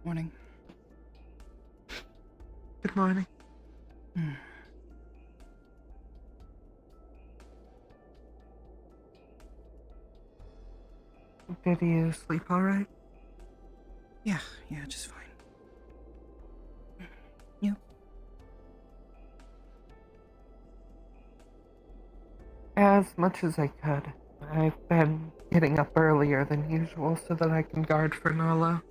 Morning. Good morning. Did you sleep all right? Yeah, just fine. You? As much as I could. I've been getting up earlier than usual so that I can guard for Nala.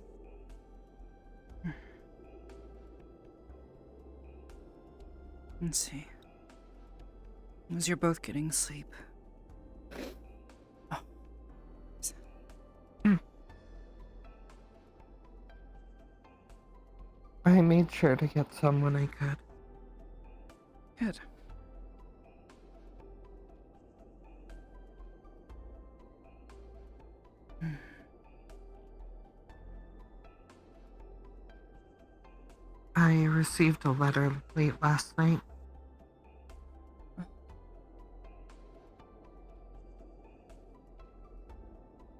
Let's see. As you're both getting sleep. Oh. I made sure to get some when I could. Good. I received a letter late last night.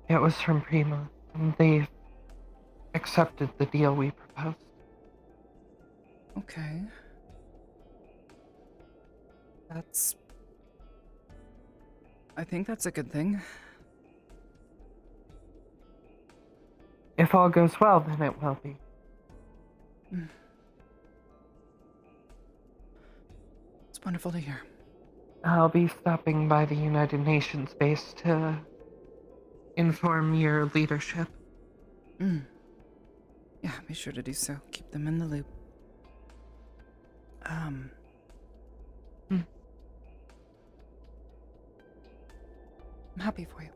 It was from Prima, and they've accepted the deal we proposed. Okay. I think that's a good thing. If all goes well, then it will be. It's wonderful to hear. I'll be stopping by the United Nations base to inform your leadership. Yeah, be sure to do so. Keep them in the loop. I'm happy for you.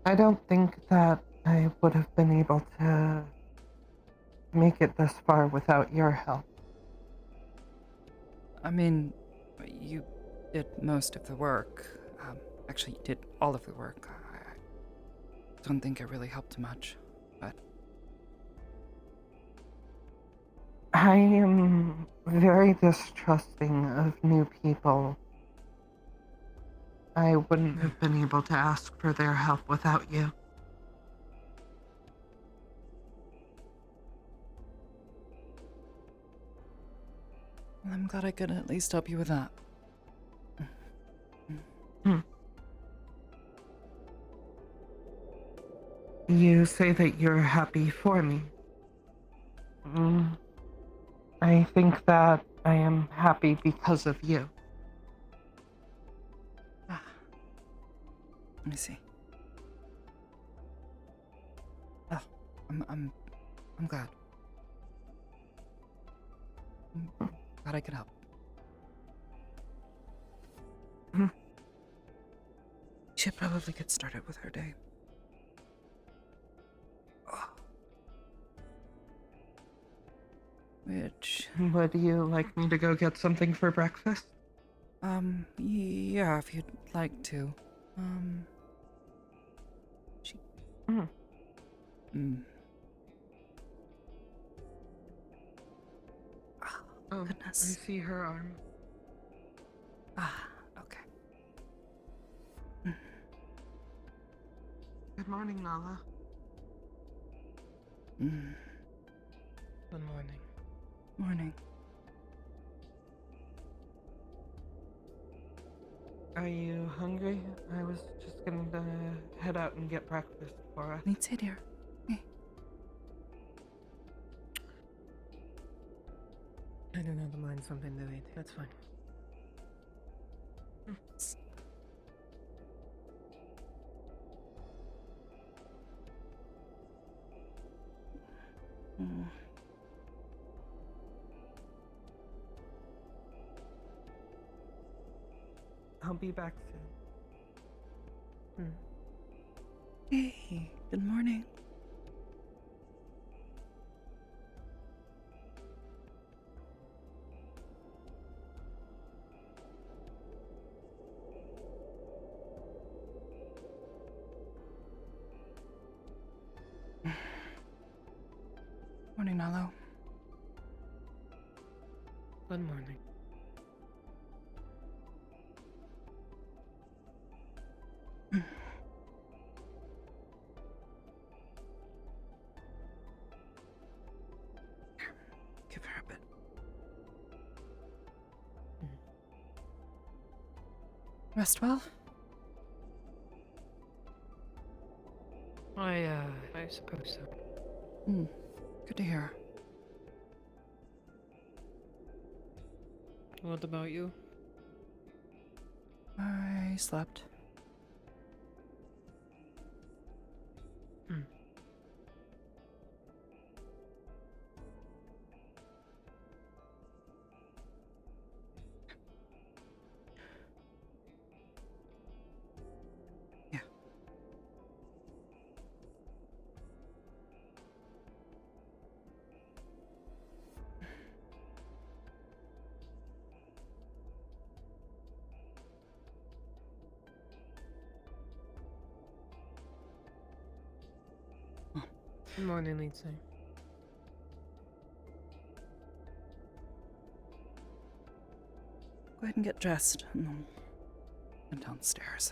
I don't think that I would have been able to make it this far without your help. I mean, you did most of the work. Actually, you did all of the work. I don't think it really helped much, but... I am very distrusting of new people. I wouldn't have been able to ask for their help without you. Well, I'm glad I could at least help you with that. You say that you're happy for me. I think that I am happy because of you. Let me see. Oh, I'm glad. I'm glad I could help. She should probably get started with her day. Which... Would you like me to go get something for breakfast? Yeah, if you'd like to. Oh, goodness. I see her arm. Okay. Good morning, Nala. Good morning. Morning. Are you hungry? I was just gonna head out and get breakfast for us. Let's sit here. Hey. I do not mind something to eat. That's fine. I'll be back soon. Hey, good morning. Morning, Nalo. Good morning. Give her a bit. Rest well? I suppose so. Good to hear. What about you? I slept. Yeah. Good morning, Lisa. Go ahead and get dressed, and then I'm downstairs.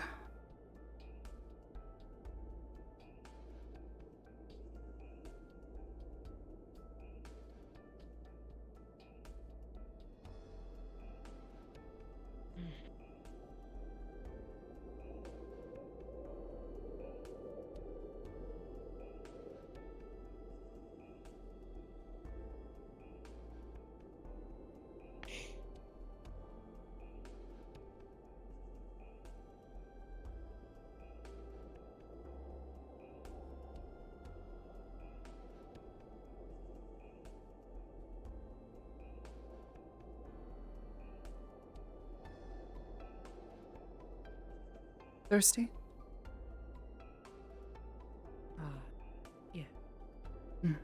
Thirsty? Yeah. Mm.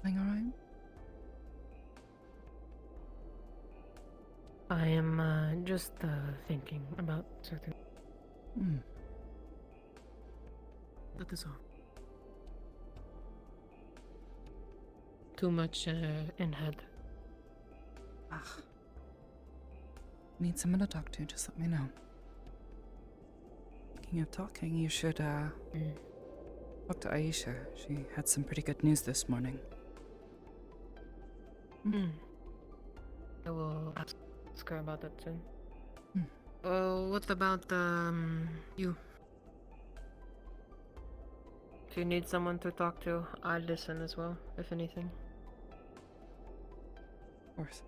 Everything alright? I am just thinking about certain. That is all. Too much in head. Need someone to talk to, just let me know. Speaking of talking, you should talk to Aisha. She had some pretty good news this morning. I will ask her about that soon. Hmm. Oh, what about you? If you need someone to talk to, I'll listen as well, if anything. Of course.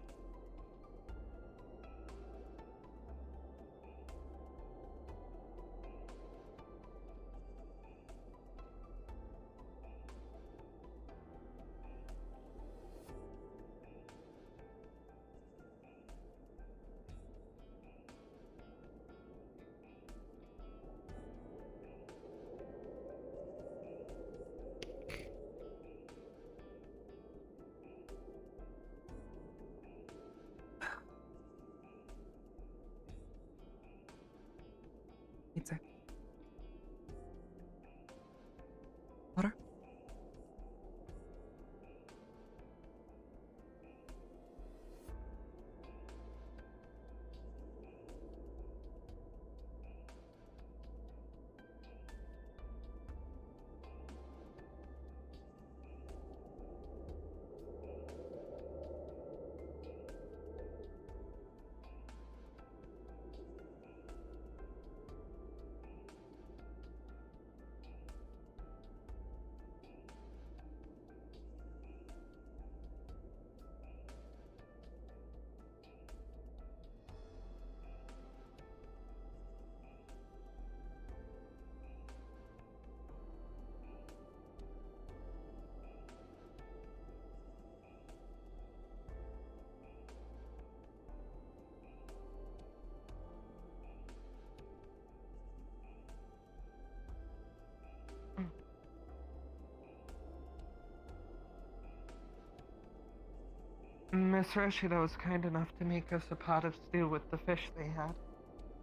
Miss Rashida was kind enough to make us a pot of stew with the fish they had.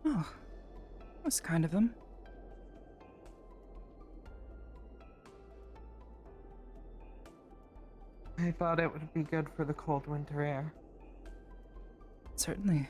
Oh, that was kind of them. I thought it would be good for the cold winter air. Certainly.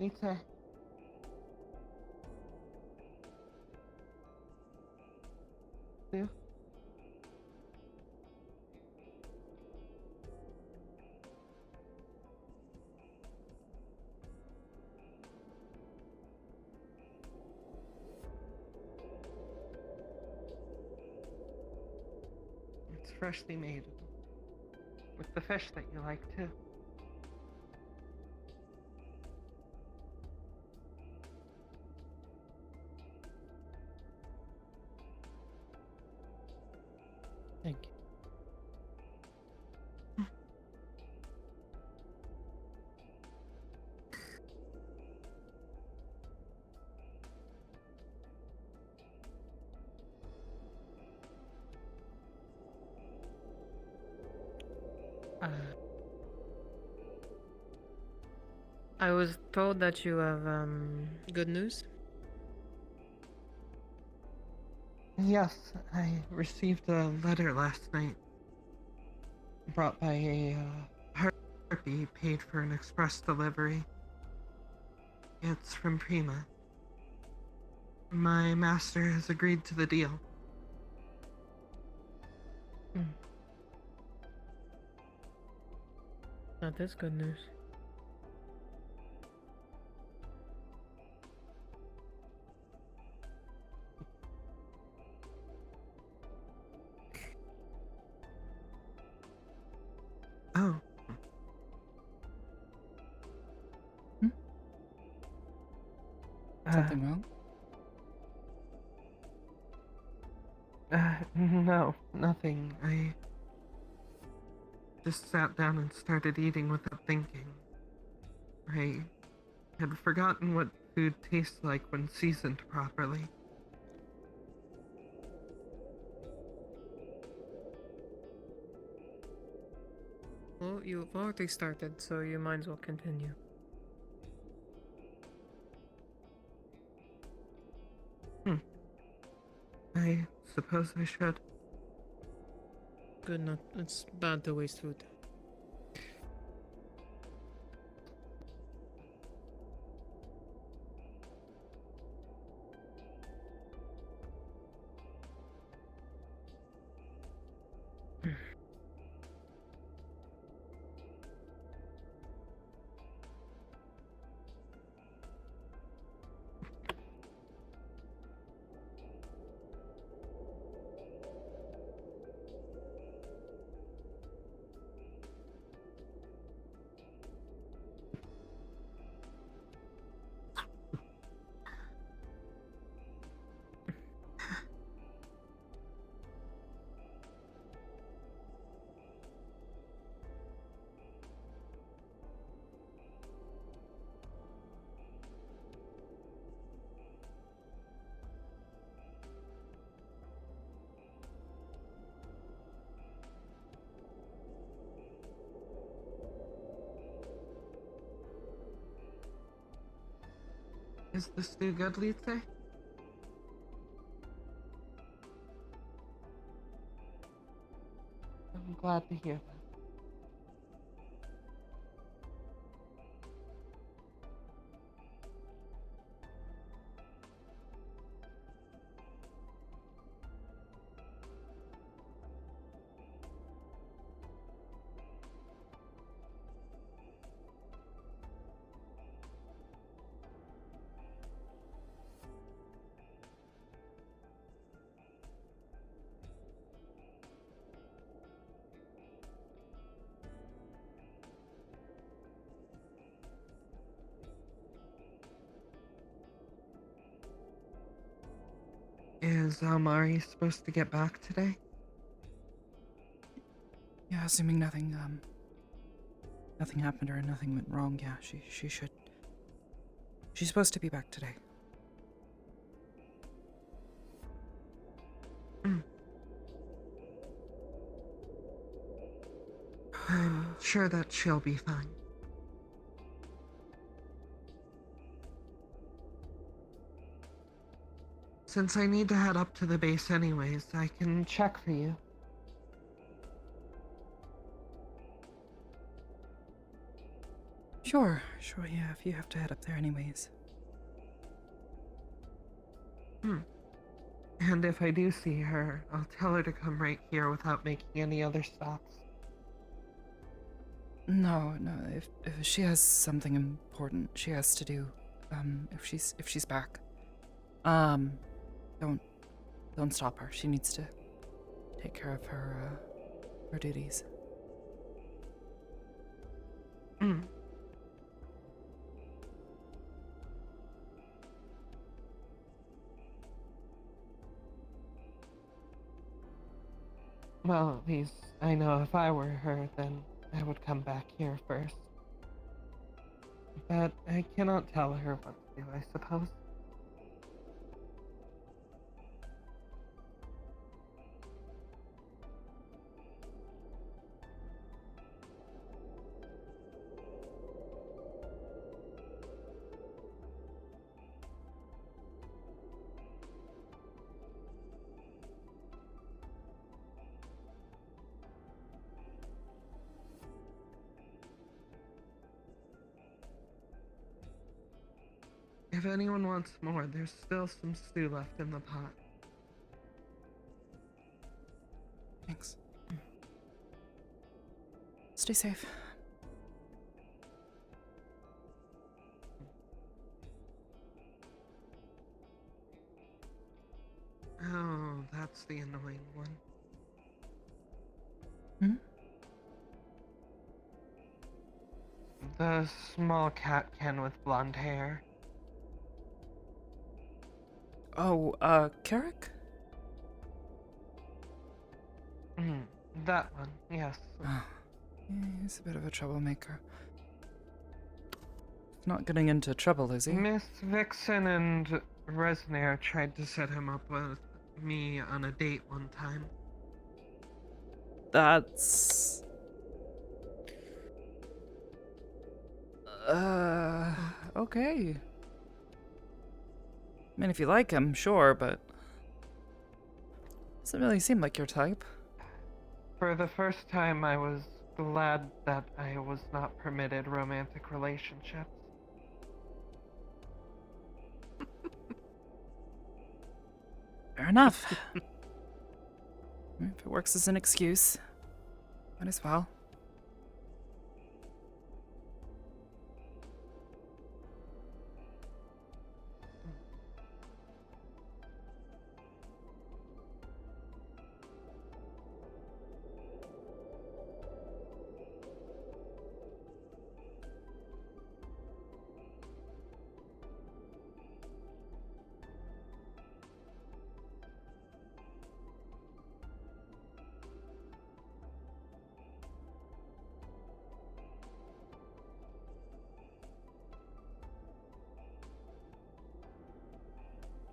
Lisa. Stew? It's freshly made. With the fish that you like, too. Thank you. I was told that you have good news. Yes, I received a letter last night. Brought by a harpy paid for an express delivery. It's from Prima. My master has agreed to the deal. That is good news. Oh. Something wrong? No, nothing. I just sat down and started eating without thinking. I had forgotten what food tastes like when seasoned properly. Well, you've already started, so you might as well continue. I suppose I should. Good, not. It's bad to waste food. Is the stew good, Lise? I'm glad to hear that. Is Almari supposed to get back today? Yeah, assuming nothing happened or nothing went wrong, yeah, she should. She's supposed to be back today. I'm sure that she'll be fine. Since I need to head up to the base anyways, I can check for you. Sure, yeah, if you have to head up there anyways. And if I do see her, I'll tell her to come right here without making any other stops. No, if she has something important she has to do, if she's back, don't stop her. She needs to take care of her duties. Well, at least I know if I were her, then I would come back here first. But I cannot tell her what to do, I suppose. If anyone wants more, there's still some stew left in the pot. Thanks. Stay safe. Oh, that's the annoying one. Hmm? The small catkin with blonde hair. Oh, Carrick? That one, yes. Oh, yeah, he's a bit of a troublemaker. He's not getting into trouble, is he? Miss Vixen and Resnair tried to set him up with me on a date one time. That's... okay. I mean, if you like him, sure, but... doesn't really seem like your type. For the first time, I was glad that I was not permitted romantic relationships. Fair enough. If it works as an excuse, might as well.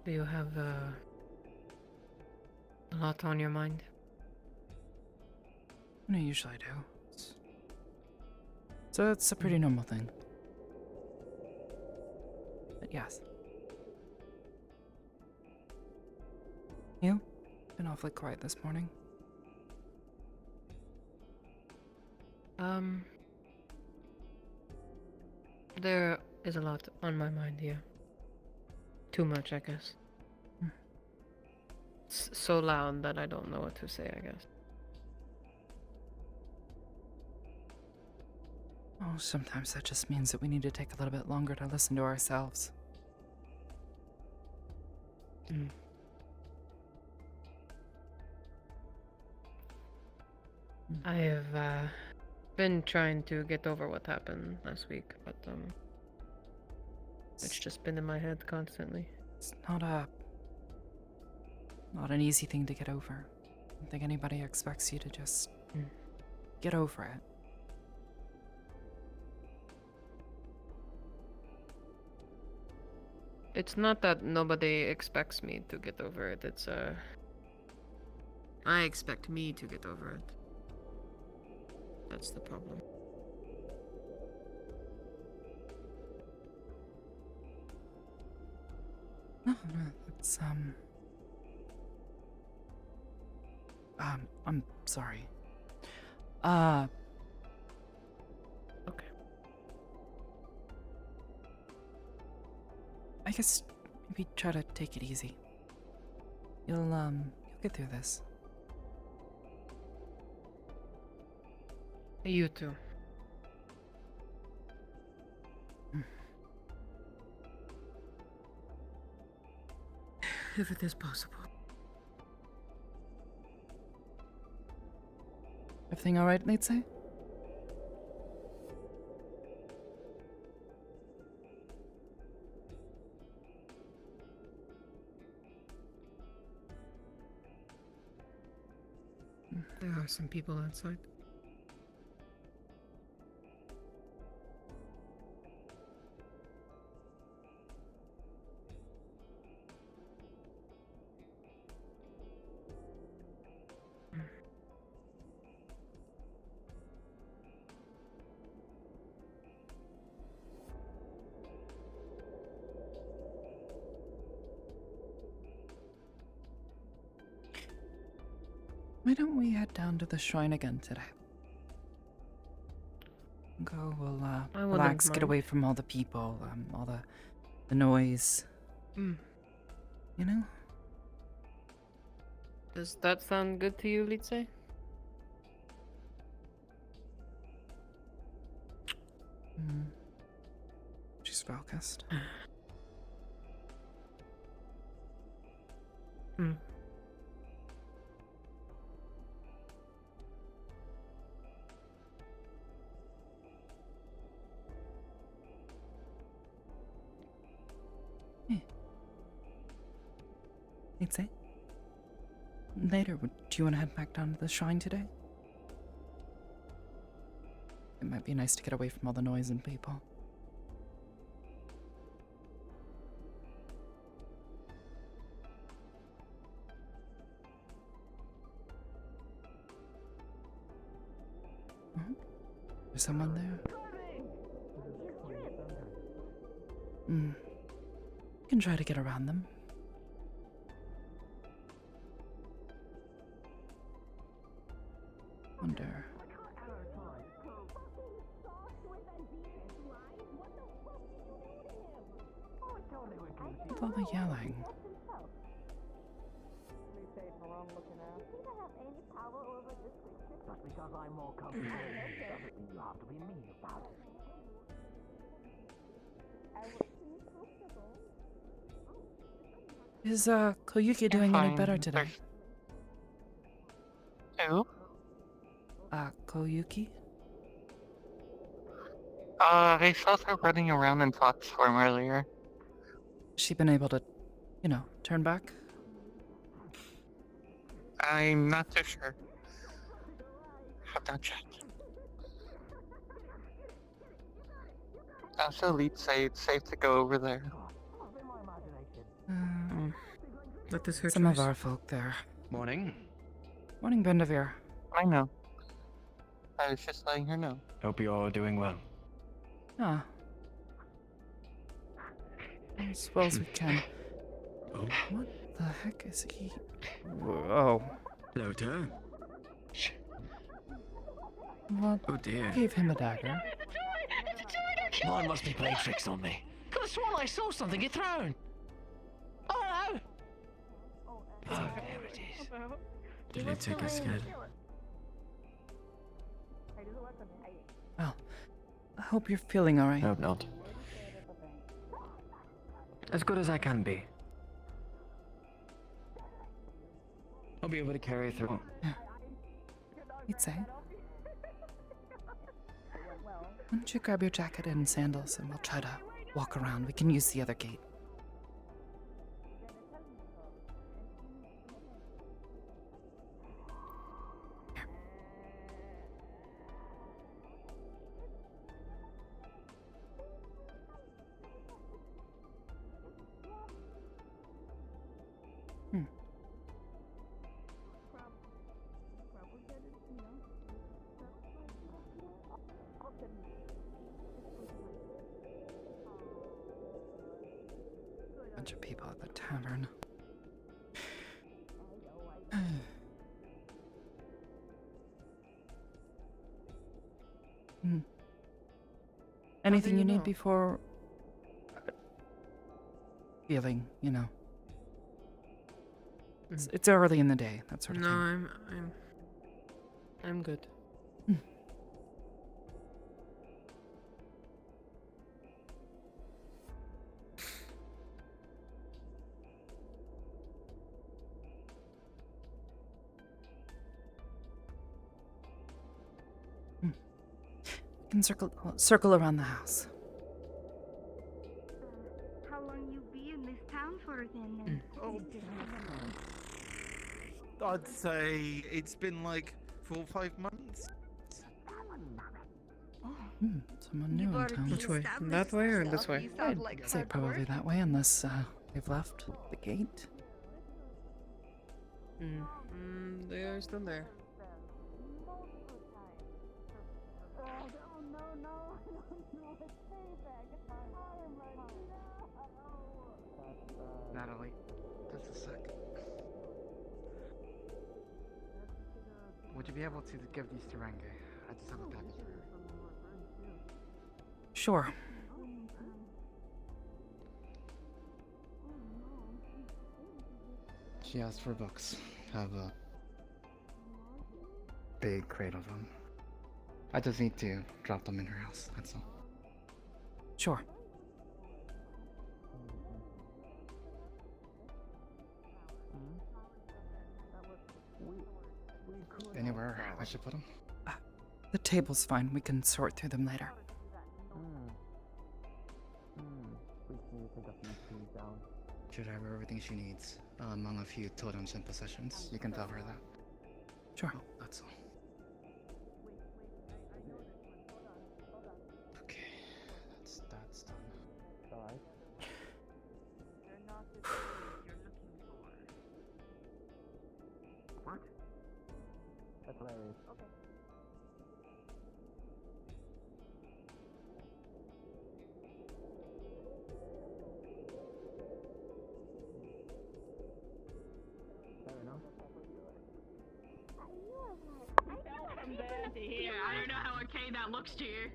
Do you have a lot on your mind? I usually do. So it's a pretty normal thing. But yes. You? Been awfully quiet this morning. There is a lot on my mind here. Too much, I guess. It's so loud that I don't know what to say, I guess. Oh, sometimes that just means that we need to take a little bit longer to listen to ourselves. I have been trying to get over what happened last week, but it's just been in my head constantly. It's not a... not an easy thing to get over. I don't think anybody expects you to just get over it. It's not that nobody expects me to get over it. It's I expect me to get over it. That's the problem. No, it's I'm sorry. Okay. I guess maybe try to take it easy. You'll get through this. You too. If it is possible. Everything all right, Litsay? There are some people outside. Why don't we head down to the shrine again today? We'll I wouldn't relax, get mind. away from all the people, all the noise. Mm. You know? Does that sound good to you, Litze? She's focused. Mm. Litsay? Later, do you want to head back down to the shrine today? It might be nice to get away from all the noise and people. There's someone there? You can try to get around them. Wonder. With all the yelling. Just because I'm more comfortable doesn't mean you have to be mean about it. Is Koyuki doing any better today? Who? Koyuki? I saw her running around in Fox form earlier. Has she been able to, turn back? I'm not too sure. Have not checked. Also, Lead say it's safe to go over there. That is her Some choice. of our folk there. Morning. Morning, Bendavir. I know. I was just letting her know. Hope you're all doing well. Ah. As well as we can. Oh, What the heck is he? Whoa. Lota? What Oh dear. gave him a dagger? Mine must be playing tricks on me. Could have sworn I saw something get thrown. Oh no! Oh, there it is. Did it take us scared? Well, I hope you're feeling alright. Hope not. As good as I can be. I'll be able to carry through. You'd say. Why don't you grab your jacket and sandals and we'll try to walk around. We can use the other gate. bunch of people at the tavern. Hmm. Anything you you need know? before feeling, you know. It's early in the day, that sort of No, thing. I'm good. You can circle around the house. How long you be in this town for then? Oh, I'd say it's been like 4 or 5 months. Someone new in town. Which way? That way or this way? I'd say probably that way, unless they've left the gate. They're still there. Natalie, just a sec. Would you be able to give these to Renge? I just have a package for her. Sure. She asked for books. Have a big crate of them. I just need to drop them in her house, that's all. Sure. Anywhere I should put them? The table's fine. We can sort through them later. Should have her everything she needs, among a few totems and possessions. You can tell her that. Sure. Oh, that's all. Okay, that's done. Alright. What? That's hilarious. Okay. Yeah, I don't know how okay that looks to you.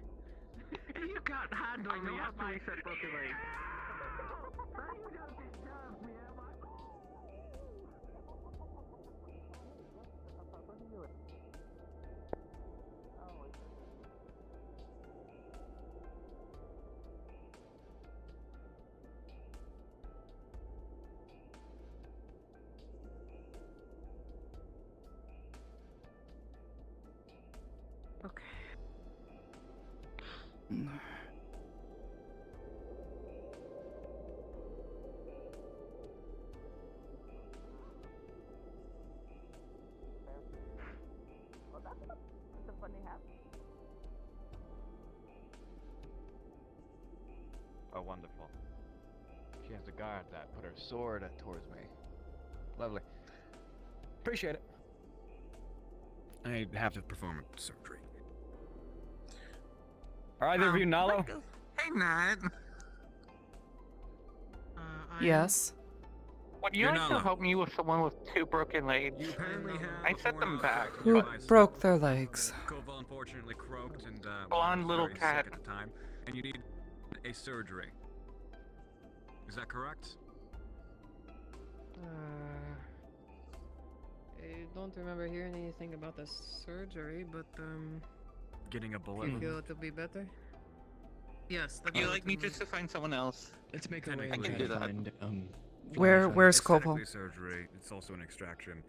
You got handling me after we said broken legs. Okay. Oh, wonderful. She has a guard that put her sword towards me. Lovely. Appreciate it. I have to perform a surgery. Are either of you Nalo? Hey, Nat. Yes. Would you You're like not to alone. help me with someone with 2 broken legs? You apparently have I set them back. Who broke their legs? Kova unfortunately croaked and Blonde was little very cat. sick at the time, and you need a surgery. Is that correct? I don't remember hearing anything about the surgery, but Getting a do bullet. you feel it'll be better? Yes. Would you like me just to find someone else? Let's make a I can do that. Where's It's Copal? technically surgery. It's also an extraction.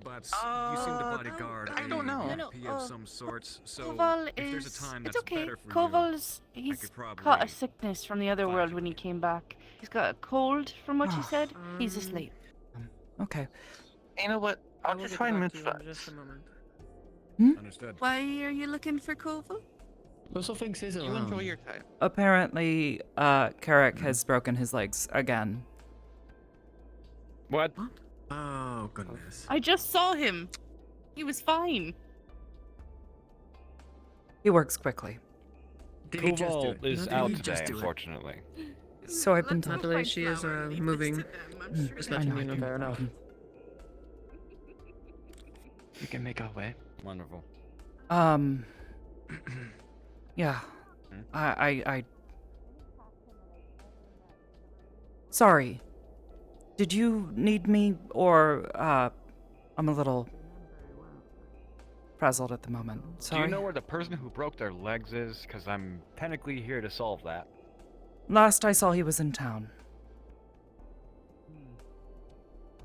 But you seem to bodyguard I don't know. a EP of some sorts, so Koval if there's a is. time It's that's okay. better for Koval's. I He's could probably caught a sickness from the other find world you when he again. came back. He's got a cold, from what she Ah. said. He's asleep. Okay. You know what? I I'll will just get find back to you in Mitzvah. just a moment. Understood. Why are you looking for Koval? Russell thinks he's You enjoy your time. Apparently, Carrick has broken his legs again. What? Oh goodness. I just saw him. He was fine. He works quickly. Did he just do Koval it? is Did out he just today, do it? unfortunately. So I've been told. Natalie, she is moving. Just I letting know, you know. Fair enough. We can make our way. Wonderful. Yeah. Hmm? I Sorry. Did you need me, or, I'm a little frazzled at the moment. Sorry. Do you know where the person who broke their legs is? Because I'm technically here to solve that. Last I saw, he was in town.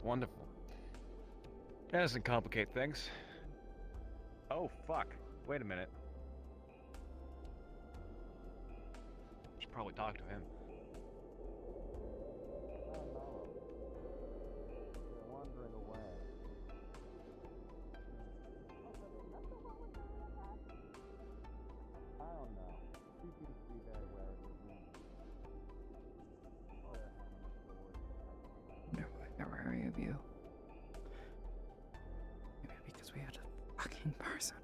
Wonderful. That doesn't complicate things. Oh, fuck. Wait a minute. Should probably talk to him. Never area of you. Maybe because we had a fucking person.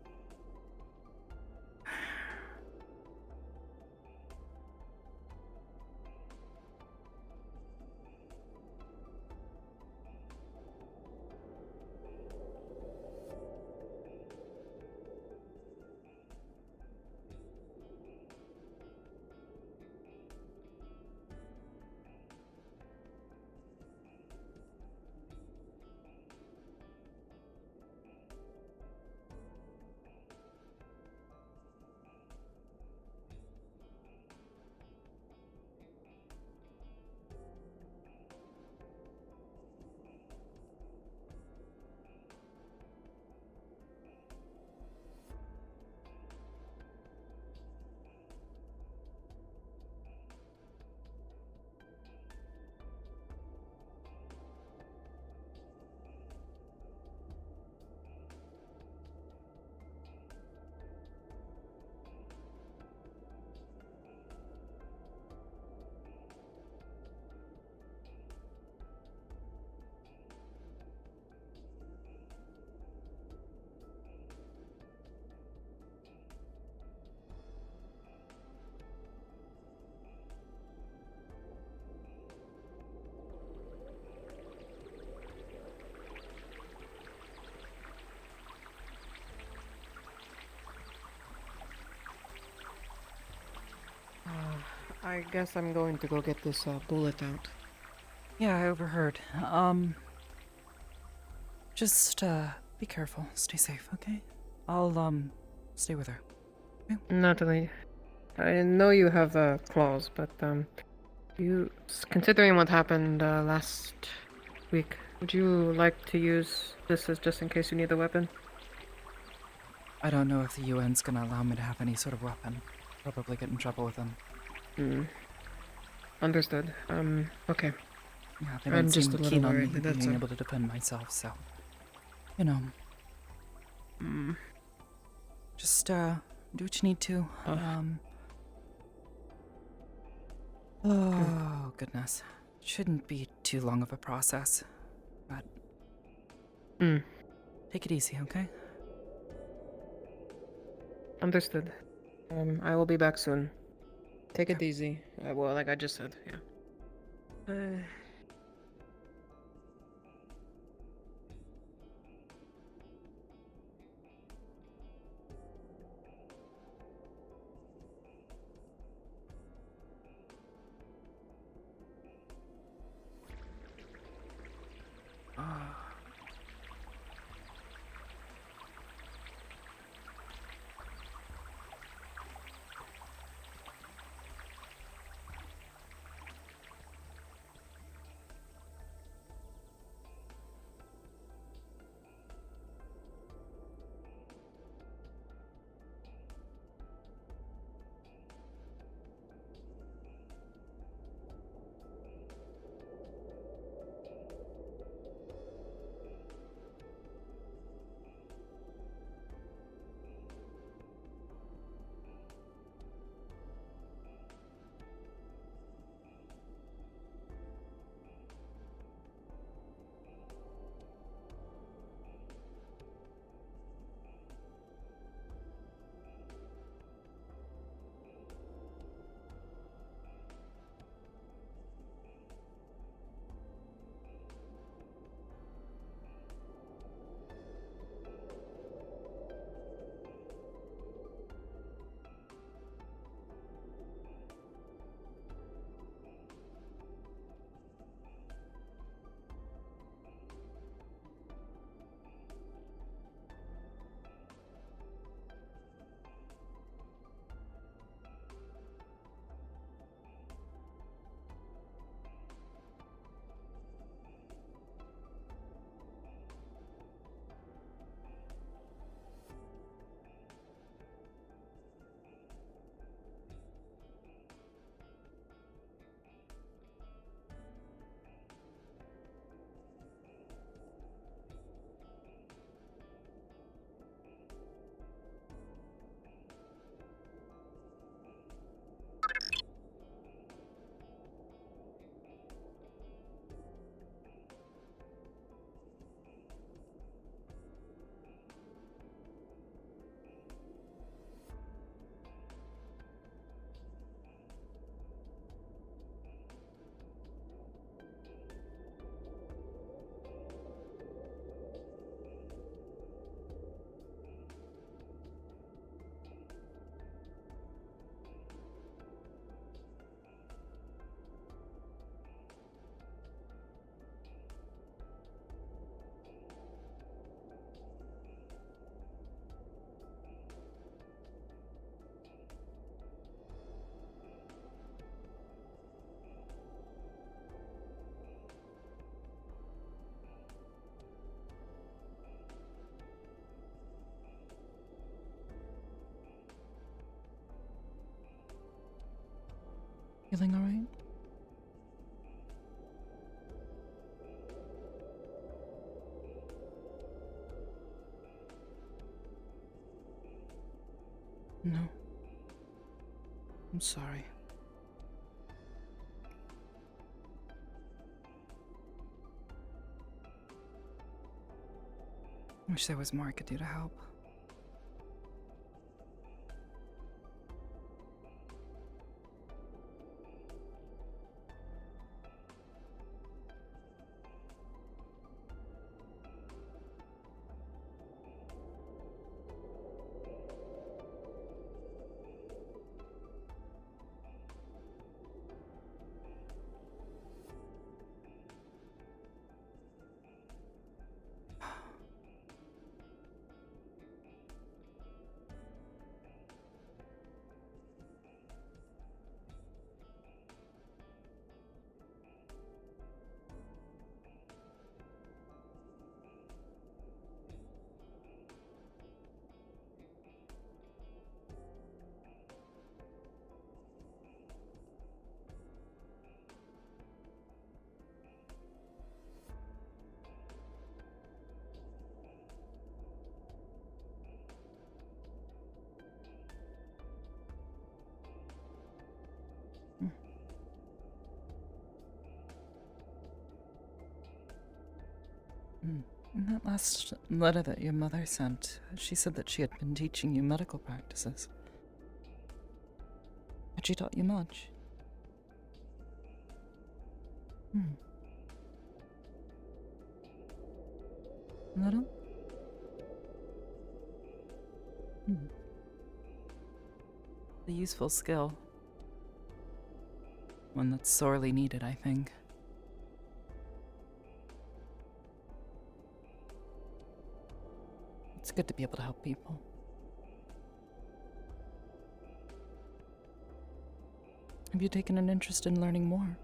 I guess I'm going to go get this bullet out. Yeah, I overheard. Just, be careful. Stay safe, okay? I'll, stay with her. Natalie, I know you have claws, but considering what happened last week, would you like to use this as just in case you need a weapon? I don't know if the UN's gonna allow me to have any sort of weapon. Probably get in trouble with them. Understood. Okay. Yeah, they I'm don't just seem a little keen on me worried, that's being all. able to defend myself, so... You know. Just, do what you need to. Oh, goodness. Shouldn't be too long of a process. But... Take it easy, okay? Understood. I will be back soon. Take it easy. Well, like I just said, yeah. Feeling all right? No. I'm sorry. Wish there was more I could do to help. In that last letter that your mother sent, she said that she had been teaching you medical practices. Had she taught you much? Little? A useful skill. One that's sorely needed, I think. It's good to be able to help people. Have you taken an interest in learning more?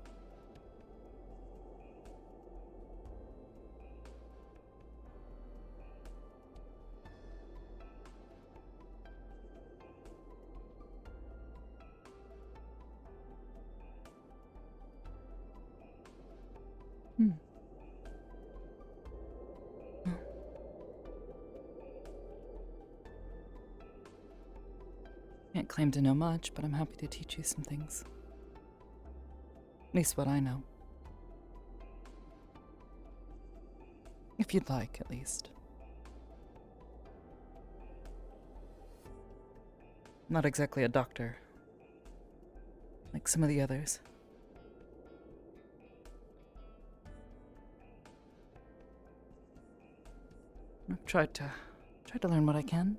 Can't claim to know much, but I'm happy to teach you some things. At least what I know. If you'd like, at least. Not exactly a doctor, like some of the others. I've tried to learn what I can.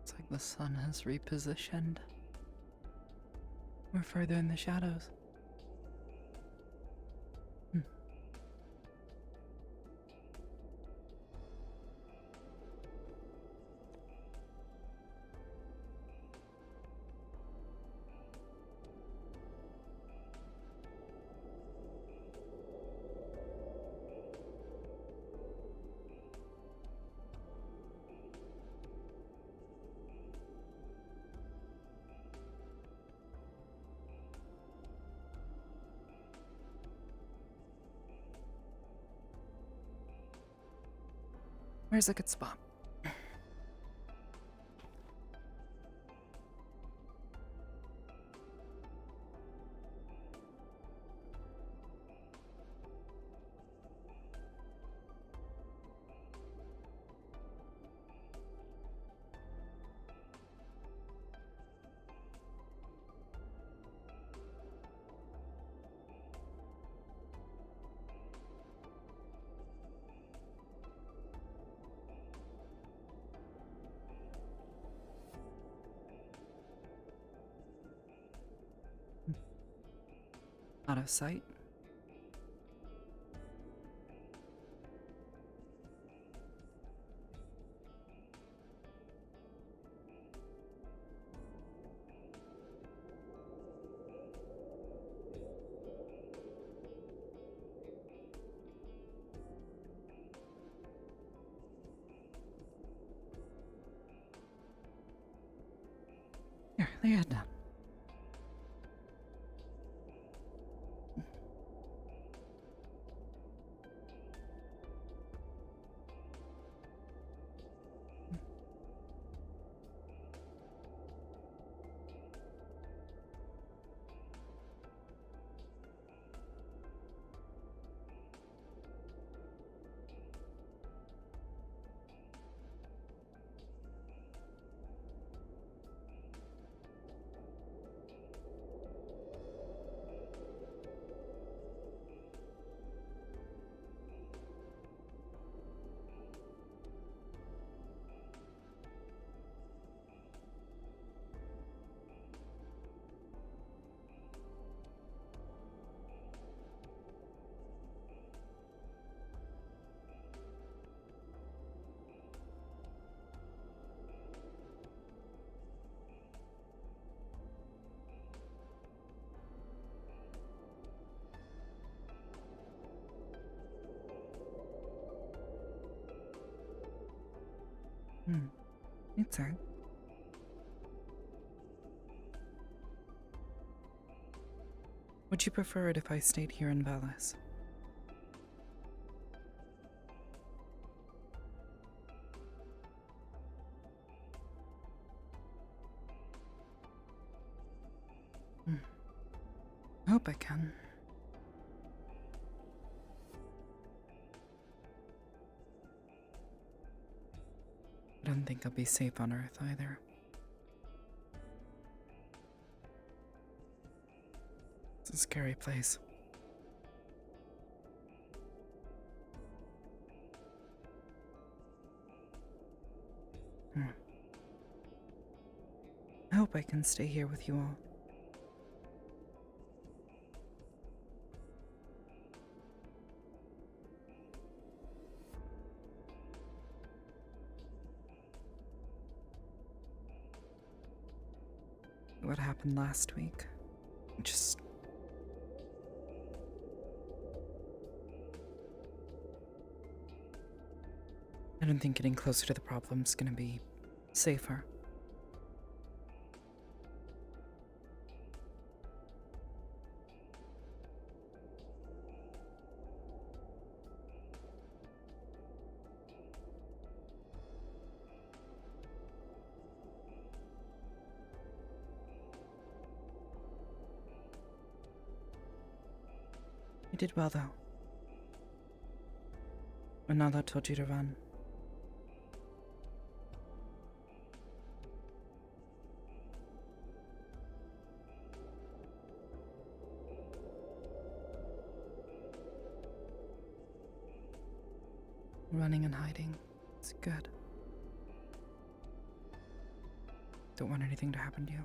It's like the sun has repositioned. We're further in the shadows. Where's a good spot? Out of sight. Here, lay your head down. It's alright. Would you prefer it if I stayed here in Valis? I hope I can. I don't think I'll be safe on Earth either. It's a scary place. I hope I can stay here with you all. What happened last week? Just... I don't think getting closer to the problem's gonna be safer. You did well, though. When Nala told you to run. running and hiding. It's good. Don't want anything to happen to you.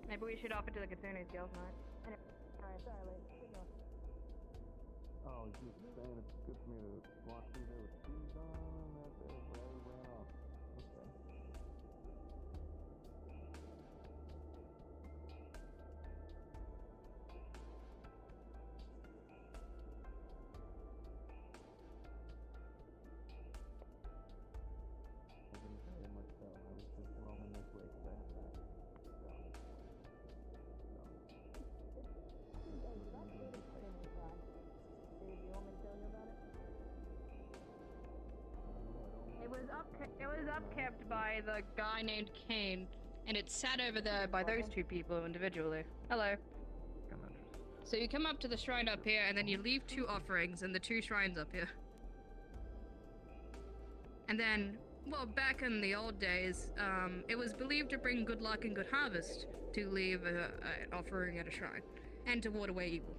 Maybe we should offer to the Katsune's girls night. Anyway, alright, sorry, late. Keep going. Oh, I was just saying it's good for me to walk through there with shoes on and that's it. I ran off. Okay. I didn't say much though. I was just roaming this way because I had that. It was upkept by the guy named Kane, and it's sat over there by those two people individually. Hello. So you come up to the shrine up here, and then you leave 2 offerings and the 2 shrines up here. And then, well, back in the old days, it was believed to bring good luck and good harvest to leave an offering at a shrine, and to ward away evil.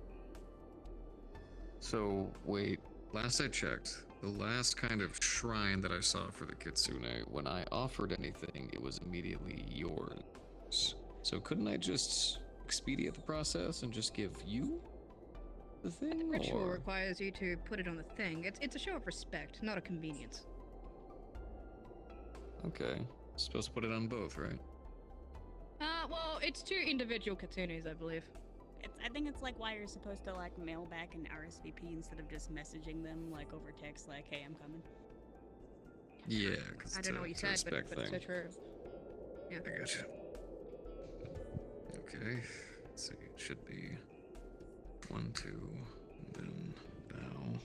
So, wait, last I checked, the last kind of shrine that I saw for the Kitsune, when I offered anything, it was immediately yours. So couldn't I just expedite the process and just give you the thing? The ritual or... requires you to put it on the thing. It's a show of respect, not a convenience. Okay. Supposed to put it on both, right? Well, it's 2 individual Kitsunes, I believe. I think it's like why you're supposed to like mail back an RSVP instead of just messaging them like over text, like, "Hey, I'm coming." Yeah, because I don't know what you said, but it's so true. Yeah. I gotcha. Okay. Let's see. It should be 1, 2, and then bow.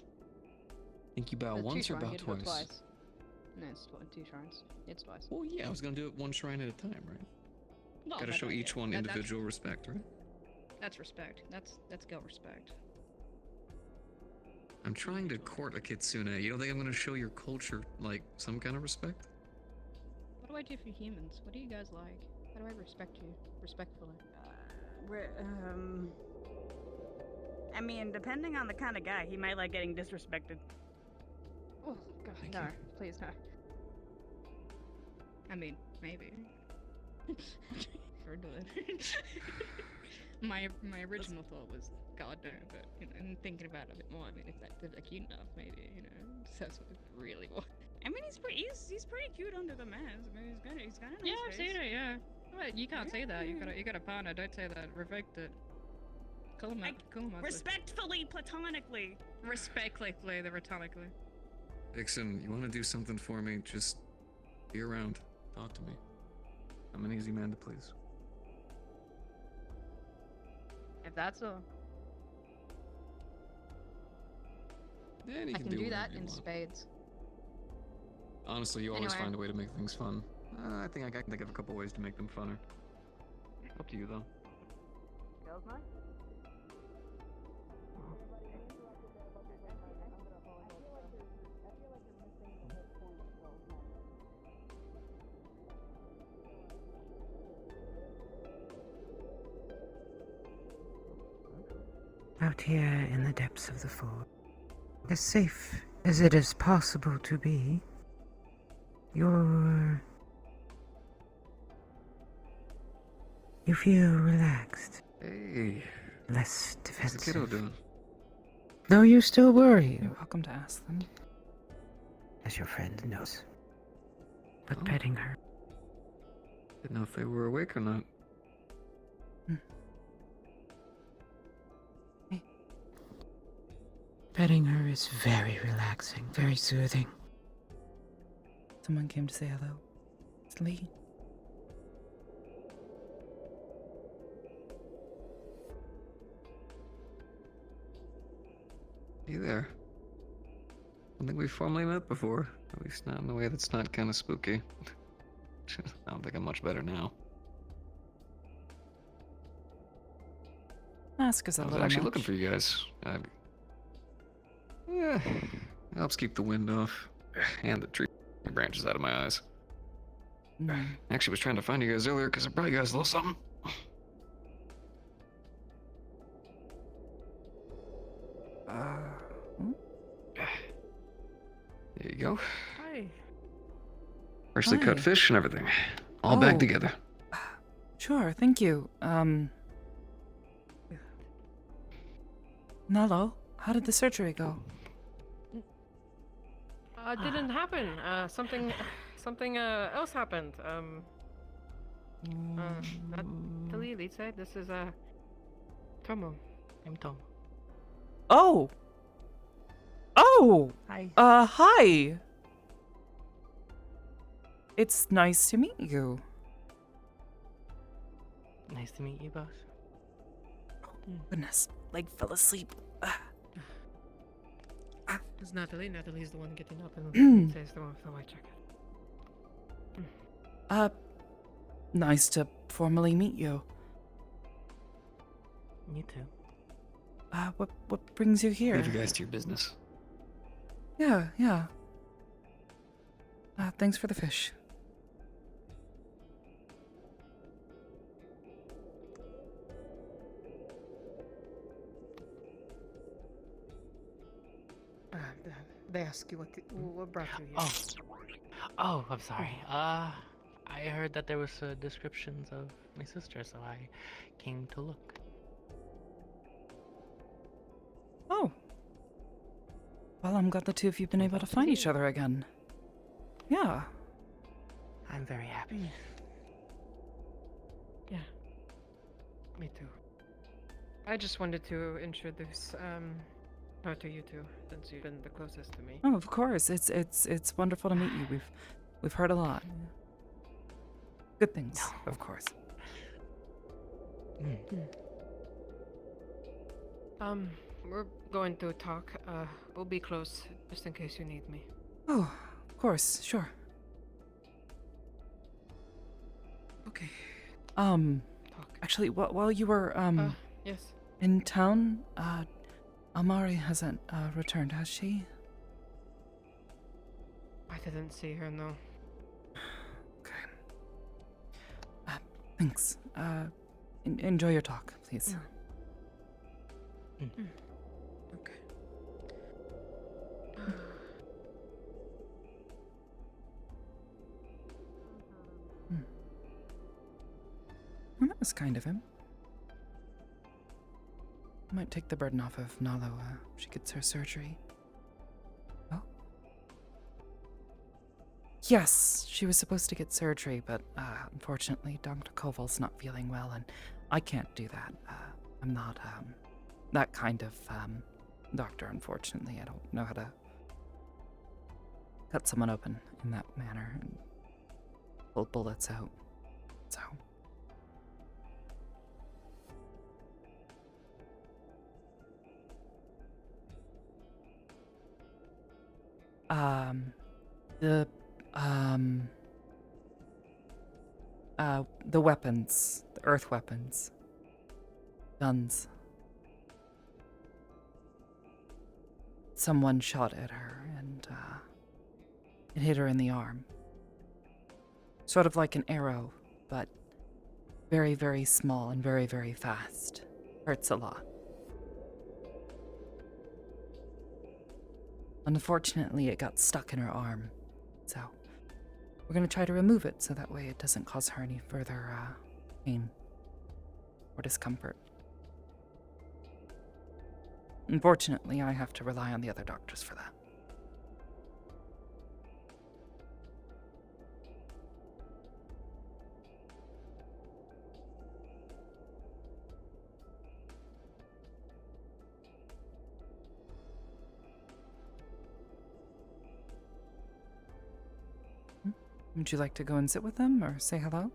Think you bow There's once two or shrines, bow you have to do it twice? twice. No, it's two shrines. It's twice. Well, yeah, I was gonna do it one shrine at a time, right? Well, Gotta but, show each yeah, one that's- individual respect, right? That's respect. That's girl respect. I'm trying to court a kitsune. You don't think I'm gonna show your culture, like, some kind of respect? What do I do for humans? What do you guys like? How do I respect you respectfully? I mean, depending on the kind of guy, he might like getting disrespected. Oh God, Thank no! you. Please no. I mean, maybe. Or do it. My original thought was God no, but you know, and thinking about it a bit more, I mean, if they're like cute enough, maybe you know, that's what I really want. I mean, he's pretty cute under the mask. I mean, he's got a nice Yeah, I've face. seen it. Yeah. Well, you can't say that. You got a partner. Don't say that. Revoke it. Call him out. Call him out. Respectfully, platonically. Respectfully, the rhetorically. Vixen, you wanna do something for me? Just be around. Talk to me. I'm an easy man to please. If that's all. Yeah, you I can do do whatever that you in want. spades. Honestly, you always Anyway. find a way to make things fun. I think I can think of a couple ways to make them funner. Up to you, though. Girls night? Out here in the depths of the fort, as safe as it is possible to be, you feel relaxed, Hey, less how's the defensive. kiddo doing? Though you still worry, You're welcome to ask them. as your friend knows. But petting her, Didn't know if they were awake or not. petting her is very relaxing, very soothing. Someone came to say hello. It's Lee. Hey there. I don't think we've formally met before. At least not in a way that's not kind of spooky. I don't think I'm much better now. Ask us a I was little actually much. looking for you guys. Yeah, helps keep the wind off and the tree branches out of my eyes. Actually, was trying to find you guys earlier because I brought you guys a little something. There you go. Hi. Freshly cut Hi. fish and everything, all back Oh. together. Sure, thank you. Nello, how did the surgery go? Didn't happen. Something else happened. Natalie, Lisa, this is Tomo. I'm Tomo. Oh! Oh! Hi. Hi! It's nice to meet you. Nice to meet you, boss. Goodness, leg fell asleep. It's Natalie. Natalie's the one getting up and says the one, so I check it. Nice to formally meet you. You too. What brings you here? Leave you guys to your business. Yeah. Thanks for the fish. They ask you what brought you here. Oh, I'm sorry. I heard that there was descriptions of my sister, so I came to look. Oh. Well, I'm glad the two of you have been able to find each other again. Yeah. I'm very happy. Yeah. Me too. I just wanted to introduce her to you two, since you've been the closest to me. Oh, of course. It's wonderful to meet you. We've heard a lot. Good things, of course. We're going to talk. We'll be close, just in case you need me. Oh, of course, sure. Okay. Actually, while you were, Yes. in town, Amari hasn't, returned, has she? I didn't see her, no. Thanks. Enjoy your talk, please. Okay. Well, that was kind of him. Might take the burden off of Nalo, if she gets her surgery. Oh? Yes, she was supposed to get surgery, but, unfortunately, Dr. Koval's not feeling well, and I can't do that. I'm not, that kind of, doctor, unfortunately. I don't know how to cut someone open in that manner and pull bullets out. So... the weapons, the earth weapons, guns. Someone shot at her and, it hit her in the arm. Sort of like an arrow, but very, very small and very, very fast. Hurts a lot. Unfortunately, it got stuck in her arm, so we're gonna try to remove it so that way it doesn't cause her any further pain or discomfort. Unfortunately, I have to rely on the other doctors for that. Would you like to go and sit with them or say hello?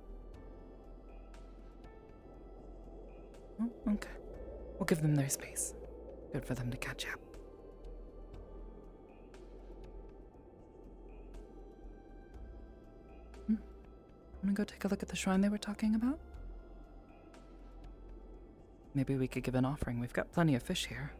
Oh, okay. We'll give them their space. Good for them to catch up. Wanna go take a look at the shrine they were talking about? Maybe we could give an offering. We've got plenty of fish here.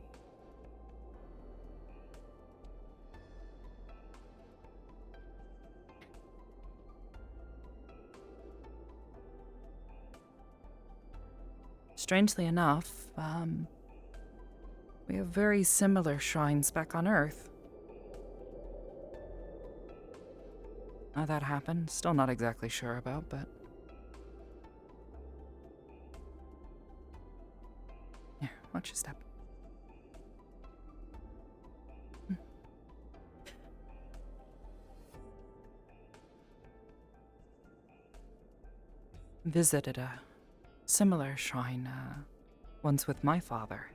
Strangely enough, we have very similar shrines back on Earth. How that happened, still not exactly sure about, but... Here, watch your step. Visited a similar shrine, once with my father.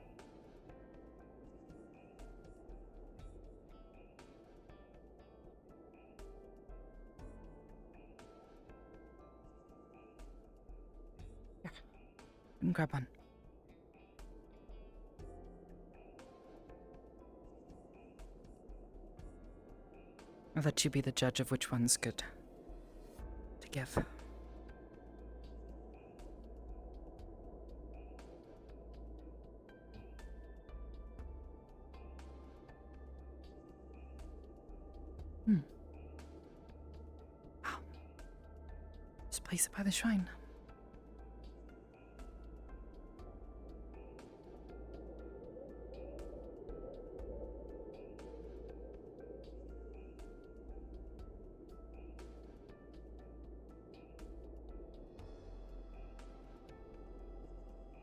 Yeah, grab one. I'll let you be the judge of which one's good to give. Wow. Just place it by the shrine.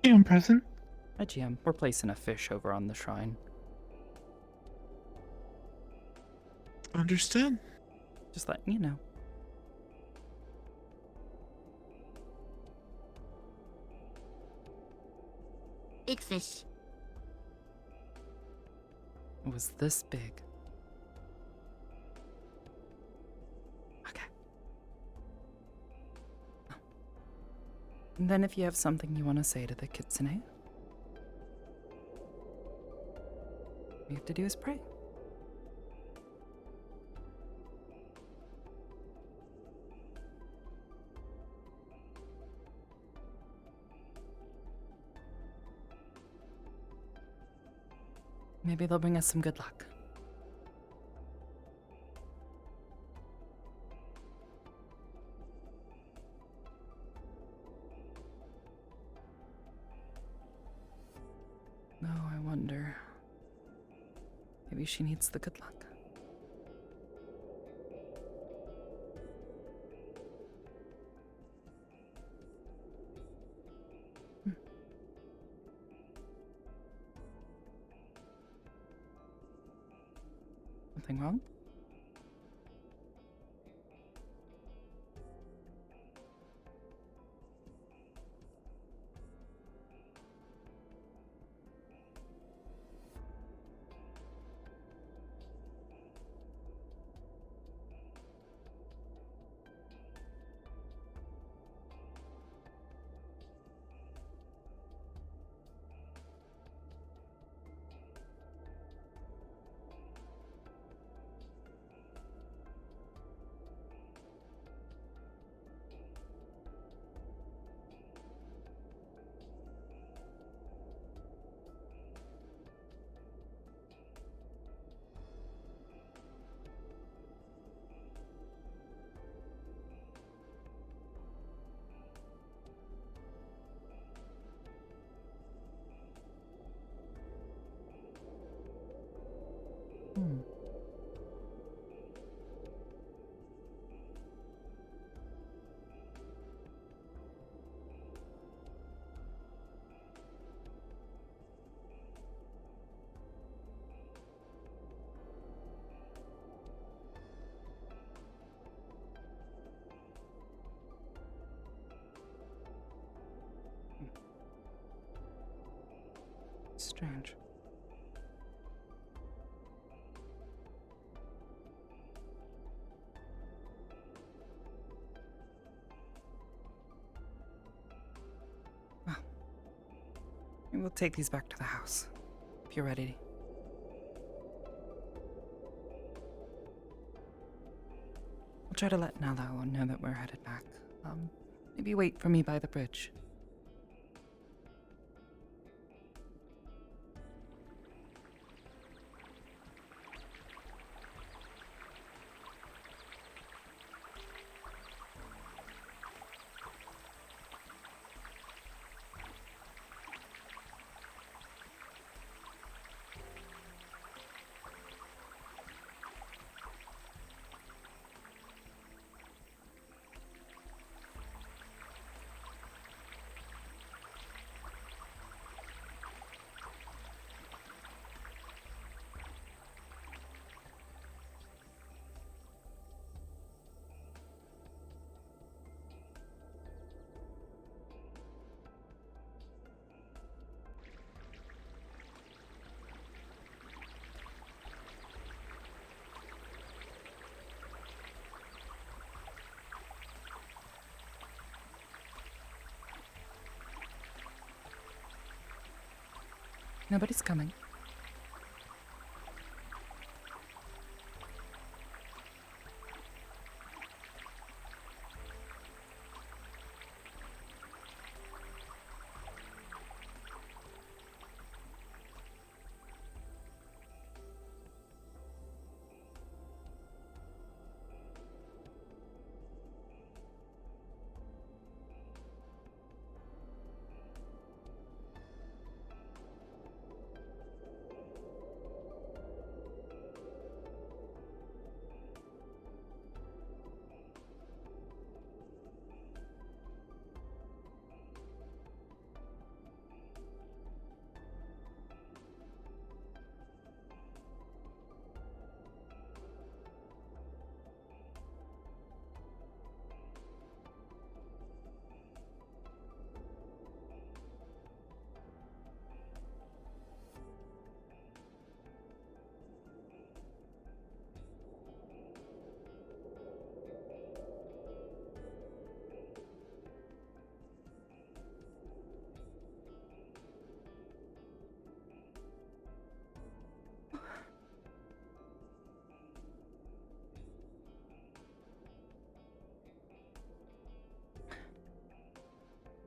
Yeah, I'm present. Hi, GM. We're placing a fish over on the shrine. Understood. Just letting you know. Big fish. It was this big. Okay. And then if you have something you want to say to the kitsune, all you have to do is pray. Maybe they'll bring us some good luck. No, I wonder. Maybe she needs the good luck. Something wrong? Strange. Well, we'll take these back to the house, if you're ready. I'll try to let Natalie know that we're headed back. Maybe wait for me by the bridge. Nobody's coming.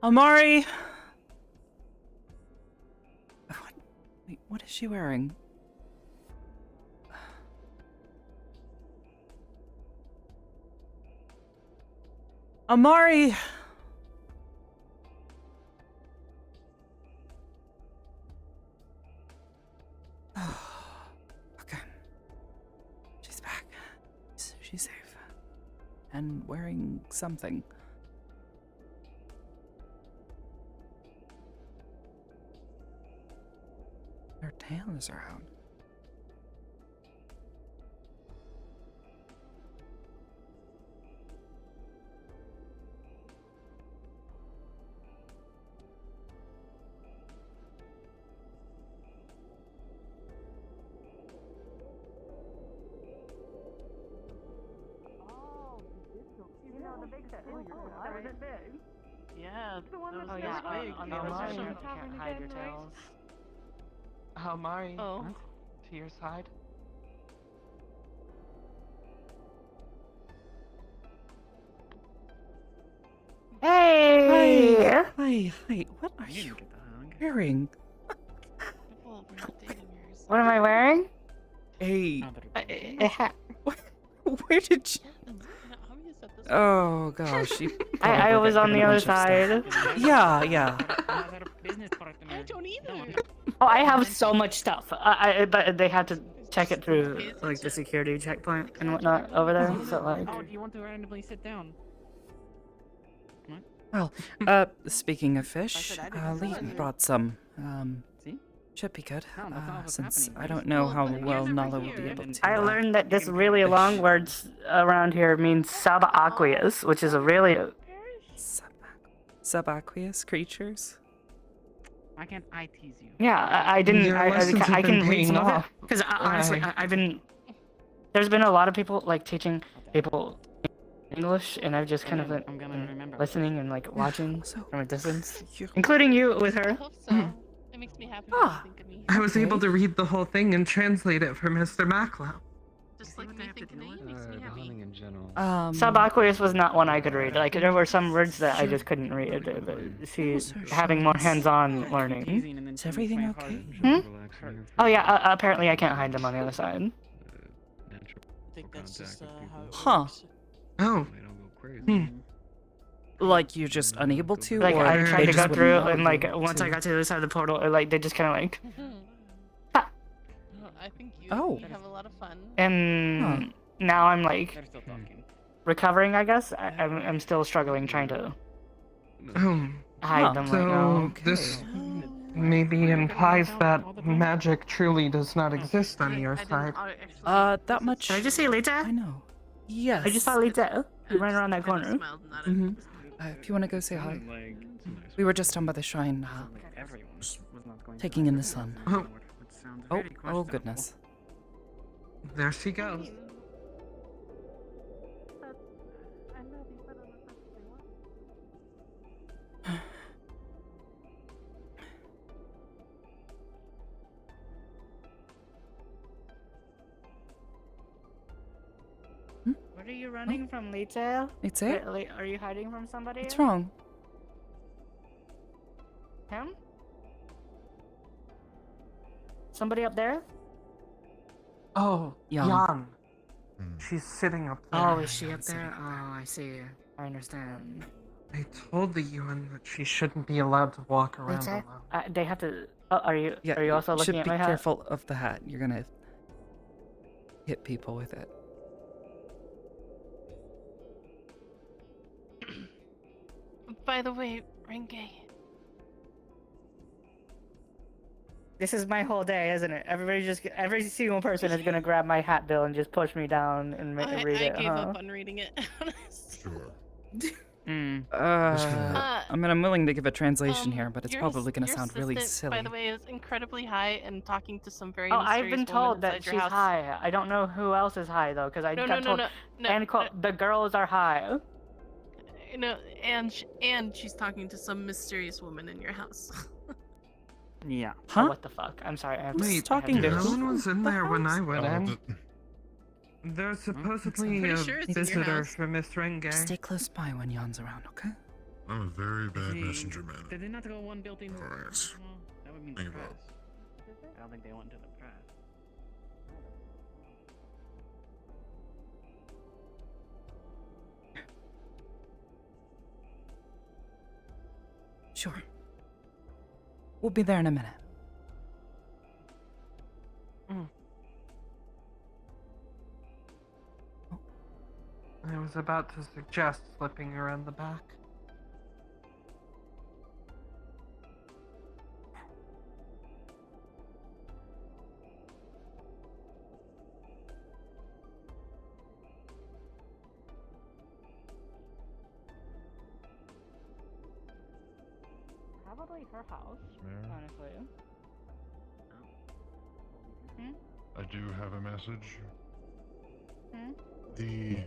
Amari! Wait, what is she wearing? Amari! Okay. She's back. She's safe. And wearing something. Her tail is around. Yeah, The one those that's yeah, really big. on the Oh, other side, mine. you can't hide your tails. Mari. Oh. To your side. Hey! Hi. What are you wearing? What am I wearing? Hey. A hat. Where did you... Oh gosh, she I probably was got on the given a other bunch of stuff. side. Yeah. I don't either. Oh, I have so much stuff. But they had to check it through like the security checkpoint and whatnot over there. So like. Oh, do you want to randomly sit down? Well, speaking of fish, Lee brought some. Should be good. Since I don't know how well Nala will be able to. I learned that this really long words around here means subaqueous, which is a really subaqueous creatures. Why can't I tease you? Yeah, I didn't. Your I lessons have can been read some paying of it off. because honestly, I've been. There's been a lot of people like teaching people English, and I've just kind of been listening and like watching from a distance, including you with her. I hope so. It makes me happy when you think of me. I was able to read the whole thing and translate it for Mr. Macklow. Just like me thinking of you makes me happy. Hunting in general. Subaqueous was not one I could read. Like there were some words that I just couldn't read. But she's having more hands-on learning. Is everything okay? Oh yeah. Apparently I can't hide them on the other side. I think that's just how it Huh. works. Oh. Like you're just unable to, Like or I they tried to just go through, wouldn't and allow like you once I to? got to the other side of the portal, like they just kind of like. I think you, Oh. you have a lot of fun. And now I'm like recovering. I guess I'm still struggling trying to hide them right now. So this maybe implies that magic truly does not exist on your side. That much. Did I just see Lita? I know. Yes. I just saw Lita running around that corner. Mm-hmm. If you want to go say hi. We were just down by the shrine, taking in the sun. Oh goodness. There she goes. What are you running from, Lita? Lita? Are you hiding from somebody? What's wrong? Him? Somebody up there? Oh, Jan. Jan. She's sitting up there. Oh, is she up there? Oh, I see. I understand. I told the Yuan that she shouldn't be allowed to walk around Lita? alone. They have to. Oh, are you? Yeah, Are you also looking should at be my hat? careful of the hat. You're gonna hit people with it. By the way, Renge. This is my whole day, isn't it? Every single person is gonna grab my hat bill and just push me down and read it. I gave up on reading it. Sure. I mean, I'm willing to give a translation here, but it's Your probably gonna your sound really assistant, silly. By the way, is incredibly high and talking to some very Oh, I've mysterious been told woman that inside she's your house. high. I don't know who else is high though, because I No, got no, told. no, and the girls are high. You know, and she's talking to some mysterious woman in your house. Yeah. Oh, what the fuck? I'm sorry. I have to. Wait, talking no one was in there when I went in. There's supposedly pretty a sure it's in your visitor house. for Miss Renge. Stay close by when Jan's around, okay? I'm a very bad messenger man. Did they not go one building? Alright. Well, that would mean the Think press. about I don't think they went to the press. Sure. We'll be there in a minute. I was about to suggest slipping around the back. Probably her house, Mayor? honestly. I do have a message. Hmm? The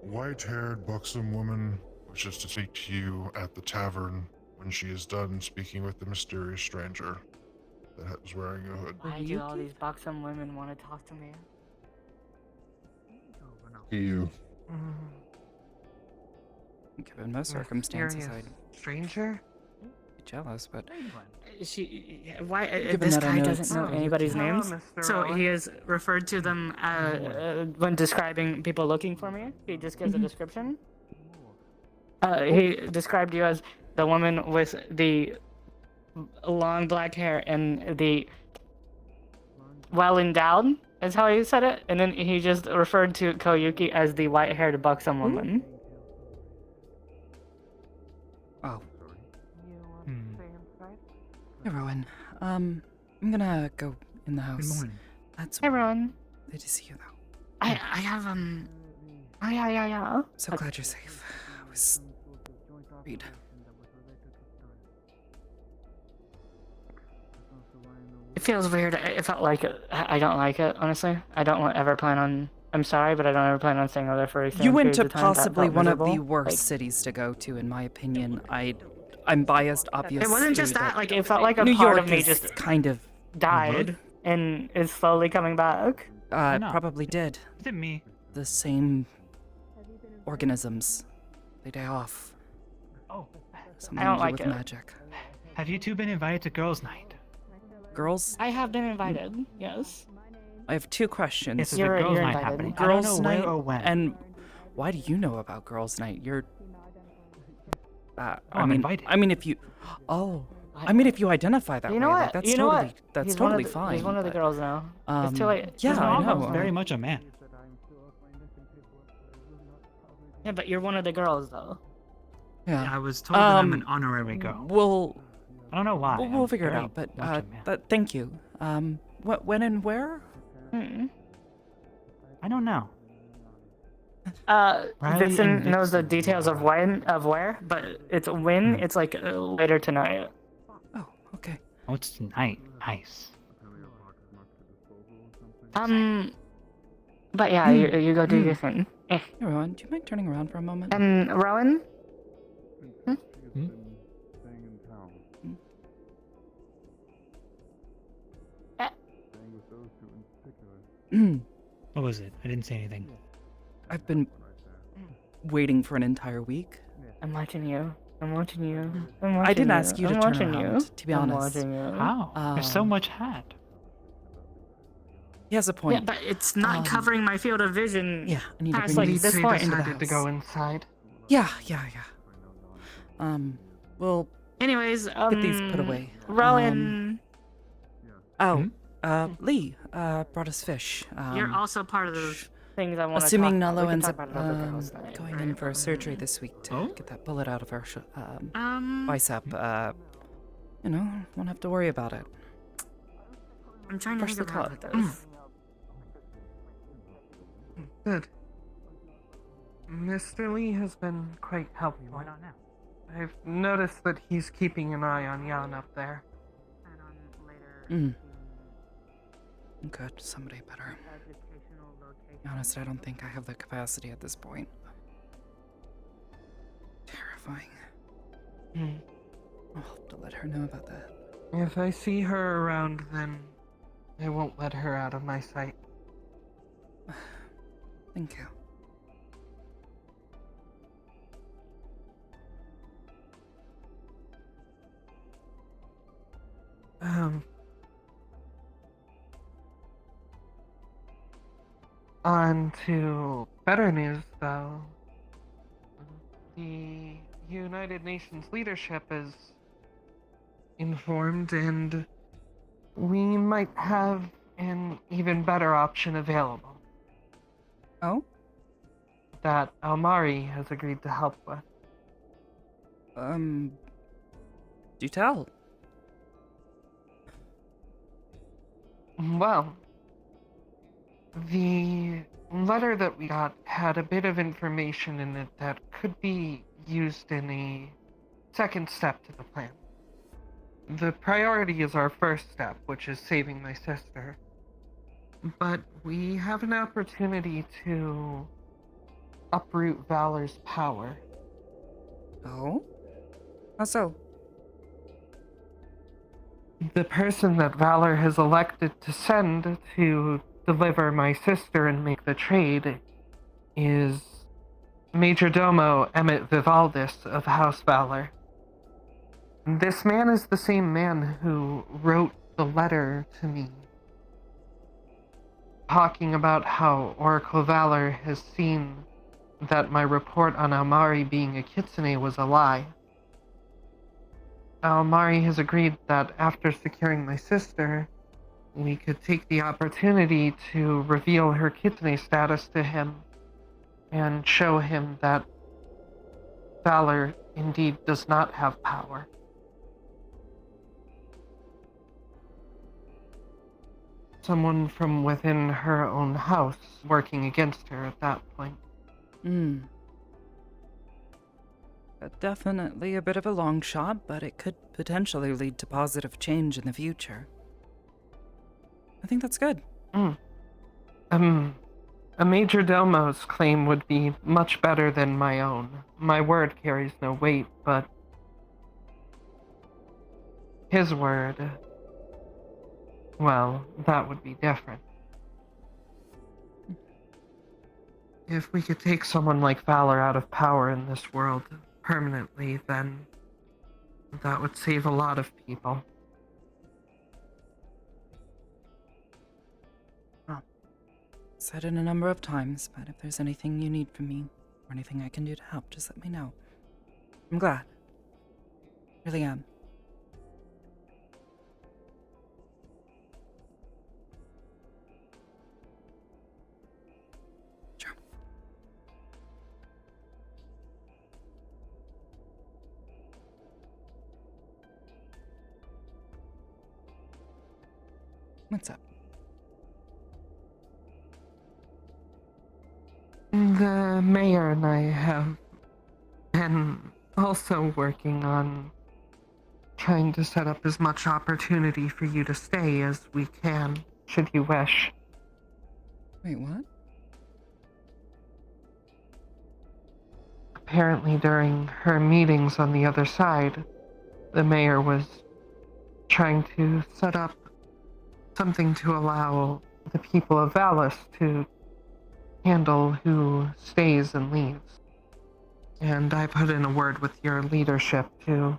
white-haired, buxom woman wishes to speak to you at the tavern when she is done speaking with the mysterious stranger that was wearing a hood. Why do all these buxom women want to talk to me? You. Given most circumstances, Mysterious I'd stranger? be jealous, but Why Given this that I guy know doesn't it's- know anybody's Hello, names? Mr. So Rowan. he has referred to them when describing people looking for me. He just gives a description. He described you as the woman with the long black hair and the well endowed, is how he said it. And then he just referred to Koyuki as the white-haired buxom woman. Oh. You stay inside? Hey, Rowan. I'm gonna go in the house. morning. That's Hey, Rowan. Good to see you, though. I have Oh yeah. So glad you're safe. I was worried. It feels weird. It felt like I don't like it, honestly. I don't ever plan on. I'm sorry, but I don't ever plan on staying over there for extended You went periods to of time. That possibly felt one of the miserable. worst Like, cities to go to, in my opinion. I'm biased, obviously. it wasn't just that. Like, it felt like a New part York of me is just kind of died and is slowly coming back. It probably did. Is it me? The same organisms. They die off. Oh. Something I don't to do like with it. magic. Have you two been invited to girls' night? Girls? I have been invited. Yes. I have two questions. Yes, there's a girls' night invited. happening. I don't Girls' know where night, or when. and why do you know about girls' night? You're. I'm invited. I mean, if you. Oh. I mean, if you identify that You know way, what? like, that's You know totally. what? That's He's one of totally the- fine. He's one of the but, girls now. It's too late. Yeah, It's I not- know. I'm very much a man. Yeah, but you're one of the girls, though. Yeah. I was told that I'm an honorary girl. We'll. I don't know why. We'll I'm figure it very out. But much a man. thank you. When and where? I don't know. Riley Riley and knows the Vixen. details of when, of where, but it's when. It's like later tonight. Oh, okay. Oh, it's tonight. Nice. But yeah, you go do your thing. Hey, Rowan, do you mind turning around for a moment? Rowan? What was it? I didn't say anything. I've been waiting for an entire week. I'm watching you. I'm watching you. I didn't ask you to I'm turn watching around, you. to be I'm honest. watching you. How? There's so much hat. He has a point. Yeah, but it's not covering my field of vision. Yeah, I need to past bring like these- this So you point into the decided to house. go inside? Yeah. We'll Anyways, get these put away. Rowan, Lee, brought us fish. you're also part of the things I want to Assuming talk about. Nalo We can ends talk up about it over girls' night, going right? in for surgery this week to get that bullet out of her bicep, won't have to worry about it. I'm trying to Brush think the about cut. this. Good. Mr. Lee has been quite helpful. Why not now? I've noticed that he's keeping an eye on Jan up there. Good, somebody better. To be honest, I don't think I have the capacity at this point. Terrifying. I'll have to let her know about that. If I see her around, then I won't let her out of my sight. Thank you. Um, on to better news, though. The United Nations leadership is informed, and we might have an even better option available. Oh? That Almari has agreed to help with. Do tell. Well, the letter that we got had a bit of information in it that could be used in a second step to the plan. The priority is our first step, which is saving my sister. But we have an opportunity to uproot Valor's power. Oh? How so? The person that Valor has elected to send to deliver my sister and make the trade is Major Domo Emmett Vivaldis of House Valor. This man is the same man who wrote the letter to me, talking about how Oracle Valor has seen that my report on Almari being a kitsune was a lie. Almari has agreed that after securing my sister, we could take the opportunity to reveal her kitsune status to him and show him that Valor indeed does not have power. Someone from within her own house working against her at that point. Definitely a bit of a long shot, but it could potentially lead to positive change in the future. I think that's good. A Major Domo's claim would be much better than my own. My word carries no weight, but his word, well, that would be different. If we could take someone like Valor out of power in this world permanently, then that would save a lot of people. Said it a number of times, but if there's anything you need from me, or anything I can do to help, just let me know. I'm glad. Really am. Sure. What's up? The mayor and I have been also working on trying to set up as much opportunity for you to stay as we can, should you wish. Wait, what? Apparently during her meetings on the other side, the mayor was trying to set up something to allow the people of Valis to handle who stays and leaves. And I put in a word with your leadership to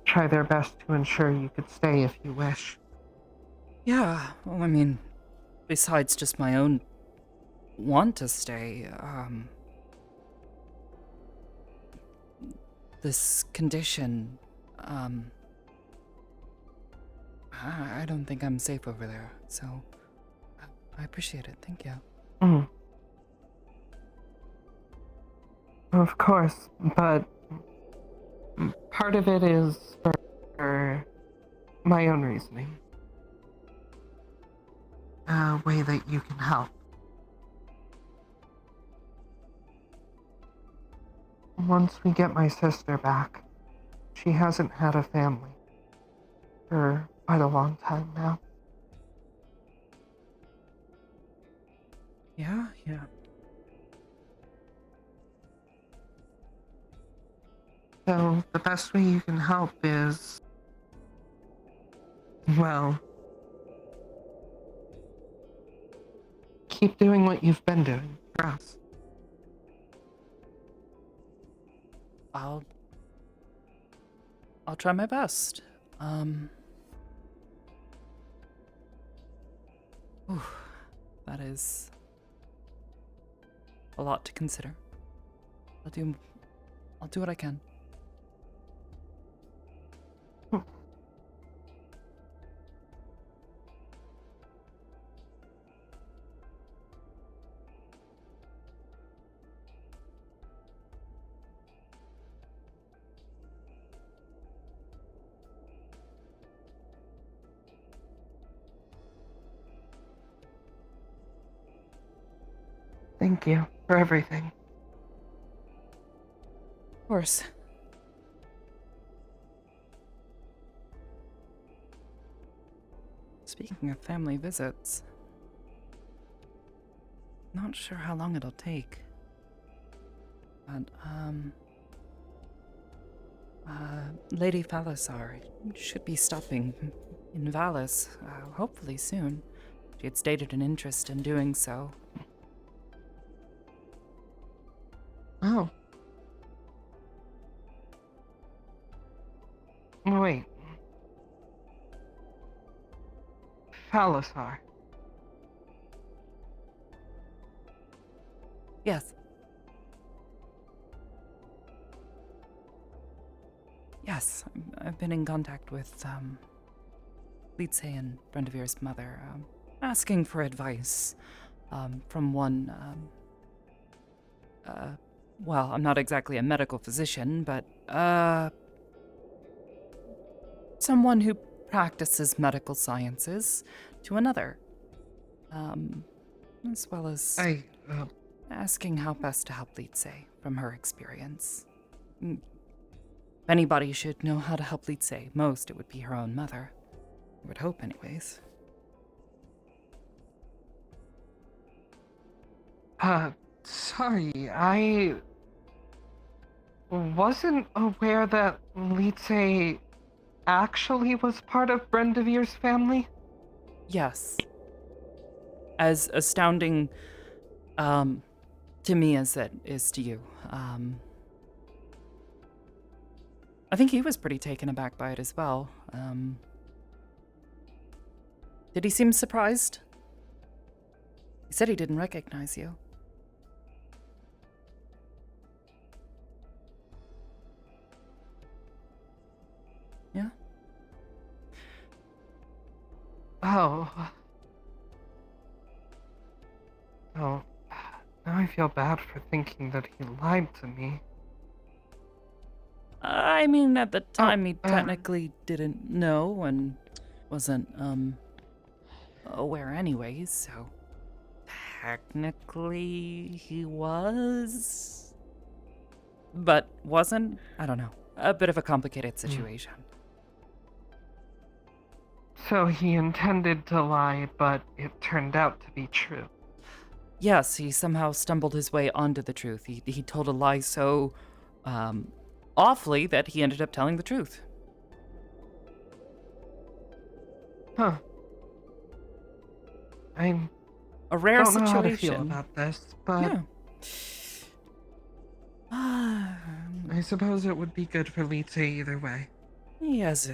try their best to ensure you could stay if you wish. Yeah, well, I mean, besides just my own want to stay, this condition, I don't think I'm safe over there, so I appreciate it, thank you. Of course, but part of it is for my own reasoning. A way that you can help. Once we get my sister back, she hasn't had a family for quite a long time now. Yeah. So the best way you can help is, well, keep doing what you've been doing for us. I'll try my best. Ooh, that is a lot to consider. I'll do what I can. Thank you for everything. Of course. Speaking of family visits, not sure how long it'll take. But, Lady Thalasar should be stopping in Valis, hopefully soon. She had stated an interest in doing so. Oh. Wait. Thalasar. Yes. Yes, I've been in contact with, Lietze and Brendavir's mother, asking for advice, from one, well, I'm not exactly a medical physician, but, someone who practices medical sciences to another, as well as asking how best to help Lietze from her experience. If anybody should know how to help Lietze most, it would be her own mother. I would hope, anyways. Sorry, I wasn't aware that Lietze actually was part of Brendavir's family. Yes. As astounding, to me as it is to you. I think he was pretty taken aback by it as well. Did he seem surprised? He said he didn't recognize you. Yeah? Oh. Oh. Now I feel bad for thinking that he lied to me. I mean, at the time, he technically didn't know and wasn't, aware anyways, so technically he was, but wasn't? I don't know. A bit of a complicated situation. So he intended to lie, but it turned out to be true. Yes, he somehow stumbled his way onto the truth. He told a lie so, awfully that he ended up telling the truth. Huh. I'm a rare don't know situation. How to feel about this, but yeah. I suppose it would be good for Lietze either way. He has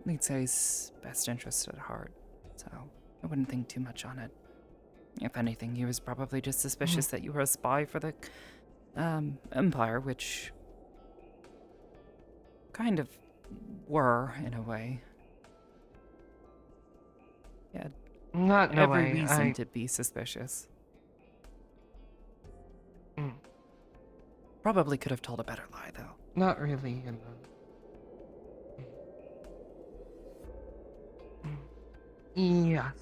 Lietze's best interest at heart, so I wouldn't think too much on it. If anything, he was probably just suspicious that you were a spy for the Empire, which kind of were in a way. Yeah, not no every way. reason to be suspicious. Probably could have told a better lie, though. Not really, you know. Yes.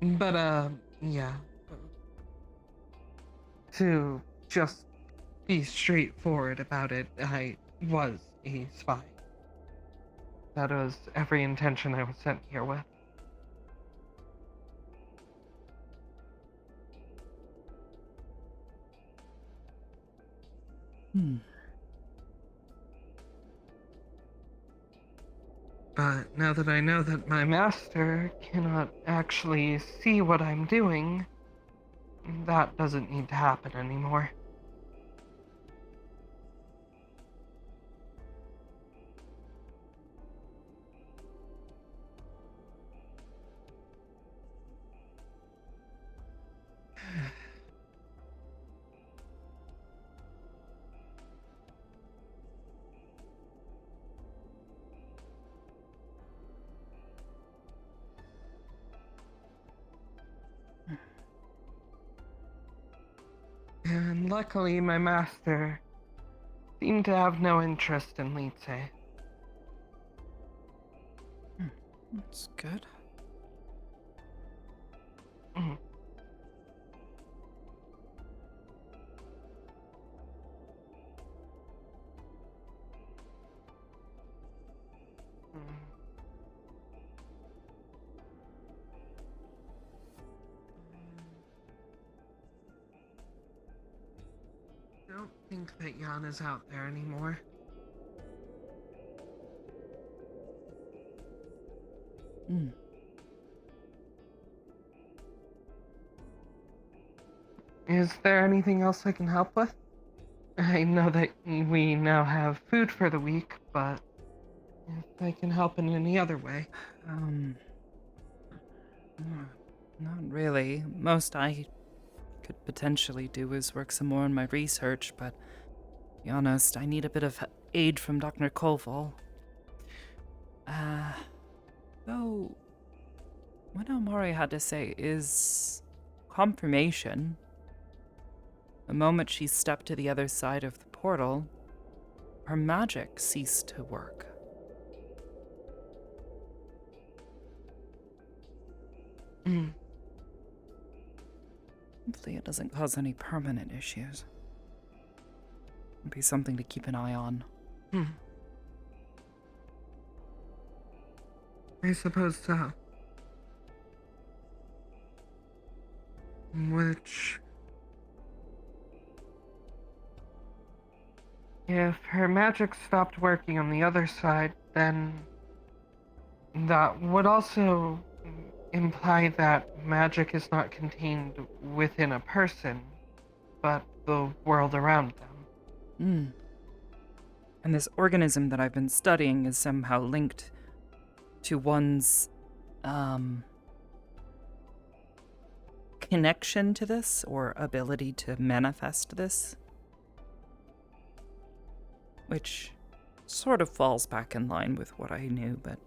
But yeah. To just be straightforward about it, I was a spy. That was every intention I was sent here with. But now that I know that my master cannot actually see what I'm doing, that doesn't need to happen anymore. Luckily, my master seemed to have no interest in Lice. That's good. Mm. I don't think that Jan is out there anymore. Hmm. Is there anything else I can help with? I know that we now have food for the week, but if I can help in any other way. Not really. Most I could potentially do is work some more on my research, but to be honest, I need a bit of aid from Dr. Colville. Though, what Omori had to say is confirmation. The moment she stepped to the other side of the portal, her magic ceased to work. Hopefully it doesn't cause any permanent issues. It'd be something to keep an eye on. I suppose so. Which... if her magic stopped working on the other side, then that would also imply that magic is not contained within a person, but the world around them. And this organism that I've been studying is somehow linked to one's, connection to this, or ability to manifest this. Which sort of falls back in line with what I knew, but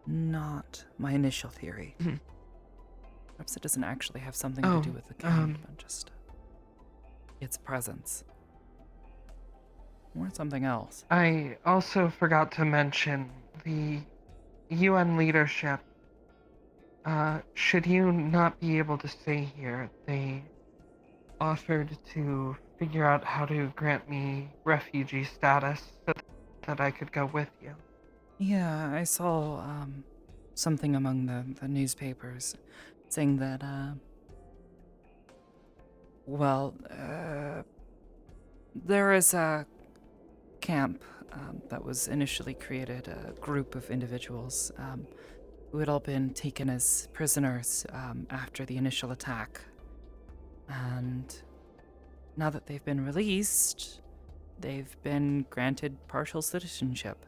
not my initial theory. Perhaps it doesn't actually have something to do with the kind, but just its presence. Or something else. I also forgot to mention the UN leadership. Should you not be able to stay here, they offered to figure out how to grant me refugee status so that I could go with you. Yeah, I saw something among the newspapers saying that, there is a camp that was initially created, a group of individuals who had all been taken as prisoners after the initial attack. And now that they've been released, they've been granted partial citizenship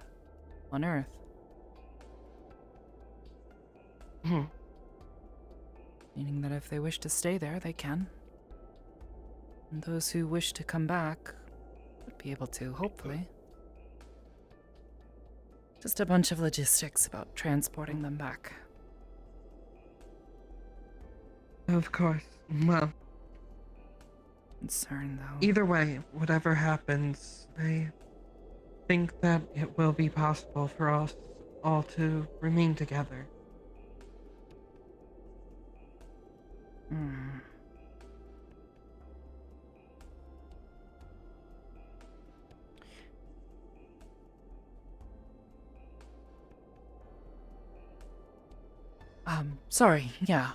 on Earth. Meaning that if they wish to stay there, they can. And those who wish to come back would be able to, hopefully. Just a bunch of logistics about transporting them back. Of course. Well, concern, though. Either way, whatever happens, I think that it will be possible for us all to remain together. Sorry, yeah.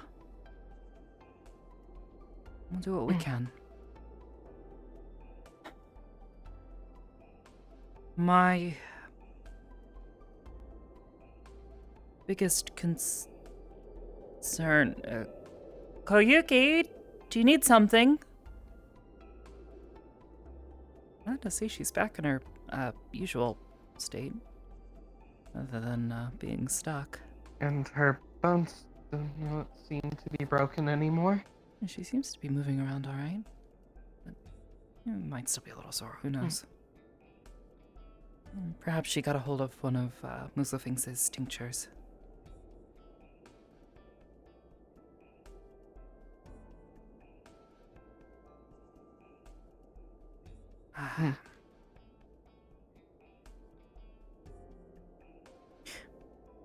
We'll do what we can. My biggest concern... Koyuki, do you need something? Glad to see she's back in her usual state, other than being stuck. And her bones do not seem to be broken anymore. She seems to be moving around all right. But might still be a little sore, who knows? Perhaps she got a hold of one of Muslefing's tinctures.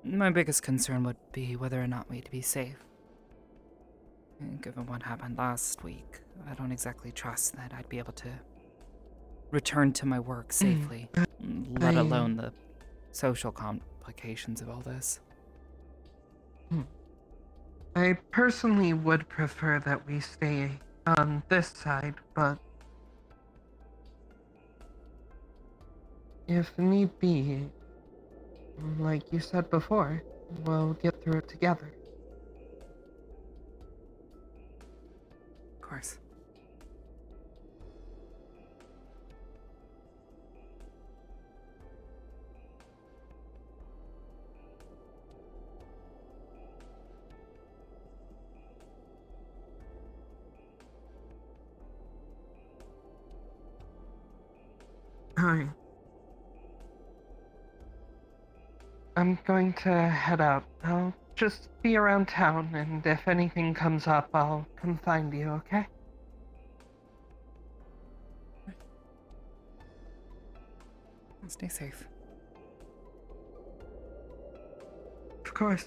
My biggest concern would be whether or not we'd be safe. And given what happened last week, I don't exactly trust that I'd be able to return to my work safely, let alone the social complications of all this. I personally would prefer that we stay on this side, but if need be, like you said before, we'll get through it together. Of course. Hi. I'm going to head out. I'll just be around town, and if anything comes up, I'll come find you, okay? Stay safe. Of course.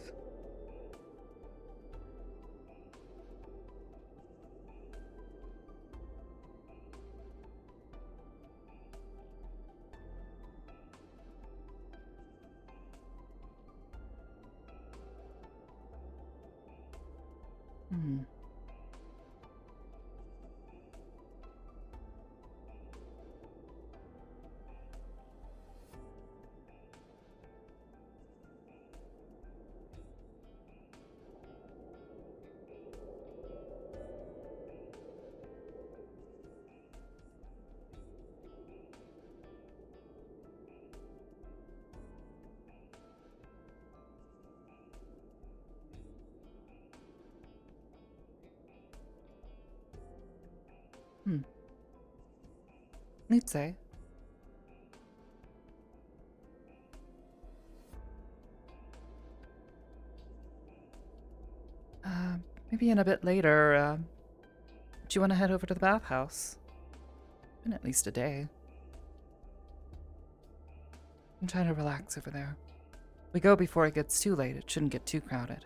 You'd say. Maybe in a bit later, do you want to head over to the bathhouse? Been at least a day. I'm trying to relax over there. We go before it gets too late. It shouldn't get too crowded.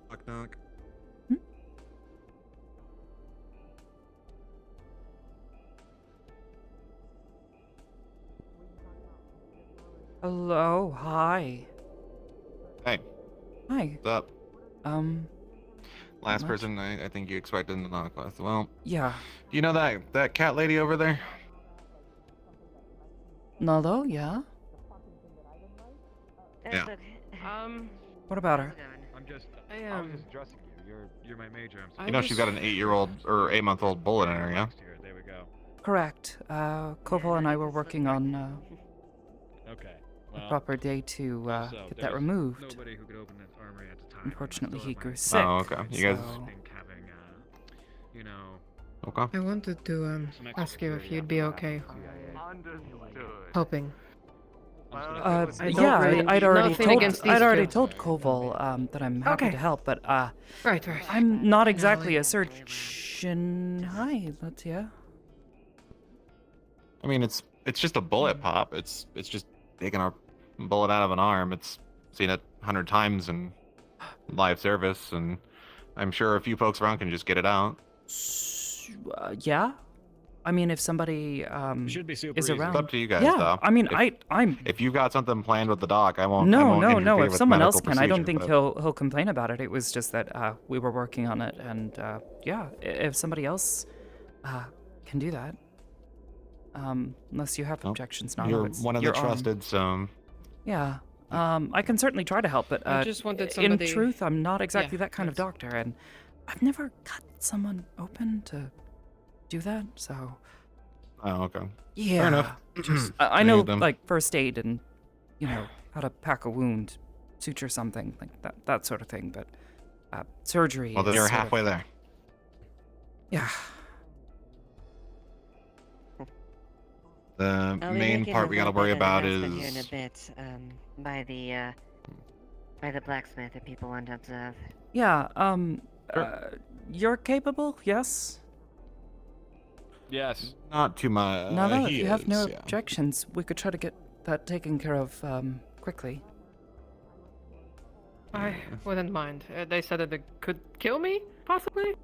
Knock knock. Hello, hi. Hey. Hi. What's up? Last much. person I think you expected to knock with. Well, Yeah. Do you know that cat lady over there? Nalo, yeah? Yeah. What about her? I was just addressing you. You're my major. I'm sorry. You know she's got an 8-year-old or 8-month-old bullet in her, yeah? There we go. Correct. Koval and I were working on Okay. a proper day to get that removed. Nobody who could open that armory at the time. Unfortunately, he grew sick. Oh, okay. You guys. so- I think having, you know, Okay. I wanted to ask you if you'd be okay helping. Yeah, I'd already told Koval that I'm happy Okay. to help, but Right. I'm not exactly a surgeon. Hi, Latia. I mean, it's just a bullet pop. It's just taking a bullet out of an arm. It's seen it 100 times in live service, and I'm sure a few folks around can just get it out. Yeah. I mean, if somebody should be super is easy. around. It's up to you guys, yeah, though. I mean, If- If you've got something planned with the doc, I won't. I No. won't interfere If with someone else medical can, I don't procedure, think but- he'll complain about it. It was just that we were working on it, and yeah, if somebody else can do that, unless you have objections, now You're one of the trusted, so. Yeah. I can certainly try to help, but I just wanted in somebody- truth, I'm not exactly Yeah, that kind of doctor, and I've never cut someone open to do that. So Oh, okay. yeah, Fair enough. just, I Any know of them. like first aid and how to pack a wound, suture something like that sort of thing, but surgery. Well, then is you're sort of- halfway there. Yeah. The I'll be main making part a we gotta little worry bit of an about announcement here in a is bit, by the blacksmith that people want to observe. Yeah, you're capable, yes? Yes. not too much. Nala, if he you have no is, yeah. objections, we could try to get that taken care of, quickly. I wouldn't mind. They said that it could kill me, possibly?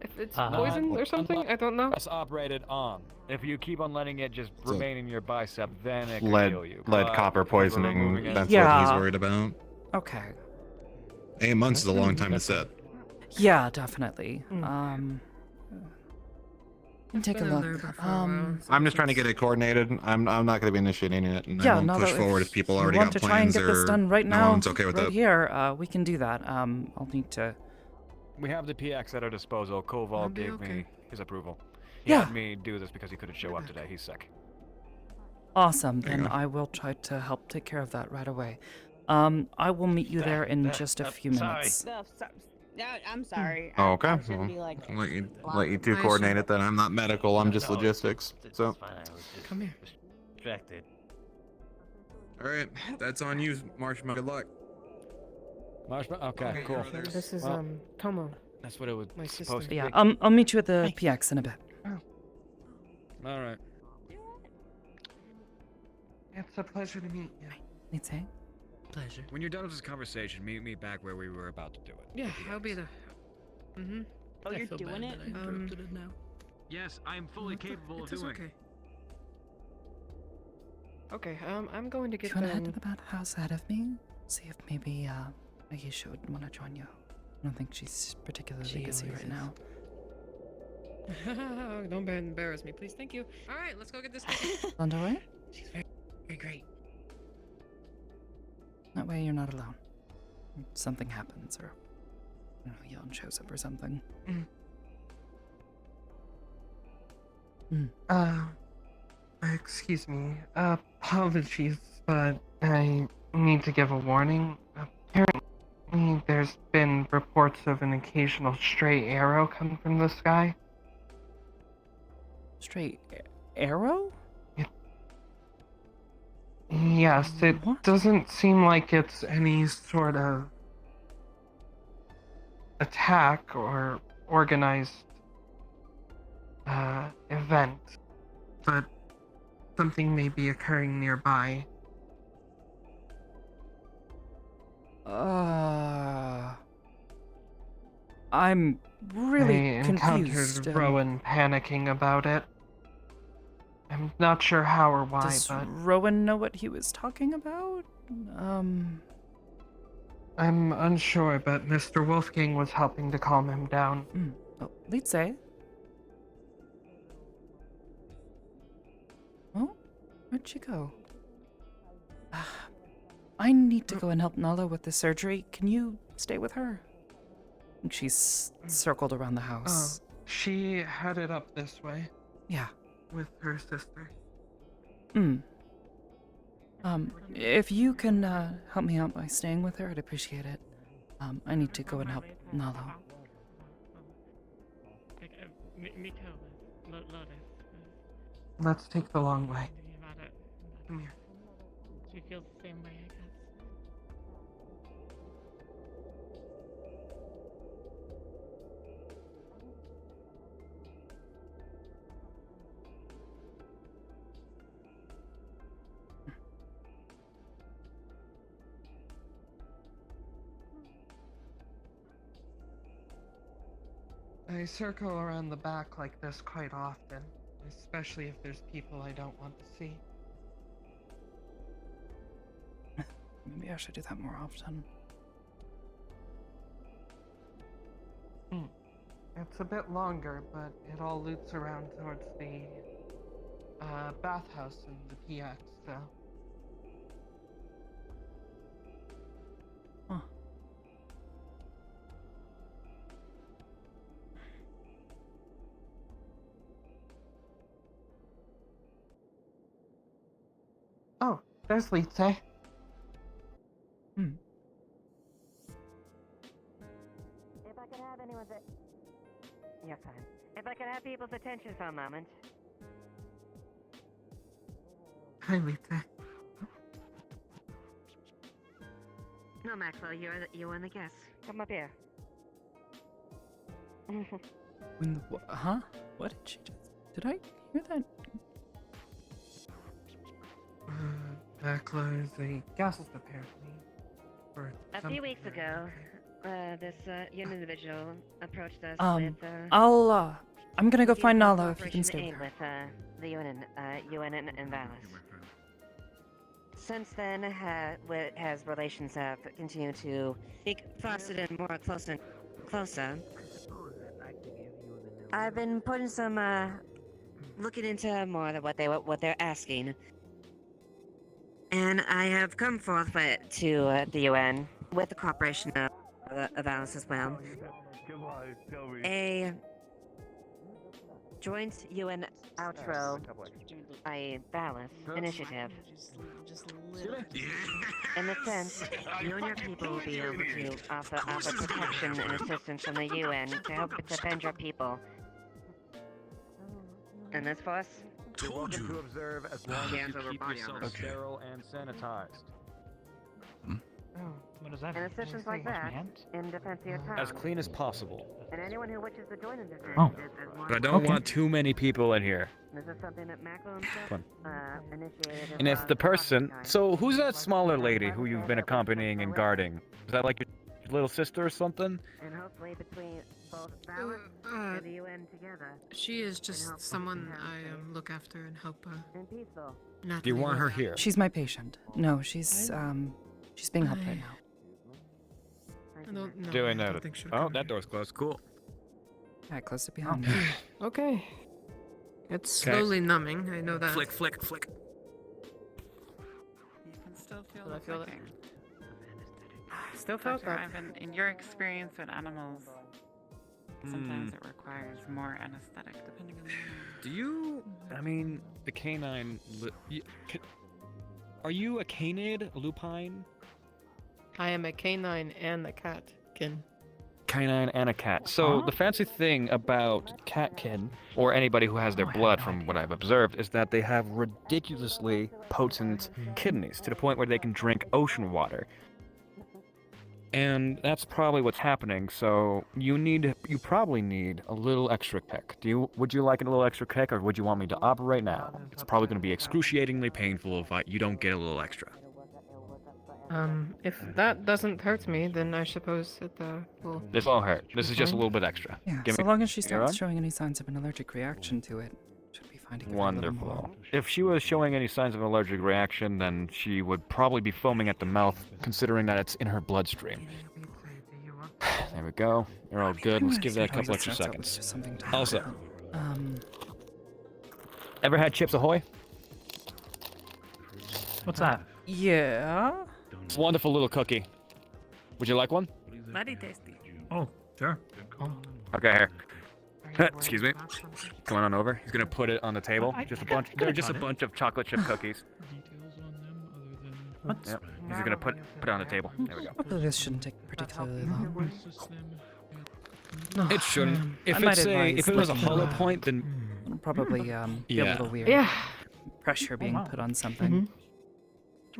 If it's poison or something? I don't know. It's operated on. If you keep on letting it just remain in your bicep, then it Lead, can kill you. lead But copper if we're poisoning. removing it- That's what Yeah. he's worried about. Okay. 8 months is a long time to set. Yeah, definitely. Take a been in there look. before a while. I'm just trying to get it coordinated. I'm not going to be initiating it, and Yeah, I won't no, push though, forward if people you already want got to try and plans get this or done right no now, one's okay with right that. here, we can do that. I'll need to. We have the PX at our disposal. Koval be gave okay. me his approval. He Yeah. had me do this because he couldn't show up today. He's sick. Awesome. There you Then go. I will try to help take care of that right away. I will meet you there in just a few minutes. I'm sorry. Oh, okay. I shouldn't Well, be like. let you two I coordinate should- it then. I'm not medical. I'm just logistics. So, Come here. Distracted. All right, that's on you, Marshmallow. Good luck. Marshmallow? Okay, cool. This is, Well, Tomo. That's what it was My supposed sister. to Yeah, be. I'll meet you at the PX in a bit. All right. It's a pleasure to meet you. Need say? Pleasure. When you're done with this conversation, meet me back where we were about to do it. Yeah, I'll be there. Mm-hmm. Oh, you're doing it? It now. Yes, I am fully capable of It is doing it. okay. Okay, I'm going to Do get you want to head to them. the bathhouse ahead of me? See if maybe, Aisha would want to join you. I don't think she's particularly busy right now. Don't embarrass me, please. Thank you. All right, let's go get this. Underway? She's very, very great. That way you're not alone. If something happens, or I don't know, Yon shows up or something. Excuse me. Apologies, but I need to give a warning. Apparently, there's been reports of an occasional stray arrow come from the sky. Stray arrow? Yes, it doesn't seem like it's any sort of attack or organized event, but something may be occurring nearby. I'm really I confused. encountered Rowan panicking about it. I'm not sure how or why, Does but Rowan know what he was talking about? I'm unsure, but Mr. Wolfgang was helping to calm him down. Oh, let's say. Oh, where'd she go? I need to go and help Nala with the surgery. Can you stay with her? I think she's circled around the house. She headed up this way. Yeah. With her sister. If you can help me out by staying with her, I'd appreciate it. I need to go and help Nala. Me too. Let's take the long way. Come here. She feels the same way, I guess. I circle around the back like this quite often, especially if there's people I don't want to see. Maybe I should do that more often. It's a bit longer, but it all loops around towards the bathhouse and the PX, so. Oh, there's Litze. Yes, fine. If I could have people's attention for a moment. Hi, Lita. No, Maxwell, you're the guest. Come up here. Huh? What did she just... Did I hear that? Backload the gases apparently. A few weeks ago, this young individual approached us with. I'm gonna go find Nala if you can cooperation stay aid with her. with the UN and Valis. Since then, has relations have continued to be fostered and more closer. I've been putting some looking into more of what they're asking, and I have come forth to the UN with the cooperation of Valis as well. A joint UN outro by Valis initiative. In the sense, you and your people will be able to offer protection and assistance from the UN to help defend your people. And this force? Told you to observe as long as you keep yourself sterile and sanitized. What does that And mean? assistance like that in defense of your town. As clean as possible. And anyone who wishes to join in this But I don't want too many people in here. This is something that Macro Fun. initiated. And if the person... So, who's that smaller lady who you've been accompanying and guarding? Is that like your little sister or something? And hopefully between both Valis and the UN together. She is just someone I look after and help. And peaceful. Natalie Do you want her with. here? She's my patient. No, she's being helped right now. I don't know. Duly I don't noted. think she'll Oh, come that here. door's closed. Cool. I closed it behind me. Okay. It's Okay. slowly numbing, I know that. Flick, flick, flick. You can still feel But the I feel flicking. Still felt Dr. that. Ivan, in your experience with animals, sometimes it requires more anesthetic depending on the animal. Do you... I mean, the canine... Are you a canid? A lupine? I am a canine and a catkin. Canine and a cat. So the fancy thing about catkin, or anybody who has their blood, from what I've observed, is that they have ridiculously potent kidneys, to the point where they can drink ocean water. And that's probably what's happening. So you probably need a little extra kick. Would you like a little extra kick, or would you want me to operate now? It's probably going to be excruciatingly painful if you don't get a little extra. If that doesn't hurt me, then I suppose it will. This won't hurt. This is just a little bit extra. Yeah, Give so me- long as she You're starts on? showing any signs of an allergic reaction to it, should be fine to give her a little more. Wonderful. If she was showing any signs of an allergic reaction, then she would probably be foaming at the mouth, considering that it's in her bloodstream. There we go. You're all good. Let's give that a couple extra seconds. Also, ever had Chips Ahoy? What's that? Yeah. It's a wonderful little cookie. Would you like one? Very tasty. Oh, sure. Okay, here. Excuse me. Come on over. He's gonna put it on the table. Just a bunch. They're just a bunch of chocolate chip cookies. Yep. He's gonna put it on the table. There we go. Hopefully this shouldn't take particularly long. It shouldn't. If I might if it was a advise hollow looking, point, then it'll probably be a Yeah. little weird. Yeah. Pressure being put on something.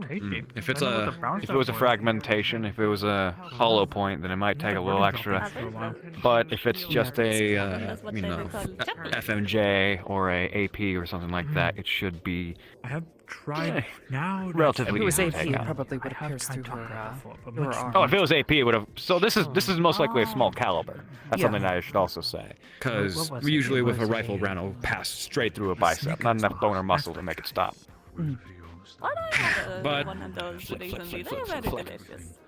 If it's if it was a fragmentation, if it was a hollow point, then it might take a little extra. But if it's just a FMJ or a AP or something like that, it should be. I have tried now. Relatively If it was easy AP, to take it out. probably would have pierced through her arm. Oh, if it was AP, it would have. So this is most likely a small caliber. That's something that I should also say, because What was it? usually It with a was rifle round, it'll pass straight through a bicep, not enough bone or muscle to make it stop. Well, I had But- one of those Flick, flick, recently. flick, They're flick, very flick. delicious.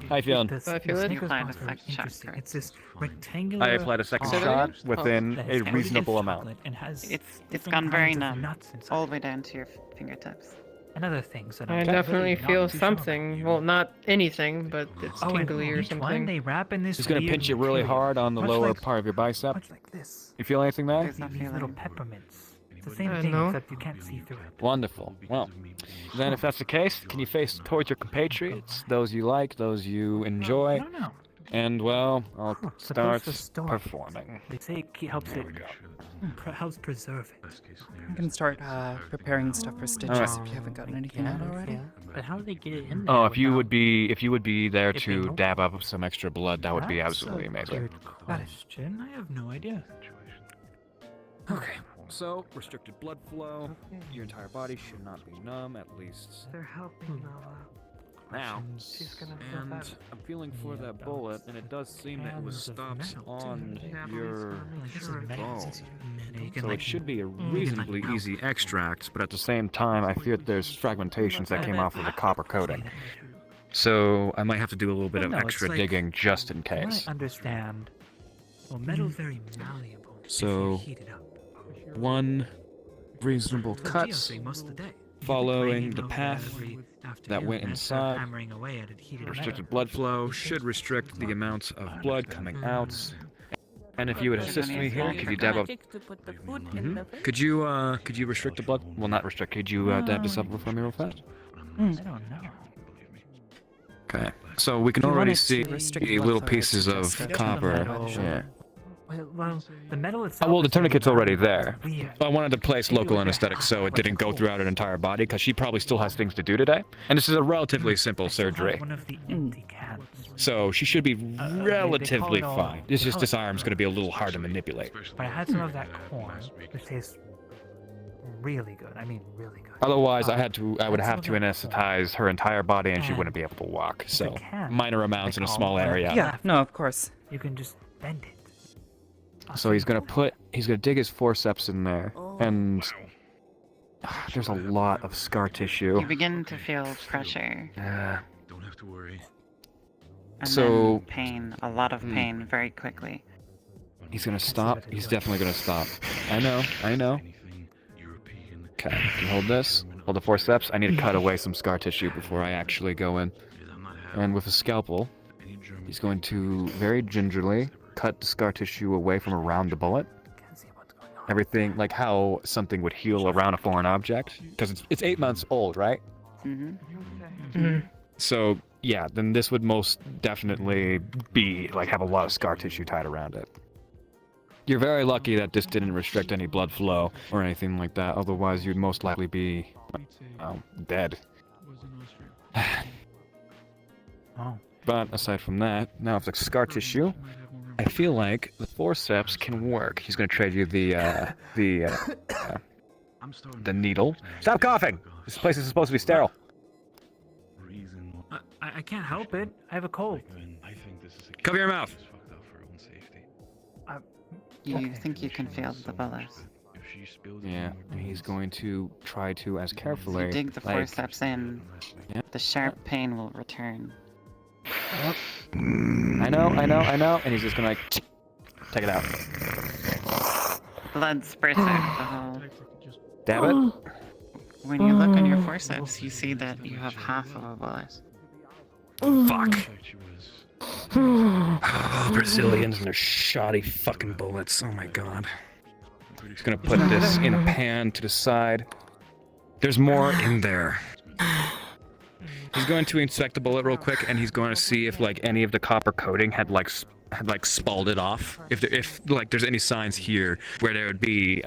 How you feeling? I feel it. You applied a second shot, Interesting. correct? It's this rectangular. I applied a second Say that shot again? within that a has reasonable chocolate amount. and has It's different gone very kinds of numb, nuts inside. all the way down to your fingertips. And other things that I I'm definitely really not feel too sure about. something. Well, not anything, but it's Oh, and tingly or each one something. they wrap in this He's gonna weird pinch you really material, hard on the much lower like- part of your bicep. much like this. You feel anything there? There's no These little feeling. peppermints. It's the same I thing, know. except you can't see through it. Wonderful. Well, then if that's the case, can you face towards your compatriots, those you like, those you enjoy? No. And well, I'll Huh, suppose start the story. performing. They say it helps There it we go. How's preserving? I can start preparing stuff for stitches Alright. if you haven't gotten anything out already. But how do they get it in there? Oh, if you would without be there it to being open? dab up some extra blood, that would be That's absolutely a amazing. Good question. I have no idea. Okay, so restricted blood flow. Your entire body should not be numb, at least They're helping now. She's gonna feel And better. I'm feeling for that bullet, and it does seem that it was stopped on Natalie's your gonna make sure it's bone. You can, So like, it should be a can, reasonably like, easy extract, But at the same time, I fear that there's fragmentations that came off of the copper coating. So I might have to do a little bit Well, of no, it's extra like- digging just in From what case. I understand. Well, metal's very malleable. if you So, heat it up. one reasonable For cut geosync most of the day. following the Cleaning path every that afternoon, went and start inside. hammering away at it, heated Restricted metal. blood flow should restrict the amount of blood coming out. And if you would assist me here, could you dab up? Could you restrict the blood? Well, not restrict. Could you dab this up for me real fast? I don't know. Okay. So we can If you already wanted to see restrict the blood little flow, I'd pieces of suggest it. copper. Metal. Yeah. Well, the metal itself. Well, the is gonna be tourniquet's already very there. weird. I wanted to place Maybe local with the anesthetic so it with the didn't go cold. throughout her entire body, because she probably still has things to do today. And this is a relatively simple surgery. One of the empty cans. So she should be they call relatively it all fine. It's just this pellet arm's going to be a little hard to manipulate. But I had some of that corn, which tastes really good. I mean, really good. Otherwise, I would That's have to what I- anesthetize her entire body, and she And wouldn't be able to walk. So can, minor amounts in a like small all area. Yeah, no, of course. You can just bend it. So he's gonna dig his forceps in there, and there's a lot of scar tissue. You begin to feel pressure. Yeah. Don't have to worry. And So- then pain, a lot of pain, very quickly. He's gonna stop. He's definitely gonna stop. I know. Okay, can you hold this? Hold the forceps. I need to cut away some scar tissue before I actually go in. And with a scalpel, he's going to very gingerly cut the scar tissue away from around the bullet. Everything, like how something would heal around a foreign object. Because it's 8 months old, right? Mm-hmm. So, yeah, then this would most definitely be, like, have a lot of scar tissue tied around it. You're very lucky that this didn't restrict any blood flow or anything like that, otherwise you'd most likely be, dead. Oh. But aside from that, now if the scar tissue, I feel like the forceps can work. He's gonna trade you the needle. Stop coughing! This place is supposed to be sterile. I can't help it. I have a cold. Cover your mouth! You think you can feel the bullets. Yeah, and he's going to try to, as carefully, You dig the like, forceps in, Yeah. the sharp pain will return. I know, and he's just gonna, like, take it out. Blood spurts out of the hole. Dab it. When you look on your forceps, you see that you have half of a bullet. Fuck. Brazilians and their shoddy fucking bullets. Oh my god. He's gonna put this in a pan to the side. There's more in there. He's going to inspect the bullet real quick, and he's going to see if like any of the copper coating had spalled off. If there's any signs here where there would be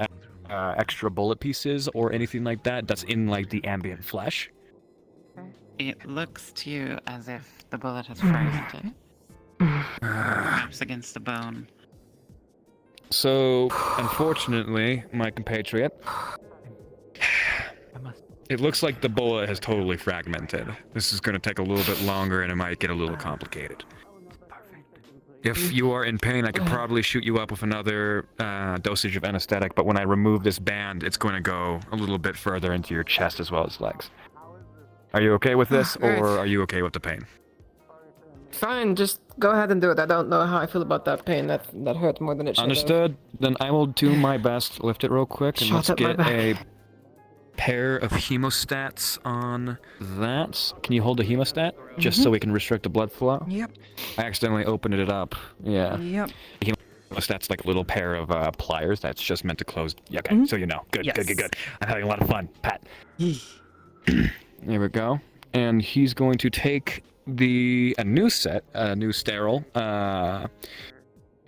extra bullet pieces or anything like that that's in like the ambient flesh. It looks to you as if the bullet has fragmented. Perhaps against the bone. So, unfortunately, my compatriot, it looks like the bullet has totally fragmented. This is going to take a little bit longer, and it might get a little complicated. If you are in pain, I could probably shoot you up with another dosage of anesthetic, but when I remove this band, it's going to go a little bit further into your chest as well as legs. Are you okay with this, or are you okay with the pain? Fine, just go ahead and do it. I don't know how I feel about that pain. That hurt more than it should have. Understood. Then I will do my best. Lift it real quick, and Shot let's at my get back. a pair of hemostats on that. Can you hold the hemostat? Just so we can restrict the blood flow? Yep. I accidentally opened it up. Yeah. Yep. The hemostat's like a little pair of pliers that's just meant to close. Yeah, okay, so you know. Good, Yes. good. I'm having a lot of fun. Pat. There we go. And he's going to take a new sterile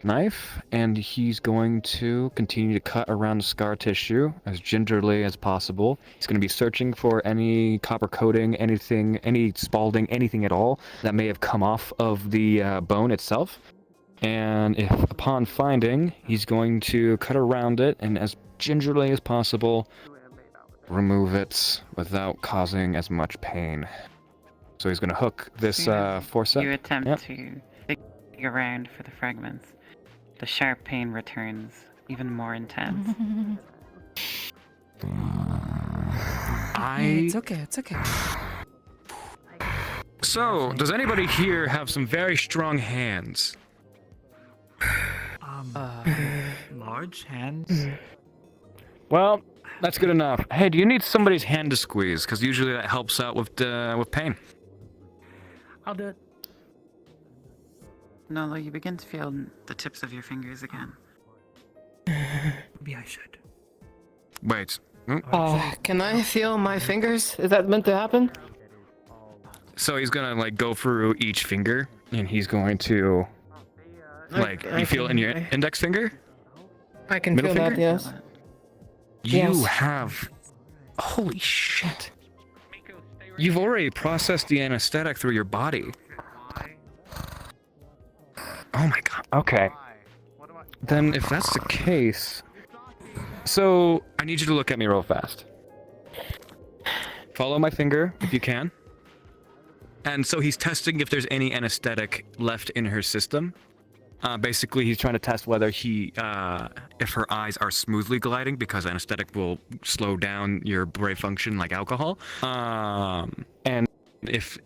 knife, and he's going to continue to cut around the scar tissue as gingerly as possible. He's going to be searching for any copper coating, anything, any spalding, anything at all that may have come off of the bone itself. And if upon finding, he's going to cut around it and as gingerly as possible remove it without causing as much pain. So he's going to hook this forceps. You attempt to dig around for the fragments. The sharp pain returns, even more intense. It's okay, it's okay. So, does anybody here have some very strong hands? Large hands? Well, that's good enough. Hey, do you need somebody's hand to squeeze? Because usually that helps out with pain. I'll do it. Nolo, you begin to feel the tips of your fingers again. Maybe I should. Wait. Can I feel my fingers? Is that meant to happen? So he's gonna like go through each finger, and he's going to like you feel it in your index finger? I can Middle feel finger? that, yes. You have. Holy shit. You've already processed the anesthetic through your body. Oh my god. Okay. Then if that's the case... So, I need you to look at me real fast. Follow my finger, if you can. And so he's testing if there's any anesthetic left in her system. Basically, he's trying to test whether if her eyes are smoothly gliding, because anesthetic will slow down your brain function like alcohol. And if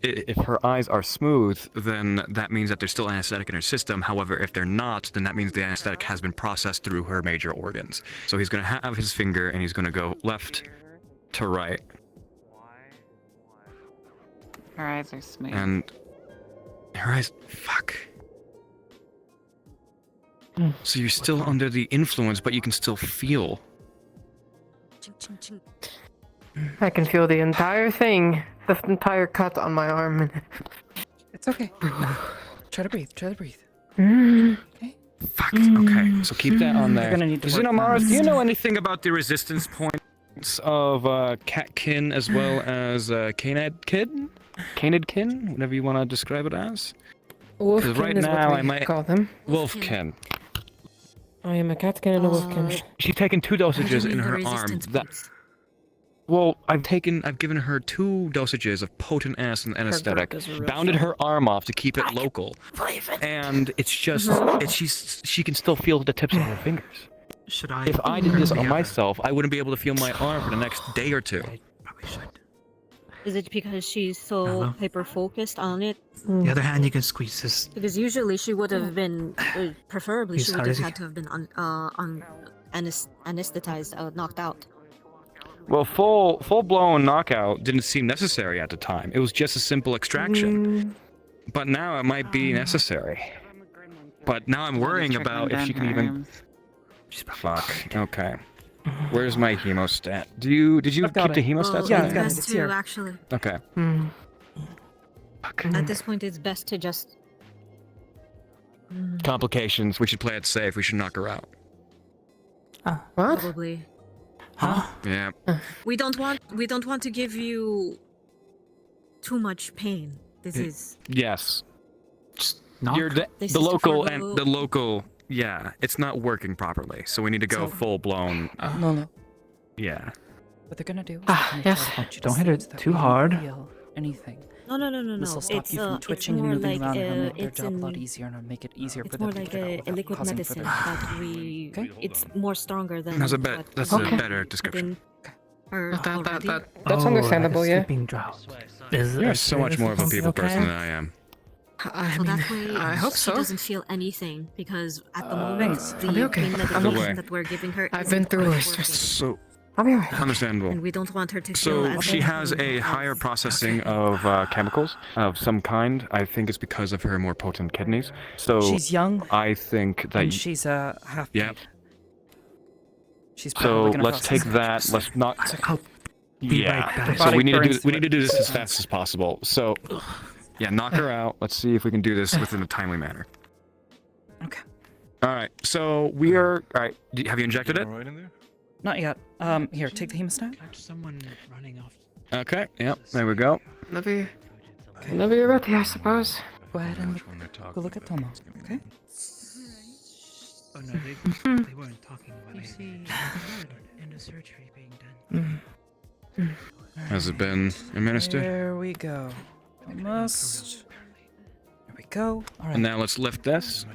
her eyes are smooth, then that means that there's still anesthetic in her system. However, if they're not, then that means the anesthetic has been processed through her major organs. So he's going to have his finger, and he's going to go left to right. Her eyes are smooth. And her eyes... Fuck. So you're still under the influence, but you can still feel. I can feel the entire thing. The entire cut on my arm. It's okay. Try to breathe, try to breathe. Fuck, okay. So keep that on there. You're gonna need to work Xenomars, on do you this. know anything about the resistance points of catkin as well as canidkin? Canidkin? Whatever you want to describe it as? Because Wolfkin right is now what I we might... call them. Wolfkin. I am a catkin and a wolfkin. She's taken 2 dosages in her arm. Well, I've given her 2 dosages of potent ass and anesthetic, bounded her arm off to keep it local, and it's just, she can still feel the tips of her fingers. Should I? If I did this on myself, I wouldn't be able to feel my arm for the next day or 2. Is it because she's so hyper-focused on it? The other hand, you can squeeze this. Because usually she would have been, preferably she How would have does he- had to have been anesthetized, knocked out. Well, full-blown knockout didn't seem necessary at the time. It was just a simple extraction. But now it might be necessary. But now I'm worrying about if she can even... Fuck. Okay. Where's my hemostat? Did you keep the hemostats? Yeah, it's best to actually. Okay. At this point, it's best to just. Complications. We should play it safe. We should knock her out. What? Probably. Huh? Yeah. We don't want to give you too much pain. This is. Yes. Knock? You're This the is to local follow- and the local. Yeah, it's not working properly, so we need to go So- full blown. No. Yeah. What they're gonna do is yes. Don't hit it too hard. Feel anything. No. This will stop It's you from twitching and more moving like around, and it'll make their it's job a lot easier, and it'll make it easier for It's them more to like get it out a without liquid causing medicine further harm. that we. It's more stronger than. That's a what better description. Or already. That's Oh, understandable, like a yeah. sleeping drought. Is You're so much more of a people person than I am. I So mean, that way I hope she so. doesn't feel anything because at the moment I'll be the okay. pain I'm medication okay. that we're giving her. I've isn't been through quite worse. working. So I'll be alright. understandable. And we don't want her to feel So as she if has a higher processing of chemicals of some kind. I think it's because of her more potent kidneys. So She's young, I think that. and she's half. Yeah. She's So probably gonna let's take process that. Let's not. be Yeah. right back. So we need to burns do this as fast as possible. So yeah, knock her out. Let's see if we can do this within a timely manner. All right. So we are. All right. Have you injected it? Right in there? Not yet. Here, take the hemostat. Someone running off. Okay. Yep. There we go. Whenever you're ready, I suppose. Go ahead and go look at Tomo. Okay. Oh no, they weren't talking about anything. And a surgery being done. Has it been administered? There we go. Almost. There we go. All right. And now let's lift this.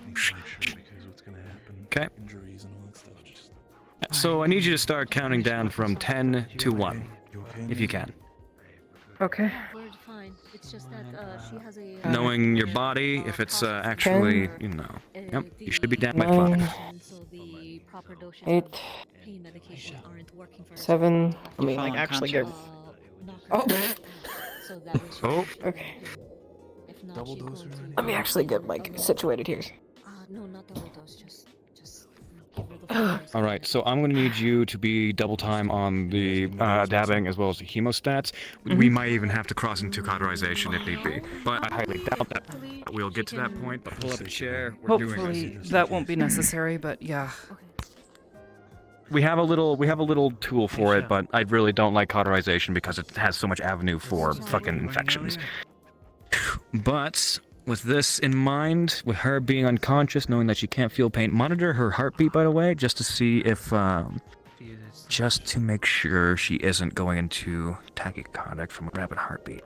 Okay. So I need you to start counting down from 10 to 1, if you can. Okay. We're fine. It's just that she has a. Knowing your body, if it's actually, you know. Yep, you should be down by 5. 8, 7. Let me like actually get. Oh. Oh. Okay. Let me actually get like situated here. No, not double dose. Just All right, so I'm going to need you to be double time on the dabbing as well as the hemostats. We might even have to cross into cauterization if need be, but I highly doubt that we'll get to that point. But pull up a chair. We're Hopefully that won't be necessary, but yeah. We have a little tool for it, but I really don't like cauterization because it has so much avenue for fucking infections. But with this in mind, with her being unconscious, knowing that she can't feel pain, monitor her heartbeat, by the way, just to see if, just to make sure she isn't going into tachycardic from a rapid heartbeat.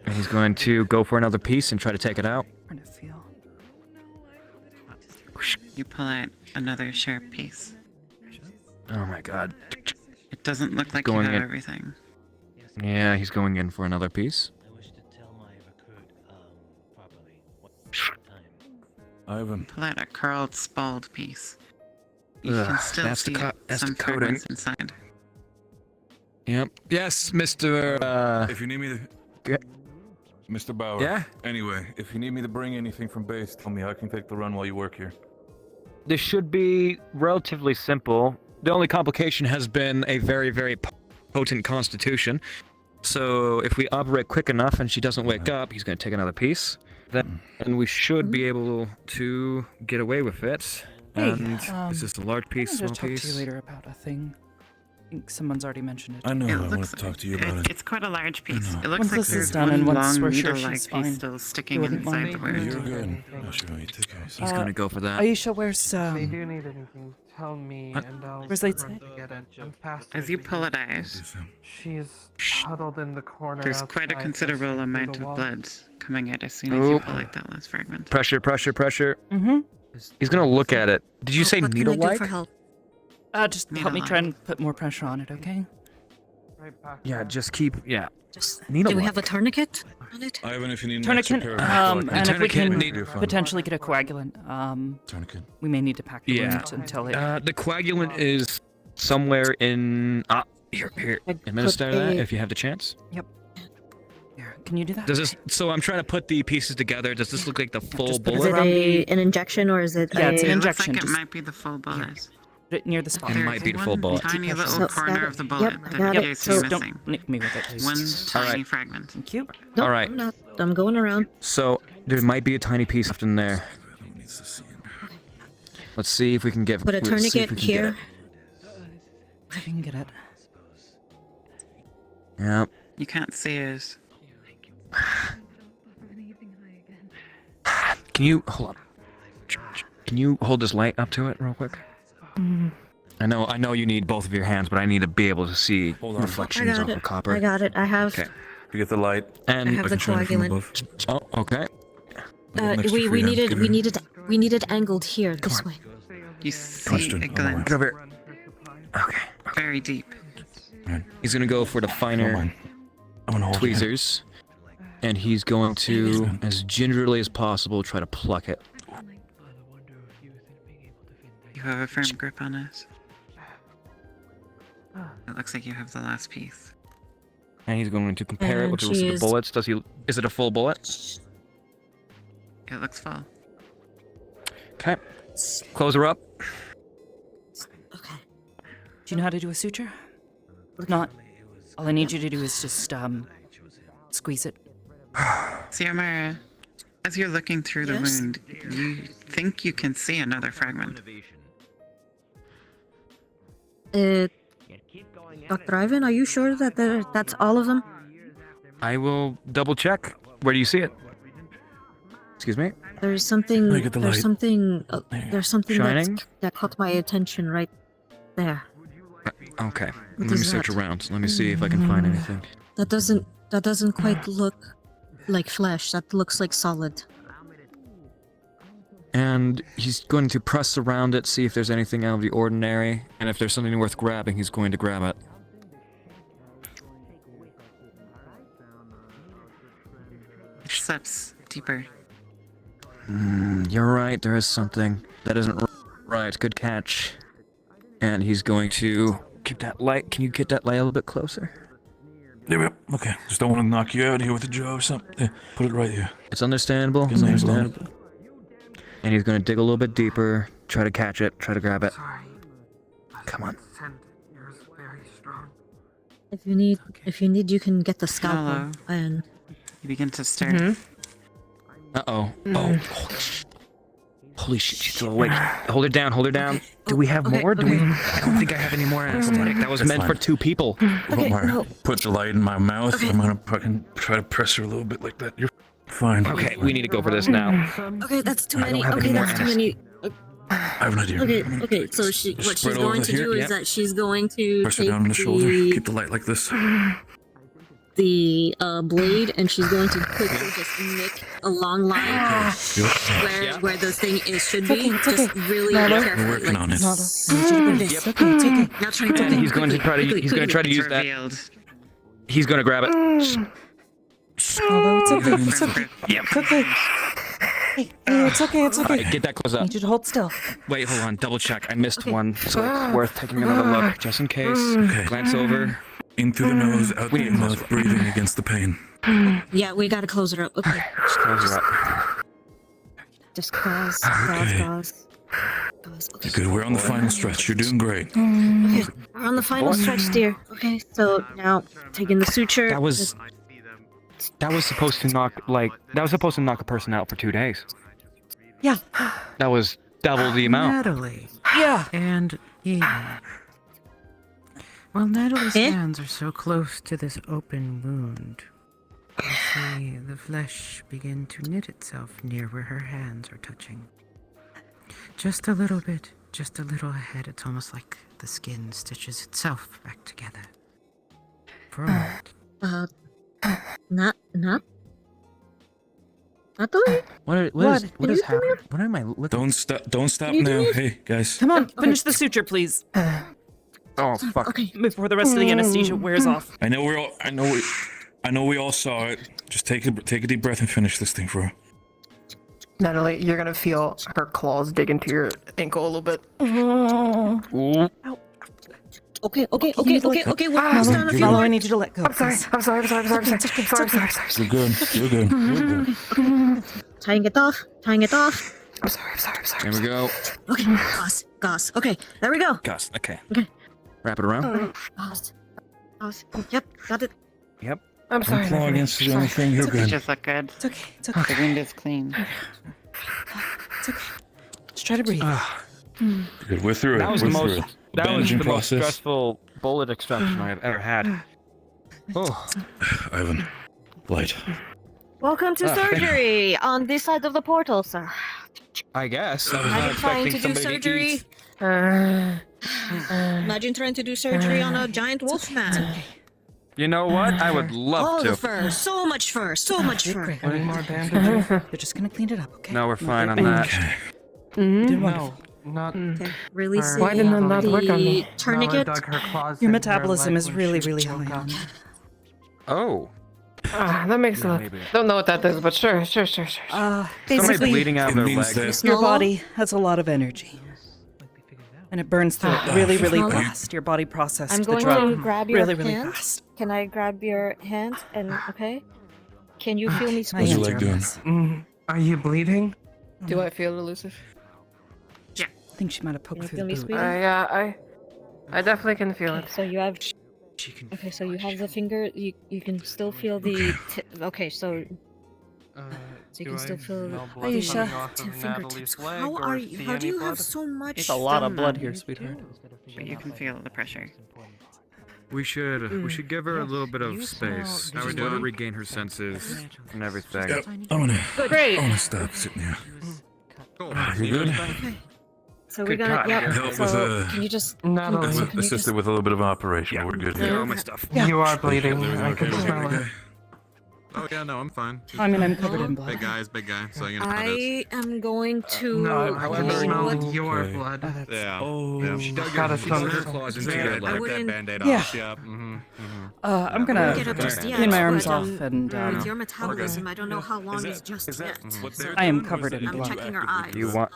And he's going to go for another piece and try to take it out. You pull out another sharp piece. Oh my god. It doesn't look like Going you have in. everything. Yeah, he's going in for another piece. Ivan. Pull out a curled, spalled piece. You Ugh, can still that's the see that's some the coating. fragments inside. Yep. Yes, Mr. If you need me to... Mr. Bauer. Yeah? Anyway, if you need me to bring anything from base, tell me. I can take the run while you work here. This should be relatively simple. The only complication has been a very, very potent constitution. So if we operate quick enough and she doesn't wake up, he's going to take another piece. Then and we should be able to get away with it. Hey, And is this a large piece, I'm small gonna talk piece? to you later about a thing. I think someone's already mentioned it. I know. It I want looks- to talk to you about it. It's quite a large piece. It Once looks like this is there's done one and once long we're sure needle-like she's piece fine, still you sticking wouldn't inside mind the wound. You're good. I should know you take care of He's yourself. going to go for that. Aisha, where's If they do need anything, tell me What? and I'll Where's run Lightside? to get it. I'm fast. As you pull it out, She's huddled in the corner. there's quite a outside, considerable listening through amount the of wall. blood coming out as soon as you Oh. pull out that last fragment. Pressure, pressure, pressure. Mm-hmm. He's going to look at it. Did you say needle-like? Just help me try and put more pressure on it, okay? Right back. Yeah, just keep, yeah. Just. Needle-like. Do we have a tourniquet on it? Ivan, if you need an extra Tourniquet, pair of and if we tourniquet can need- You're fine. potentially get a coagulant, Tourniquet. we may need to pack the Yeah. wound until it. The coagulant is somewhere in... here. Administer that if you have the chance. Yep. Here, can you do that? Does this... So I'm trying to put the pieces together. Does this look like the full just put it Is bullet? it around the- an injection or is it Yeah, it's an a... It looks injection. like it Just might be the full bullet. put it near the spot. It might be the full One bullet. tiny Keep little pressure. corner of the bullet Yep, I that got it. appears to be So- missing. Don't nick me with it, please. One tiny Alright. fragment. Thank you. No, All right. I'm not. I'm going around. So there might be a tiny piece left in there. Let's see if we can get... Put a let's see if tourniquet we can get here. If you can get it. it. Yep. You can't see it. Can you... Hold on. Can you hold this light up to it real quick? I know you need both of your hands, but I need to be able to see Hold on. reflections I got off it. the copper. I got it. I have. Okay. You get the light. And I have the shine it from coagulant. above. Oh, okay. Next to We free hand. Give me- we needed angled here this way. You see Question. a I'm glint Get over here. Okay. very deep. He's gonna go for the Don't finer mind. I'm gonna hold you. tweezers, and he's going to, as gingerly as possible, try to pluck it. You have a firm grip on it. It looks like you have the last piece. And he's going to compare it And with the rest of the she's- bullets. Does he? Is it a full bullet? It looks full. Okay. Close her up. Okay. Do you know how to do a suture? If not, all I need you to do is just squeeze it. Siamara, As you're looking through the Yes? wound, you think you can see another fragment. Dr. Ivan, are you sure that that's all of them? I will double check. Where do you see it? Excuse me? There's something. Look at the There's light. something. There's something Shining? that caught my attention right there. Okay. What Let me is search that? around. Let me see if I can find anything. That doesn't quite look like flesh. That looks like solid. And he's going to press around it, see if there's anything out of the ordinary, and if there's something worth grabbing, he's going to grab it. Steps deeper. You're right, there is something. That isn't right. Good catch. And he's going to keep that light. Can you get that light a little bit closer? Yep. Okay. Just don't want to knock you out here with a jaw or something. Yeah, put it right here. It's understandable. Good It's name, understandable. And he's going to dig a little bit deeper, try to catch it, try to grab it. Come on. If you need, you can get the scalpel Hello. and. You begin to stir. Uh-oh. Oh. Holy shit, she's still awake. Hold her down, hold her down. Do we have more? Do we? I don't think I have any more anesthetic. That was That's meant fine. for 2 people. Don't worry. Put the light in my mouth. I'm gonna fucking try to press her a little bit like that. You're fine. Okay, we need to go for this now. Okay, that's too I don't many. have Okay, any more that's too many. I have an idea. Okay. So what she's spread going over to here. do is Yep. that she's going to Press her take down on the shoulder. Keep the light like this. the blade, and she's going to quickly just nick a long line where the thing should be. Just really carefully. We're working on it. It's okay. Now try to. And he's going to try to use that. He's going to grab it. Although it's okay. It's okay. Yep. It's okay. Hey, it's okay. It's okay. Alright, get that close I up. need you to hold still. Wait, hold on. Double check. I missed one, so it's worth taking another look, just in case. Okay. Glance over. In through the nose, out through the mouth, breathing against the pain. Yeah, we gotta close her up. Okay. Just close her up. Just pause. Okay. Pause. Okay. You're good. We're on the final stretch. You're doing great. Okay, we're on the final stretch, dear. Okay, so now taking the suture. That was supposed to knock a person out for 2 days. Yeah. That was double the amount. Natalie. Yeah. And yeah. Well, Natalie's hands are so close to this open wound. You see the flesh begin to knit itself near where her hands are touching. Just a little bit, just a little ahead. It's almost like the skin stitches itself back together. For a moment. Not. Natalie? What is happening? What am I looking? Don't stop Can you do now. it? Hey, guys. Come on, finish the suture, please. Oh fuck. Okay. Before the rest of the anesthesia wears off. I know we all saw it. Just take a deep breath and finish this thing for her. Natalie, you're gonna feel her claws dig into your ankle a little bit. Ooh. Okay. We're almost done. Okay, Follow, I need you to let go. I'm sorry. Sorry. You're good. Tying it off. I'm sorry. There we go. Okay, Goss. Okay, there we go. Gus. Okay. Okay. Wrap it around. Goss. Yep, got it. Yep. I'm sorry. Don't claw against the only thing. You're You good. just look good. It's okay. It's okay. The wound is clean. It's okay. Just try to breathe. You're good. We're through it. That was We're the through most. it. That was Bandaging the most process. stressful bullet extraction I've ever had. Oh. Ivan, light. Welcome to thank you. surgery on this side of the portal, sir. I guess. I was Imagine not trying expecting to do somebody surgery. to Imagine trying to do surgery on a giant wolf man. You know what? I would love All to. the fur, so much fur. Any more bandages? You're just gonna clean it up, okay? No, we're fine on that. You did No, wonderful. not. Okay, really Alright. see Why didn't it not work on me? the tourniquet. Nala dug her claws Your into her metabolism leg is when really, she really woke high. up. Oh. That makes sense. maybe. Don't know what that is, but sure. Somebody Basically, bleeding out of It their means leg. that your body has a lot of energy. And it burns through it really, really Nala. fast. Your body processed I'm the going drug to grab your really, really hand. fast. Can I grab your hand and okay? Can you feel me How's squeeze? your leg doing? Are you bleeding? Do I feel elusive? I think she might have poked Can you through feel the me boot. squeezing? I definitely can feel it. So you have. Okay, so you have the finger. You can still feel the. Okay, so So you can still feel smell blood Aisha coming off to of fingertips. Natalie's leg How or are see you? How do any you have blood? so much? It's a lot of blood stamina? here, sweetheart. But you can feel the pressure. We should give her a little bit of space. How we Just let her doing? regain her senses and everything. Yep, I'm Great. gonna stop sitting here. Cool. You good? Okay. So we're Good gonna. God, Yep. yeah. Help So with can you just? Natalie. so can you assisted just- with a little bit of operation. We're good. Yeah, all my stuff. You are bleeding. Everything I okay can with you? smell it. Okay. Oh yeah, no, I'm fine. I mean, I'm covered in blood. Big guy, so you know how it is. I am going to. No, However, I can smell what? your Okay. blood. Yeah. Oh, yeah. She dug Got her, a she dug her thunder. claws into Yeah, your I took leg. that wouldn't- band-aid Yeah. off. Yep. Mm-hmm. I'm gonna Get up just yet, clean my arms but, off and with your metabolism, I don't know how long is just yet. So I am covered in I'm blood. checking her eyes. Do you want?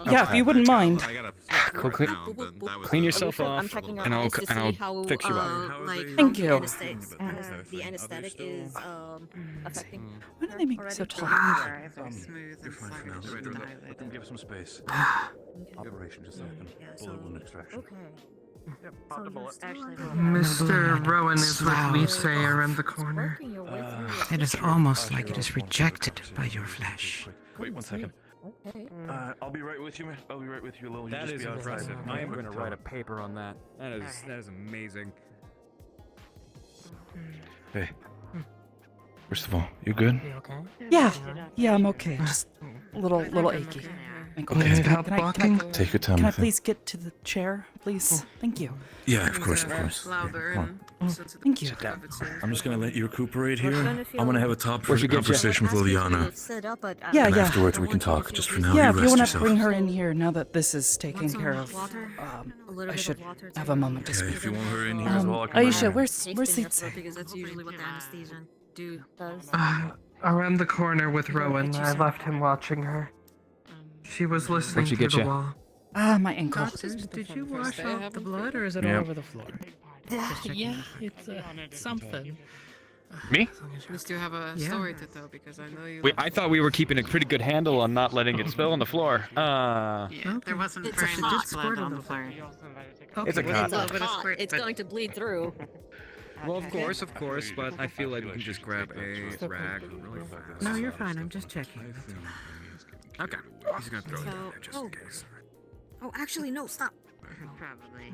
Yeah, if you wouldn't mind. I got a Cool, clean, clean yourself I'm off, checking her and eyes to see I'll how, fix you up. like, Thank how you. The anesthetic is affecting. Why do they make me so tall? You're fine for now. Let them give some space. Operation just open. Bullet wound extraction. Okay. Yep, pop the bullet. Mr. Rowan is what we say around the corner. It is almost like it is rejected by your flesh. Wait 1 second. Okay. I'll be right with you, man. I'll be right with you, Lil. That is impressive. I am going to write a up. paper on that. That is amazing. Hey. First of all, you good? You okay? Yeah, I'm okay. Just a little achy. Ankle Okay. pains. Need help walking? Take your time Can I with it. please get to the chair, please? Thank you. Yeah, of course, of course. Louder Come and sensitive. Thank you. I'm just gonna let you recuperate here. gonna I'm feel- gonna have a top Where'd you get you? conversation with Liliana. Set up, but, Yeah, And yeah. afterwards we can talk. Just for now, Yeah, you if you rest want to yourself. bring her in here now that this is taken Want some care of, water? A little I bit should of water have a moment to Okay, speak. if you want her in here as well, I can Aisha, bring her. where's seats? Because that's usually what the anesthesia does. Around the corner with Rowan, I left him watching her. She was listening What'd she through get the ya? wall. My ankle. Did you wash off the blood, or is it Yep. all over the floor? Yeah, it's something. Me? We still have a Yeah. story to tell because I know you. Wait, I thought we were keeping a pretty good handle on not letting it spill on the floor. Yeah, there wasn't It's very a much hot blood on the floor. It's a It's cut. a hot. It's going to bleed through. Well, of course, but I feel like we can just grab a rag really fast. No, you're fine. I'm just checking. Okay. He's gonna throw it in there just in case. Oh, actually, no, stop. Probably.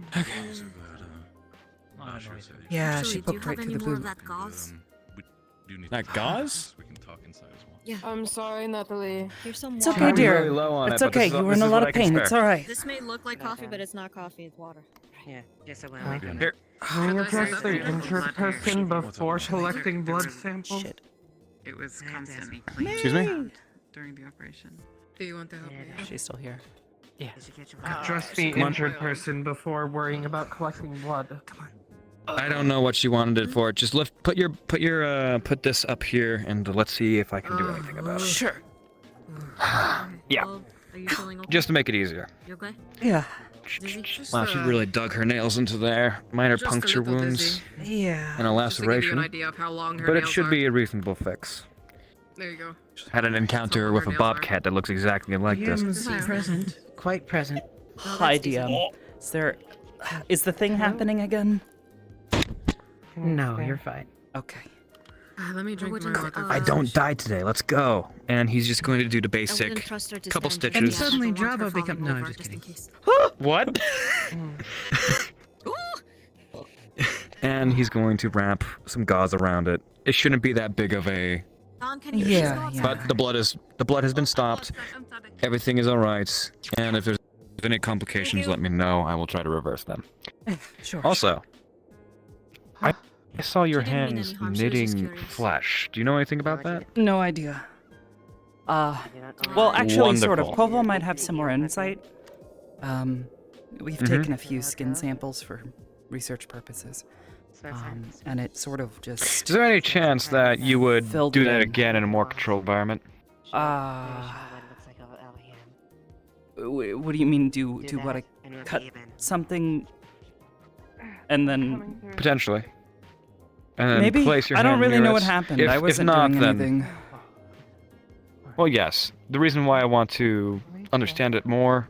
Yeah, Actually, she do you poked have right any through the more of boob. that gauze? That gauze? We can talk inside as well. Yeah. I'm sorry, Natalie. Here's some It's water. okay, I'm dear. really low on It's it, but okay. this is- You were this in a is lot what of I can pain. It's spare. all right. This may look like coffee, but it's not coffee. It's water. Yeah, just a Oh, little. Here. Can you Sorry, just sorry, the there's injured blood here. person before collecting blood samples? Shit. It was constantly clean. Excuse me? During the operation. Do you want to help me? She's still here. Yeah. Address the injured person before worrying about collecting blood. I don't know what you wanted it for. Just put this up here, and let's see if I can do anything about it. Sure. Yeah. Well, are you feeling okay? Just to make it easier. You okay? Yeah. Wow, she really dug her nails into there. Minor Just a puncture little wounds Yeah. and a Just to give you an laceration. idea of how long her But it nails should are. be a reasonable fix. There you go. Had an encounter with a bobcat that looks exactly like this. DM's present. Quite present. Hi, DM. Is the thing happening again? No, you're fine. Okay. Let me drink my water. I don't die today. Let's go. And he's just going to do the I wouldn't basic trust her to couple stand And stitches. suddenly I want her Java become. falling No, I'm over just in kidding. case. What? And he's going to wrap some gauze around it. It shouldn't be that big of a. Don, can you Yeah, just go yeah. outside? But the blood has been stopped. Everything is all right. And if there's any complications, let me know. I will try to reverse them. Sure. Also, I saw your She didn't mean hands any harm, she was just knitting curious. flesh. Do you know anything about that? No idea. Well, actually, sort of. Wonderful. Koval might have some more insight. We've taken a few skin samples for research purposes. And it sort of just. Is there any chance that you would Filled do it that in. again in a more controlled environment? What do you mean? Do what? I cut something, and then Potentially. And then maybe. place your I don't hand really near know it. what happened. If, I if wasn't not, doing then. anything. Well, yes. The reason why I want to understand it more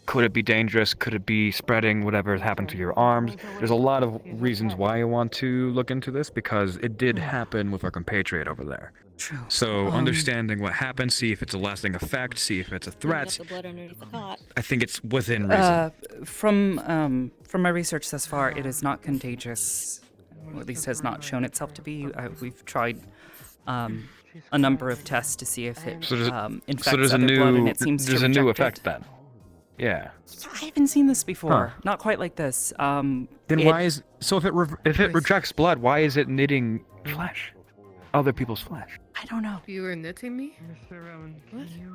Could it be dangerous? Could it be spreading whatever has happened to your arms? There's a lot of reasons why I want to look into this because it did happen with our compatriot over there. True. So understanding what happened, see if it's a lasting effect, see if it's a threat. The blood underneath the cot. I think it's within reason. From my research thus far, it is not contagious. Or at least has not shown itself to be. We've tried a number of tests to see if it infects there's other blood, and it seems there's to a new reject effect it. then. Yeah. I haven't seen this before. Huh. Not quite like this. Then why is so if it rejects blood, why is it knitting flesh? Other people's flesh. I don't know. You were knitting me? Mr. Rowan, What? can you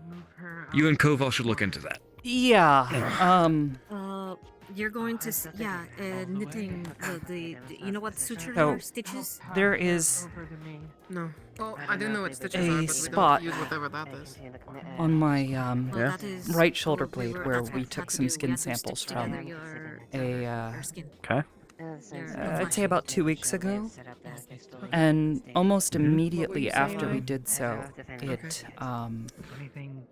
move her? You and Koval should look into that. Yeah. You're going to knitting the you know what suture So, are? Stitches? there is No. Oh, I didn't know what stitches a are, but we spot don't use whatever that is. on my that is right shoulder blade probably where where we that's took got to some do. skin You have to samples stitch from together a Okay. I'd say about 2 weeks ago, and almost immediately after we did so, it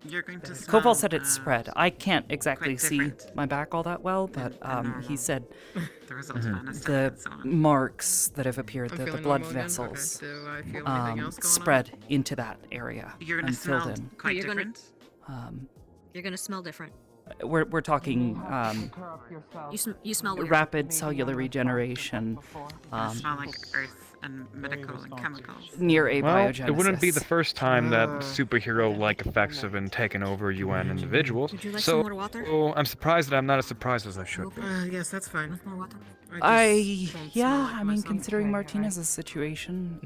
You're going to Koval said it spread. I can't exactly see my back all that well, but he said the results the marks that have appeared, I'm the feeling blood normal again? Okay, vessels, do I feel anything else going on? spread into that area You're gonna and filled smell in. quite You're gonna- different. You're gonna smell different. We're talking You smell weird. rapid cellular regeneration, You smell like earth and medical and chemicals. near Well, abiogenesis. it wouldn't be the first time that superhero-like effects have been taken over UN individuals. Would you like so some more water? I'm surprised that I'm not as surprised as I should be. Yes, that's fine. More water? I mean, considering Martinez's situation,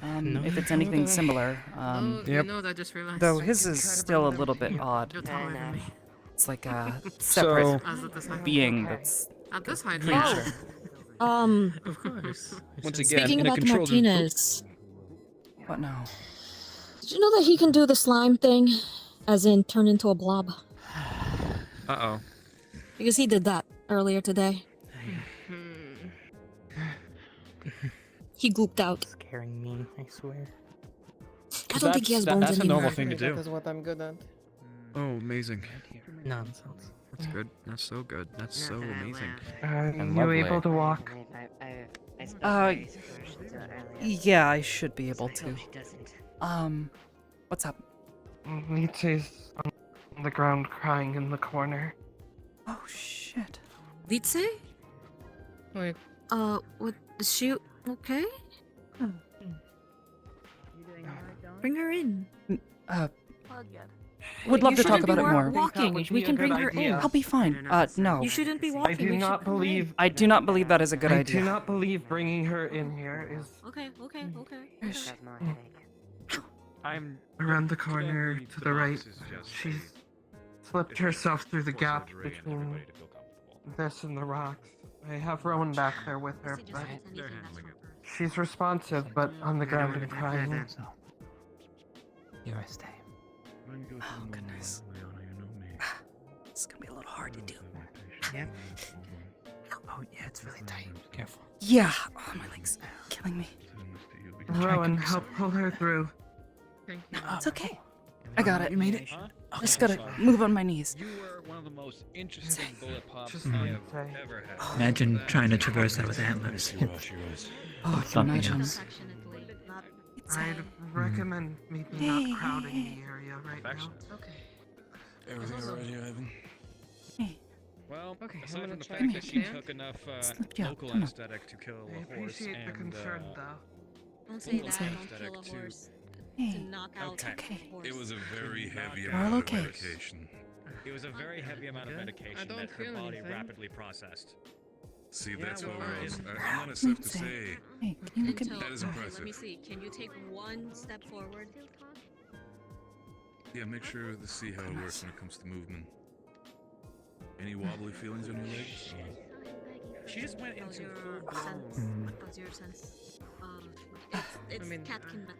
if it's anything similar, Oh, you know, I just realized. though his is still a little bit odd. You're taller than me. It's like a separate As at this height. being that's At this height, creature. Of course. Once again, Speaking in a about controlled Martinez, What now? did you know that he can do the slime thing, as in turn into a blob? Uh-oh. Because he did that earlier today. He gooped out. Scaring me, I swear. I don't think he has bones That's a anymore. normal thing to do. That is what I'm good at. Oh, amazing. Nonsense. That's good. That's so good. That's so amazing. Are And you lovely. able to walk? Yeah, I should be able to. What's up? Nietzsche's on the ground crying in the corner. Oh shit. Vitze? Wait. What is she okay? Bring her in. Would love You to talk shouldn't be about it more. walking. We can bring her in. I'll be fine. No. You shouldn't be I walking. do we not should- believe. I do not believe that is a good I idea. do not believe bringing her in here is Okay. I'm around the corner to the right. She's slipped herself through the gap between this and the rocks. I have Rowan back there with her, but she's responsive, but on the ground and crying. You're a stay. Oh goodness. It's gonna be a little hard to do. Yeah. Oh yeah, it's really tight. Careful. Yeah. Oh, my legs killing me. Rowan, help pull her through. It's okay. I got it. You made it. Just gotta move on my knees. You were one of the most interesting bullet pops Just I have ever had. Imagine trying to traverse that with antlers. Oh, I can Something imagine. else. I'd recommend maybe not crowding the area right now. Okay. Everything alright here, Ivan? Well, Okay, aside I'm from the gonna fact check that she stand. took enough Yeah, local come on. anesthetic to kill I a horse appreciate the and concern, though. Don't say that. Say. Don't kill a horse. Hey. To knock out Okay. a horse. It was a very heavy We're all amount okay. of medication. it was a very heavy amount of Okay. I medication don't that her feel body anything. rapidly processed. See, Yeah, that's what well, I was. it- I'm not upset to Lindsay. say. Hey, can you look at me? That is Okay, let me impressive. see. Can you take one step forward? Yeah, make sure to see how it works when it comes to movement. Any wobbly feelings on your legs? She just went How's into your full sense? blown. How's your sense? It's I mean, catkin, but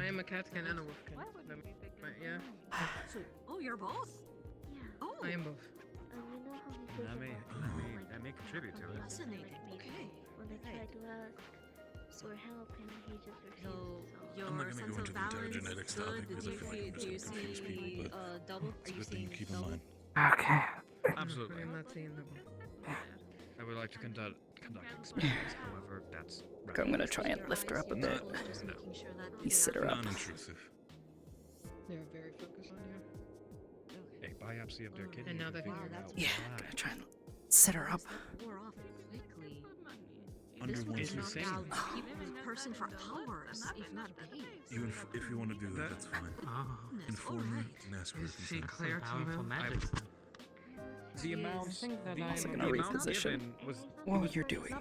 I am a catkin and a wolfkin. But yeah, Oh, you're both? Oh, I am both. I may contribute to it. fascinating. Okay. for help and he just refused. Your I'm not gonna sense go of into the entire balance genetics good. topic because I feel like I'm Do you just gonna confuse see people, but double? it's Are a you good thing seeing you keep in double? mind. Okay. Absolutely. I'm not seeing them. I would like to conduct experiments, however, that's Look, I'm gonna try and lift her up a bit. You sit her up. Non-intrusive. They're very focused on you. a biopsy of their kidney. And now they figure figure out Yeah, why. I'm gonna try and sit her up. Under This one was knocked system. out people in person for hours, if not days. If you want to do that, that's fine. Inform me and ask for your Is she consent. clear to move? The amount, I'm also the gonna amount reposition. given was While was- you're doing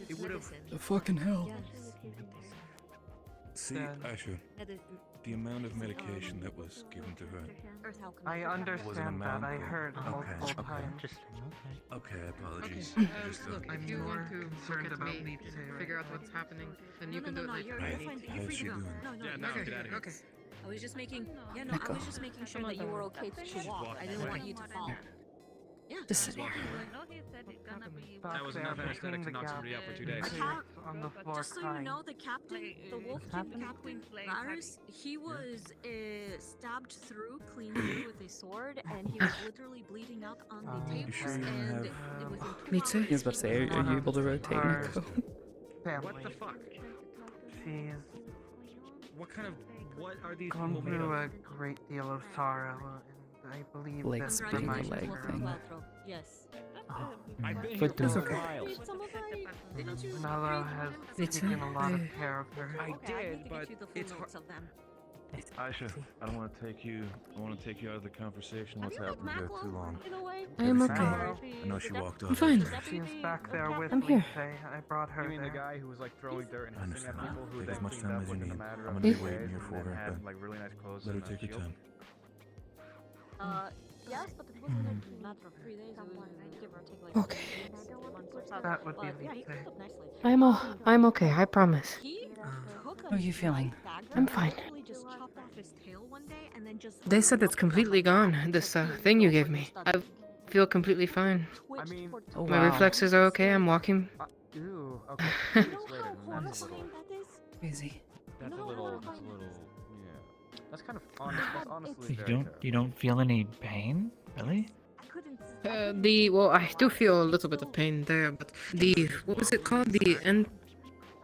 it would have. the fucking hell. See, Asher, the amount of medication that was given to her. I Was an understand that. amount I or- heard multiple times. Okay, apologies. Okay. I just, Look, I'm if you more want to look concerned at about me, me today right figure out now. what's happening, then you No, can no, do no, it you're later. fine. You how's freak she it out. doing? No, no, Yeah, you're no, fine. get out of here. Okay. I was just making. Yeah, no, I was just making sure that you were okay to walk. I didn't want you to fall. Yeah. Just sit here. That was enough anesthetic to knock somebody out for 2 days. The cat on the floor Just so you crying. know, the captain, the wolf king captain Varus, he was stabbed through clean through with a sword, and he was literally bleeding out on the You tapes. sure you And have- within 2 Me too. hours, I was about to say, are you able to rotate Nico? Family. What the fuck? She's What kind of? What are these gone people made through of? a great deal of sorrow, and I believe Legs that being reminds leg her. thing. Yes. I've been here But for that's a okay. while. Mello has It's taken a lot of I- care of her. I did, but it's hard. Aisha, I don't want to take you. I want to take you out of the conversation. What's happened here too long? I am Everything okay. all right? I know she walked off. I'm fine. She's back there with I'm me here. today. I brought her You mean the there. guy who was like throwing dirt and I hissing at understand. people who Take then as much cleaned time up as you within a need. matter I'm of gonna be 2 waiting days here and for then her, had but like really nice clothes let her and a take her shield? time. Yes, but it wasn't a matter of 3 days. It was give or take like Okay. 3 months or so. That would be But yeah, he Lisa. cleaned up nicely. I'm okay, I promise. He took How are you feeling? I'm fine. literally just chopped off his tail one day and then just They said it's completely gone, this thing you gave me. I feel completely fine. I mean, Oh My wow. reflexes are okay, I'm walking. ew. Okay. 2 weeks later, then that's a little. Crazy. That's a little. Yeah. That's kind of honest. That's honestly very terrible. You don't feel any pain, really? Well, I do feel a little bit of pain there, but what was it called? The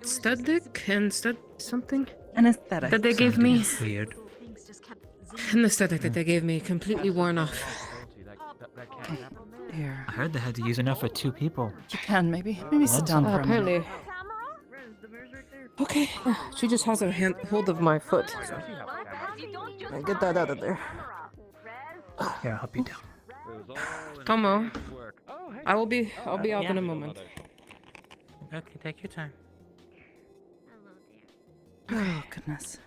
anesthetic something? Anesthetic. That they gave me? Weird. Anesthetic that they gave me, completely worn off. That can't happen. Here. I heard they had to use enough for 2 people. You can maybe sit down for a minute. Apparently. Okay, she just has her hold of my foot. Get that out of there. Here, I'll help you down. It was all in Tomo, work. Oh, hey. I'll be up in a moment. Okay, take your time. Oh goodness.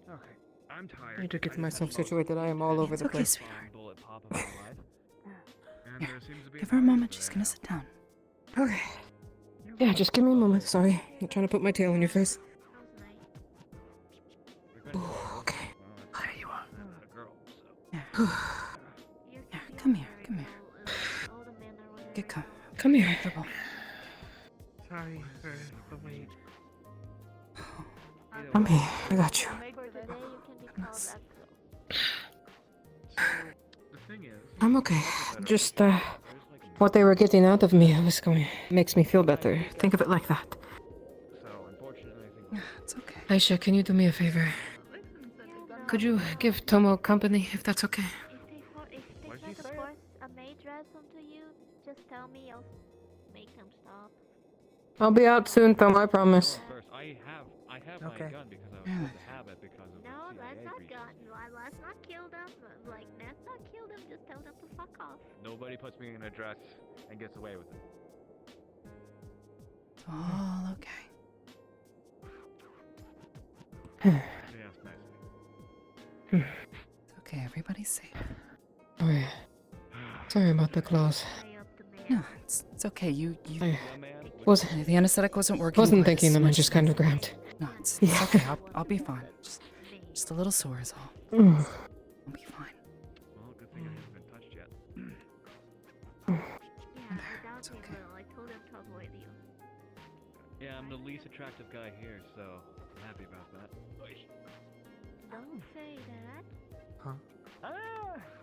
Okay. I'm tired. I need to get myself situated. I am all over the Okay, place. sweetheart. Bullet pop of my life. And there seems to be Give her a moment. She's gonna sit down. Okay. Yeah, just give me a moment. Sorry, I'm trying to put my tail in your face. Ooh, okay. There you are. Here, come here. Come here. Get come. Come here. Comfortable. Sorry for the wait. I'm here. I got you. Goodness. The thing is, I'm okay. Just what they were getting out of me makes me feel better. Think of it like that. so unfortunately, I think. It's okay. Aisha, can you do me a favor? Could you give Tomo company, if that's okay? What did you say? A maid dress onto you, just tell me, I'll make him stop. I'll be out soon, Tomo, I promise. First, I have Okay. my gun because I was supposed to have it because of No, the let's CIA not breach. go. Let's not kill them. Like, let's not kill them. Just tell them to fuck off. Nobody puts me in a dress and gets away with it. It's all okay. Yes, nice. It's okay. Everybody's safe. Oh yeah. Sorry about the claws. No, it's okay. You I the anesthetic wasn't working. wasn't quite thinking as them, I much just as- kind of grabbed. No, it's Yeah. okay. I'll be fine. Just a little sore is all. Mm. I'll be fine. Well, good thing I haven't been touched yet. Yeah, I doubt It's they okay. will. I told them to avoid you. Yeah, I'm the least attractive guy here, so I'm happy about that. Don't say that. Huh?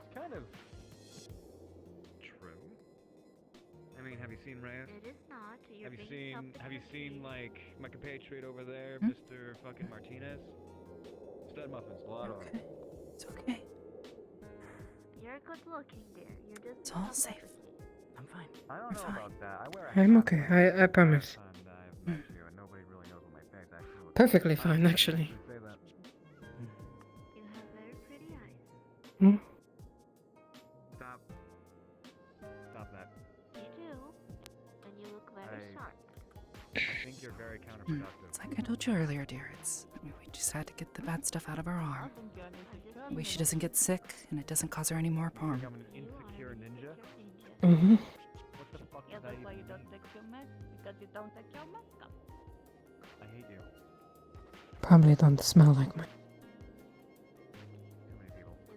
It's kind of true. I mean, have you seen Reyes? It is not. You're Have you being seen like my compatriot over there, Hmm? Mr. fucking Martinez? Stud muffins, a lot of them. It's okay. You're good looking, dear. You're just. It's all safe. I'm fine. I don't know about that. I wear a I'm hat okay. I promise. and I've met you, and nobody really knows what my face actually looks Perfectly like. fine, actually. Say that. You have very pretty eyes. Hmm? Stop. Stop that. You do. And you look very sharp. I think you're very counterproductive. It's like I told you earlier, dear. We just had to get the bad stuff out of her arm. That way she doesn't get sick and it doesn't cause her any more harm. I'm an insecure ninja. Mm-hmm. What the fuck does that even mean? Because you don't take your makeup. I hate you. Probably don't smell like mine.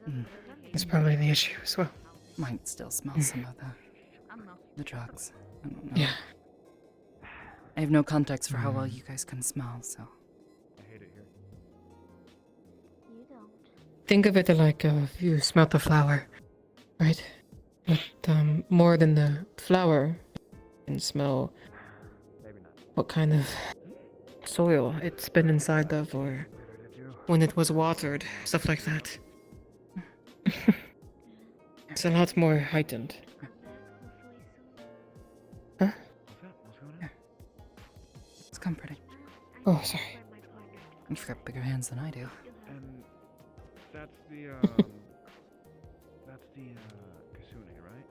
Too many people. It's probably the issue as well. Might still smell some of the drugs. I don't know. Yeah. I have no context for how well you guys can smell, so. I hate it here. You don't. Think of it like if you smell the flower, right? But more than the flower, you can smell Maybe not. what kind of soil it's been inside of, or when it was watered, stuff like that. It's a lot more heightened. Huh? It's comforting. Oh, sorry. You've got bigger hands than I do. And that's the Kasune, right?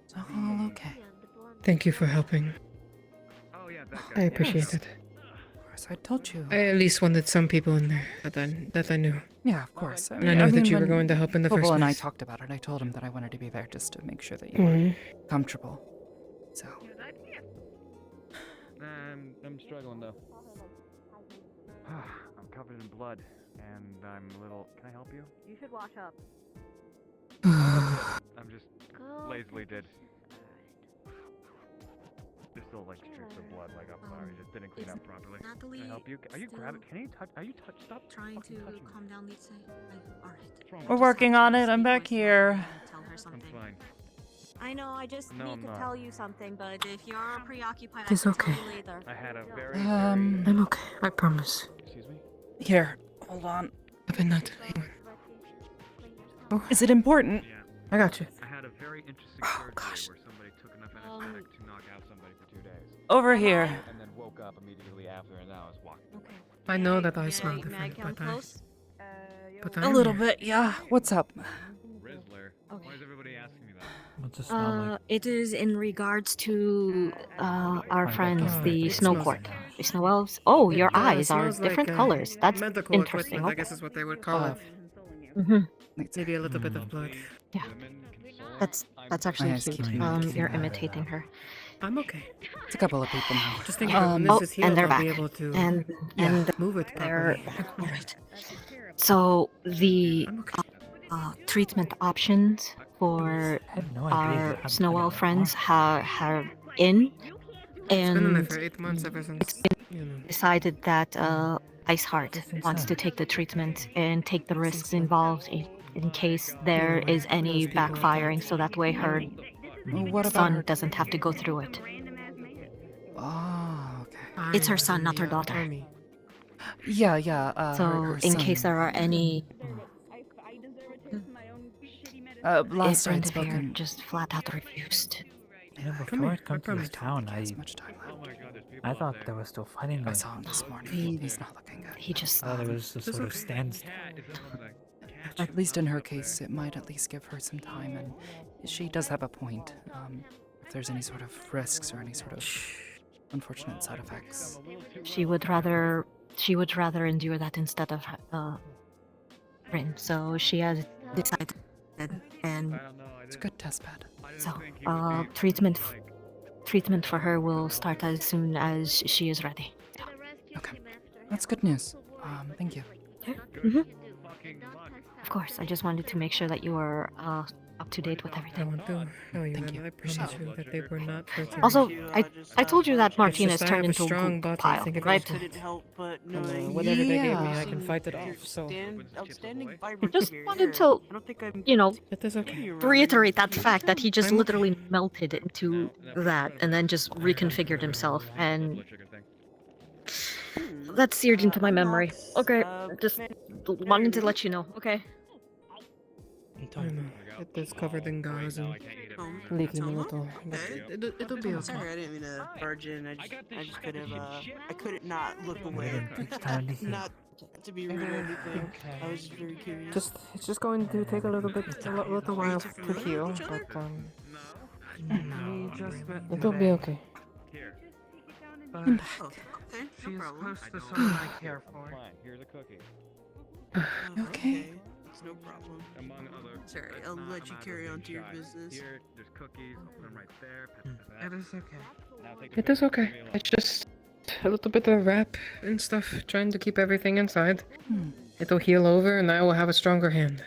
It's all okay. Thank you for helping. Oh yeah, that I appreciate it. Of course, I told you. I at least wanted some people in there that I knew. Yeah, of course. And I know that you were going to help in the first Koval and I place. talked about it. I told him that I wanted to be there just to make sure that you Mhm. were comfortable. So. I'm struggling though. I'm covered in blood, and I'm a little. Can I help you? You should wash up. I'm just lazily did. There's still like strips of blood. Like I'm sorry, just didn't clean up properly. Natalie Can I help you? Are you still grabbing? Can you touch? Are you touch? Stop trying to fucking touching me. calm down, Lisa? Alright. We're working on it. I'm back here. Tell her I'm something. fine. I know, I just No, need I'm to not. tell you something, but if you're preoccupied, It's I can okay. tell you later. I had a very. I'm okay. I promise. Excuse me. Here, hold on. I've been not. Is it important? Yeah. I got you. I had a very interesting surgery where somebody took enough anesthetic to knock out somebody for 2 days. Over here. And then woke up immediately after, and now I was walking. Okay. I know that I smell May I different, come but close? but A I'm little here. bit, yeah. What's up? Rizzler. Why is everybody asking me that? What's it smell like? It is in regards to our Oh, friends, it the smells snow like court, that. the snow elves. Oh, your It, eyes are smells like, different colors. That's medical interesting. equipment, I guess is what they would call it. Mm-hmm. Maybe a little bit of blood. Yeah. That's actually My eyes cute. keep moving. You're imitating her. I'm okay. It's a couple of people now. Just think when this is healed, and they're I'll back. be able to And move it they're properly. all right. So the treatment options for our snow elf friends have in, It's been in there and for 8 months ever since. You know. decided that Iceheart wants to take the treatment and take the risks involved in case there is any backfiring, so that way her What about son her? doesn't have to go through it. Oh, okay. It's her son, not her daughter. Yeah, yeah. So her in son. case there are any Last I'd Brenda Bear spoken. just flat out refused. You know, before I'd come to this town, I thought there was still fighting going on. I saw him this morning. He's not looking good. He just I thought there was a sort of standstill. At least in her case, it might at least give her some time, and she does have a point. If there's any sort of risks or any sort of unfortunate side effects. She would rather endure that instead of Rin. So she has decided, and It's a good test bed. so treatment for her will start as soon as she is ready. Okay, that's good news. Thank you. Mhm. Of course, I just wanted to make sure that you were up to date with I everything. want to tell you that I promise you that they were not hurting Also, me. I told you that It's Martinez just I turned have a into a strong goop body. pile, Think of it right? as that. Couldn't help but knowing Whatever they gave me, Yeah. I can fight it off. So outstanding vibrant Just figure. wanted Yeah. to, I don't think I'm you know, it is okay. reiterate that fact that he just I'm literally melted into that and then just reconfigured himself, and that's seared into my memory. Okay, just wanted to let you know. Okay. I know. It is covered in gauze and leaking a little, but it'll be okay. Sorry, I didn't mean to barge in. I just could have. I couldn't not look away. Not to be rude or anything. I was just very curious. It's just going to take a little while to heal, but it'll be okay. But I'm she is close to someone I care for. Here's a cookie. Okay. It's no problem. Among other. Sorry, I'll let you carry on to your business. Here, there's cookies. Put them right there. It is okay. It is okay. It's just a little bit of wrap and stuff, trying to keep everything inside. It'll heal over, and I will have a stronger hand.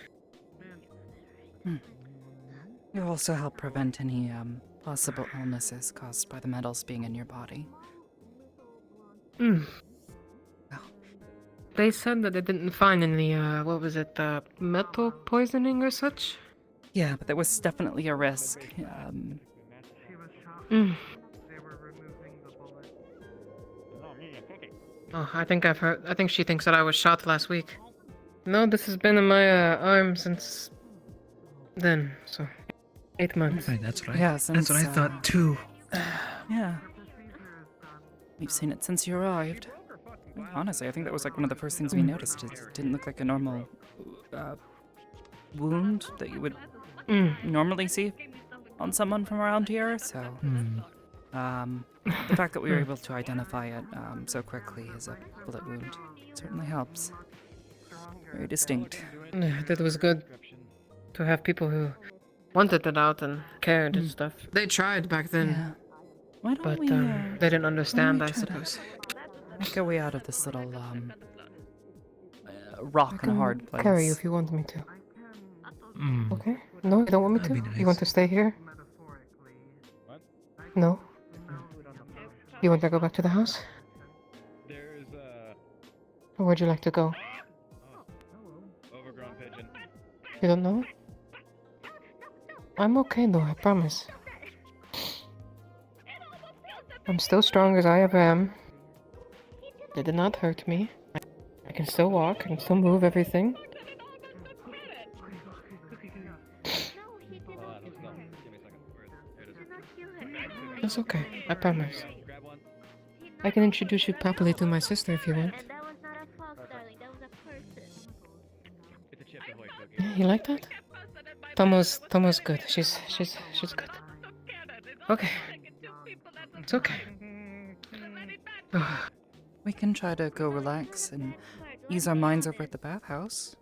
You also help prevent any possible illnesses caused by the metals being in your body. They said that they didn't find any, metal poisoning or such? Yeah, but there was definitely a risk. Oh, I think I've heard. I think she thinks that I was shot last week. No, this has been in my arm since then, so 8 months. Right, that's right. Yeah, that's since, what I thought too. Yeah. We've seen it since you arrived. Honestly, I think that was like one of the first things we noticed. It didn't look like a normal wound that you would normally see on someone from around here, so the fact that we were able to identify it so quickly as a bullet wound certainly helps. Very distinct. That was good to have people who wanted it out and cared and stuff. They tried back then, Yeah. Why don't but we, they didn't understand, I try to suppose. make our way out of this little rock and hard place? Carry you if you want me to. Okay? No, you don't want me to? You want to stay here? No? You want to go back to the house? Or where'd you like to go? Overgrown pigeon. You don't know? I'm okay though, I promise. I'm still strong as I ever am. They did not hurt me. I can still walk, I can still move everything. It's okay, I promise. I can introduce you properly to my sister if you want. Yeah, you like that? Tomo's good. She's good. Okay. It's okay. We can try to go relax and ease our minds over at the bathhouse.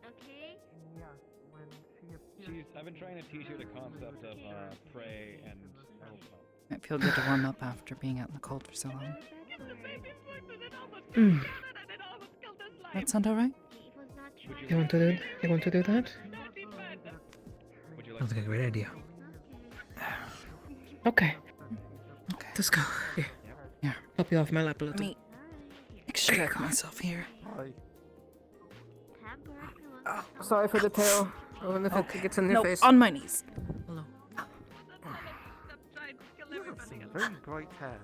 I've been trying to teach her the concept of prey and. Might feel good to warm up after being out in the cold for so long. That sound alright? You want to do that? Sounds like a great idea. Okay. Let's go. Here. Yeah. Help you off my lap a little. Let me extract myself here. Sorry for the tail. I wonder if it gets in your face. On my knees. Hello. Very bright hair.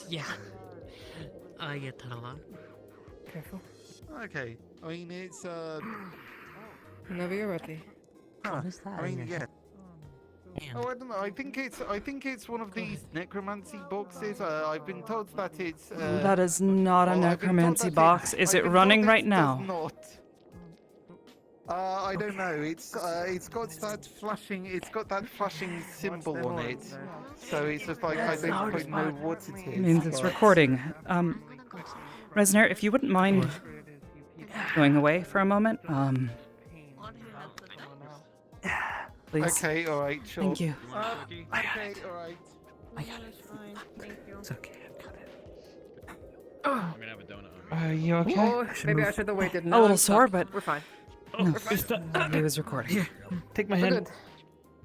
Yeah. I get that a lot. Careful. Okay. I mean, it's Whenever you're ready. What is that? I mean, yeah. Oh, I don't know. I think it's one of these necromancy boxes. I've been told that it's. That is not a necromancy box. Is it running right now? Not. I don't know. It's got that flashing symbol on it. So it's just like I don't quite know what it is. It means it's recording. Resner, if you wouldn't mind going away for a moment, please. Okay, alright, sure. Thank you. Okay, alright. I got it. It's okay, I've got it. I'm gonna have a donut. Are you okay? Oh, maybe I should have waited. A little sore, but we're fine. No, he was recording. Here, take my We're hand.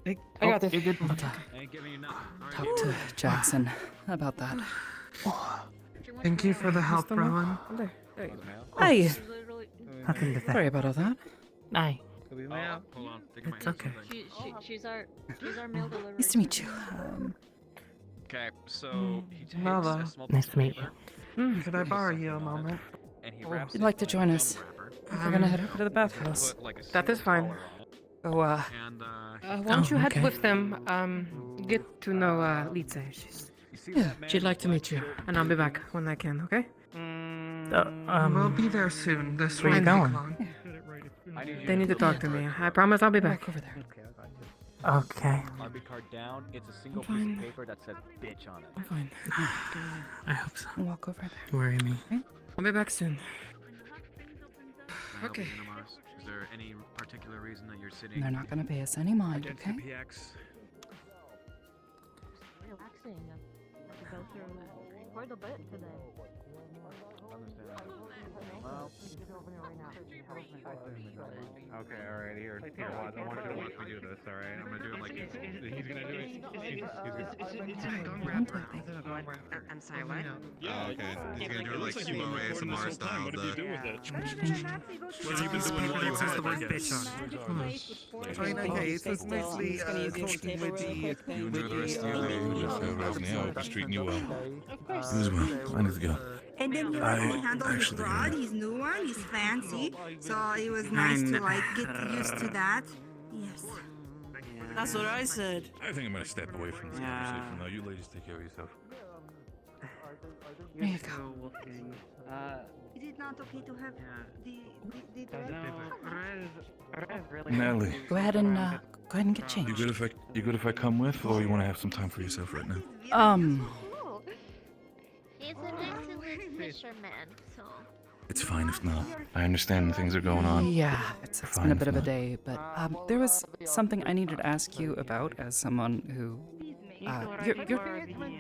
good. I got this. You're good. I'll talk to Jackson about that. Thank you for the help, Rowan. There you go. Hey! Nothing to Sorry about all that. Aye. Hold on. It's okay. She's our mail delivery. Nice to meet you. Okay, so he takes Nala. a small Nice piece to meet of you. paper, Could I borrow you a moment? and he wraps If you'd it like to in join a us, gum wrapper, we're gonna head over to the bathhouse. put, like, a That is silver fine. collar on it, Oh, and Why don't you head okay. with them? Get to know Lisa. She'd like to meet you, and I'll be back when I can. Okay? We'll be there soon. This Where you won't take going? long. They need to talk to me. I promise I'll be back. Over there. Okay. RB card down. It's a single I'm piece of fine. paper that says bitch on it. I'm fine. I hope so. Walk over there. Worry me. I'll be back soon. Okay. Okay. Is there any particular reason that you're sitting? They're not gonna pay us any mind, against okay? the PX? Relaxing. Go through quite a bit today. Okay, alright, here. Here, watch. I want you to watch me do this, alright? I'm gonna do it like he's gonna do it. I'm sorry, what? Yeah, okay. He's gonna do it like slow ASMR style. What did you do with it? What have you been doing while you Says the were word at bitch on it. Fine, okay. It's just mostly talking with the... You enjoy the rest of your day. I hope he's treating you well. Of course. You as well. I need to go. And then he I let me handle his actually, rod, his new one, he's fancy. So it was nice to like get used to that. Yes. That's what I said. I think I'm gonna step away from this conversation now. You ladies take care of yourself. There you go. Is it not okay to have the Natalie, Go ahead and get you changed. good if I come with, or you want to have some time for yourself right now? He's an excellent fisherman, so. It's fine if not. I understand things are going on. Yeah, it's Fine been a if bit of a not. day, but there was something I needed to ask you about as someone who.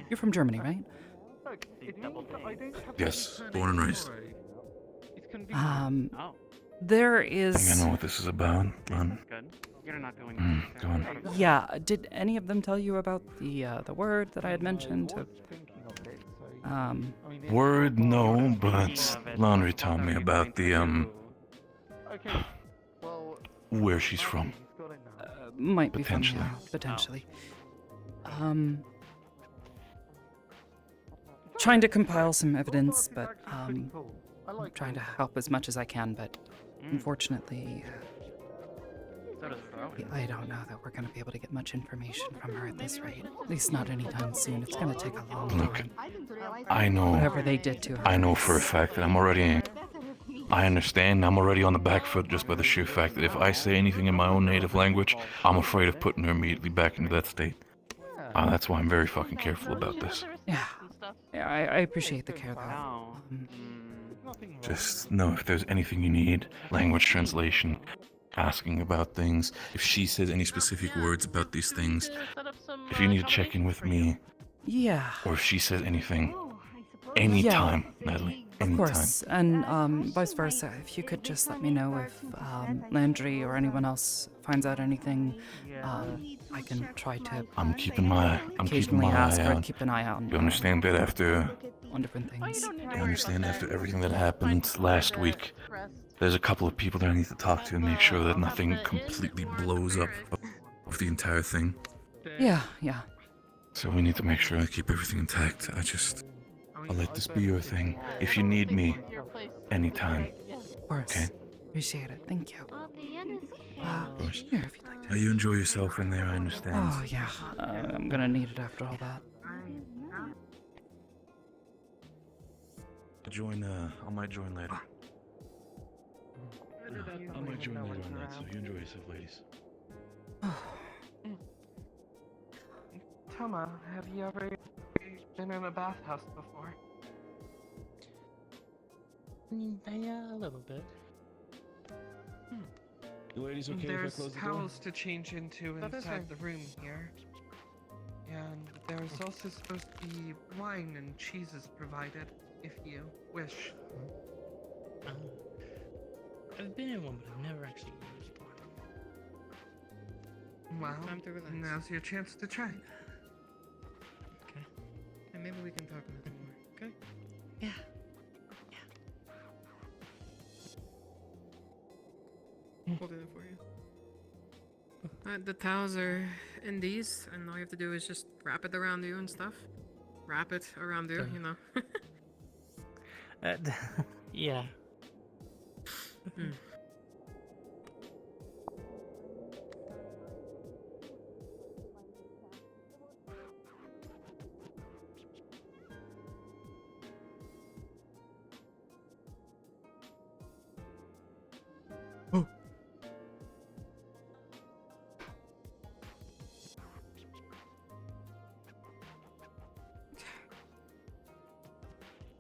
You're from Germany, right? Yes, born and raised. There I is. think I know what this is about. Run. You're not going. Go on. Yeah, did any of them tell you about the word that I had mentioned? Word, no, but Laundry told me about the where she's from. Might be from, Potentially. yeah, potentially. Trying to compile some evidence, but I'm trying to help as much as I can, but unfortunately, I don't know that we're going to be able to get much information from her at this rate. At least not anytime soon. It's going to take a long Look, time. I know. Whatever they did to her. I know for a fact that I'm already. I understand. I'm already on the back foot just by the sheer fact that if I say anything in my own native language, I'm afraid of putting her immediately back into that state. That's why I'm very fucking careful about this. Yeah. Yeah, I appreciate the care, though. Just know if there's anything you need, language translation, asking about things, if she says any specific words about these things, if you need to check in with me, Yeah. or if she says anything, anytime, Natalie, Of anytime. course, and vice versa. If you could just let me know if Landry or anyone else finds out anything, I can try to. I'm keeping my occasionally ask eye her out. and keep an eye out You understand that after on different things. I understand after everything that happened last week, there's a couple of people that I need to talk to and make sure that nothing completely blows up of the entire thing. Yeah, yeah. So we need to make sure I keep everything intact. I'll let this be your thing. If you need me, anytime. Of course. Okay. Appreciate it. Thank you. Of course. Here, if you'd like to. How you enjoy yourself in there, I understand. Oh yeah, I'm gonna need it after all that. I might join later. I might join later on that, so you enjoy yourself, ladies. Toma, have you ever been in a bathhouse before? Yeah, a little bit. You ladies okay There's if I close the door? towels to change into inside the room here. And there's also supposed to be wine and cheeses provided, if you wish. I've been in one, but I've never actually used one. Well, Time to relax. now's your chance to try. Okay. And maybe we can talk a little more, okay? Yeah. We'll do that for you. The towels are in these, and all you have to do is just wrap it around you and stuff. Wrap it around you, you know. Yeah. Mm.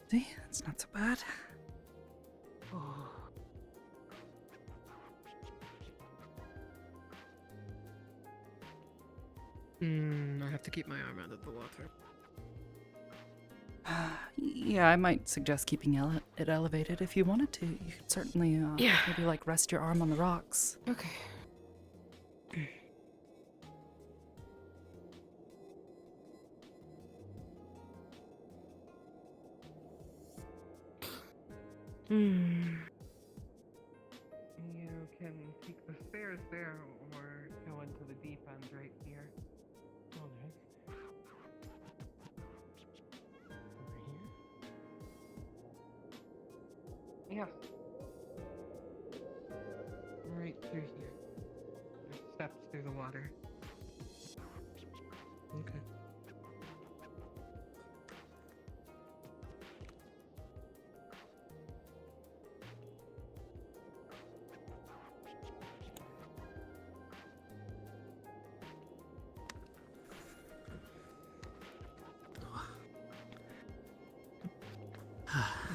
See, it's not so bad. I have to keep my arm out of the water. Yeah, I might suggest keeping it elevated if you wanted to. You could certainly, maybe like rest your arm on the rocks. Okay. You can take the stairs there or go into the deep end right here. Oh, there. Over here? Yes. Right through here. There's steps through the water. Okay.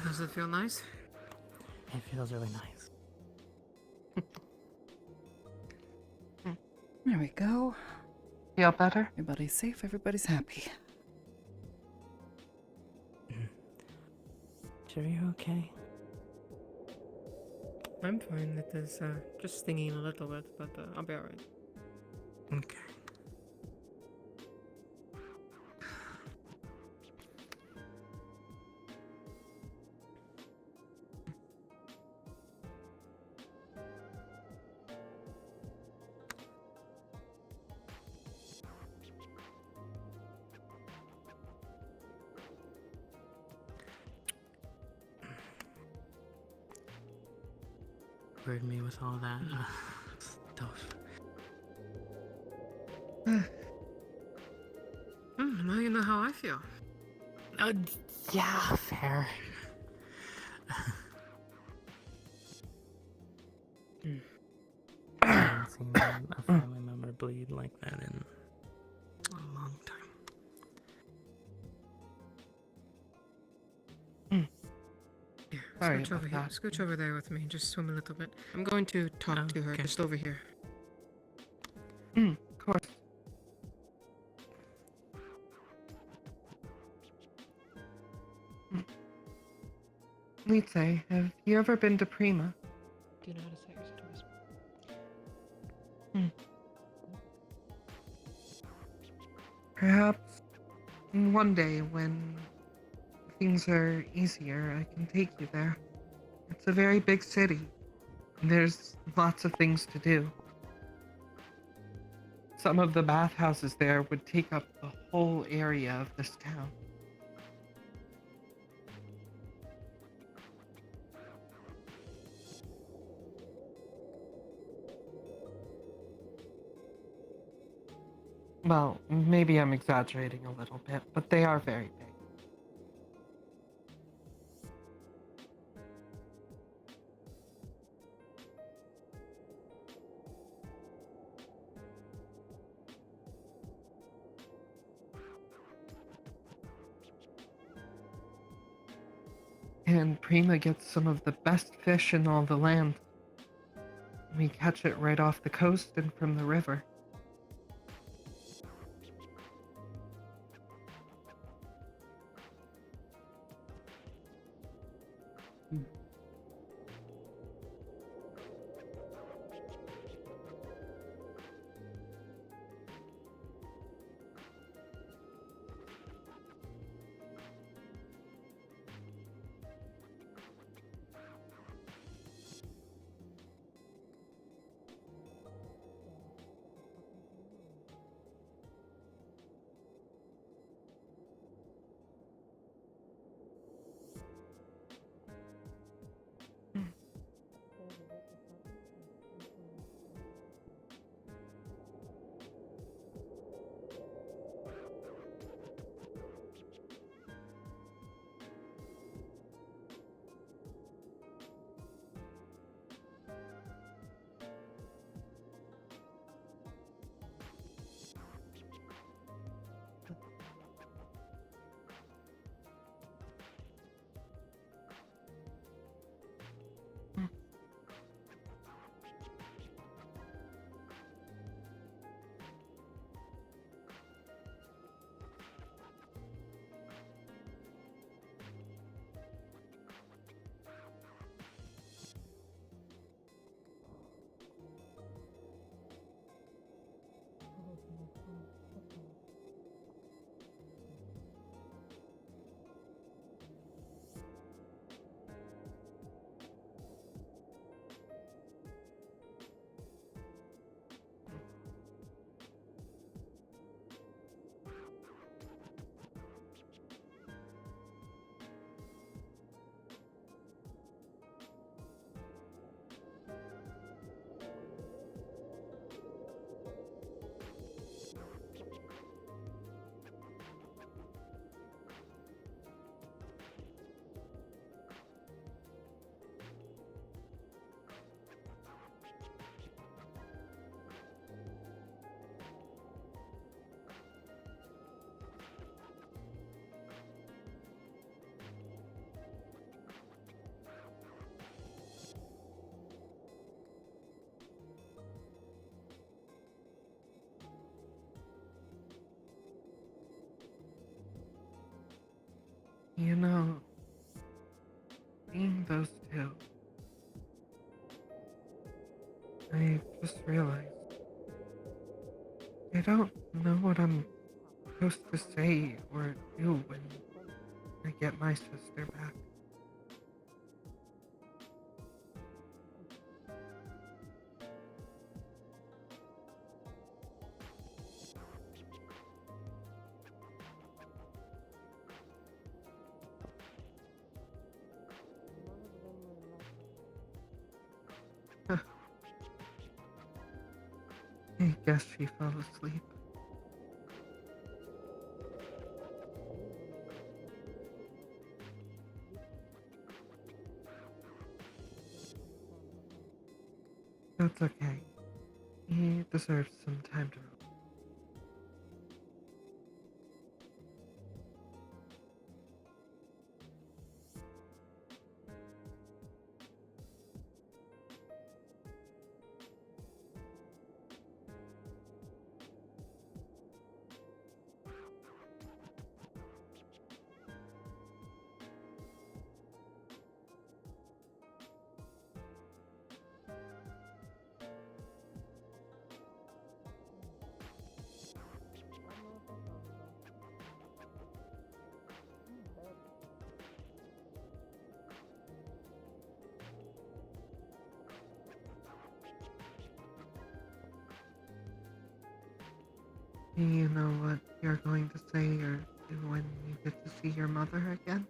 Does it feel nice? It feels really nice. There we go. Feel better? Everybody's safe, everybody's happy. Sure you're okay? I'm fine. It is just stinging a little bit, but I'll be alright. Okay. Worried me with all that stuff. Now you know how I feel. Yeah, fair. I haven't seen a family member bleed like that in a long time. Yeah, Sorry scooch over about here. that. Scooch over there with me. Just swim a little bit. I'm going to talk to her. Okay. Just over here. Of course. Lice, have you ever been to Prima? Do you know how to say your stories? Perhaps one day when things are easier, I can take you there. It's a very big city, and there's lots of things to do. Some of the bathhouses there would take up the whole area of this town. Well, maybe I'm exaggerating a little bit, but they are very big. And Prima gets some of the best fish in all the land. We catch it right off the coast and from the river. You know, seeing those two, I just realized I don't know what I'm supposed to say or do when I get my sister back. I guess she fell asleep. That's okay. He deserves some time to relax. Do you know what you're going to say or do when you get to see your mother again?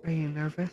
Are you nervous?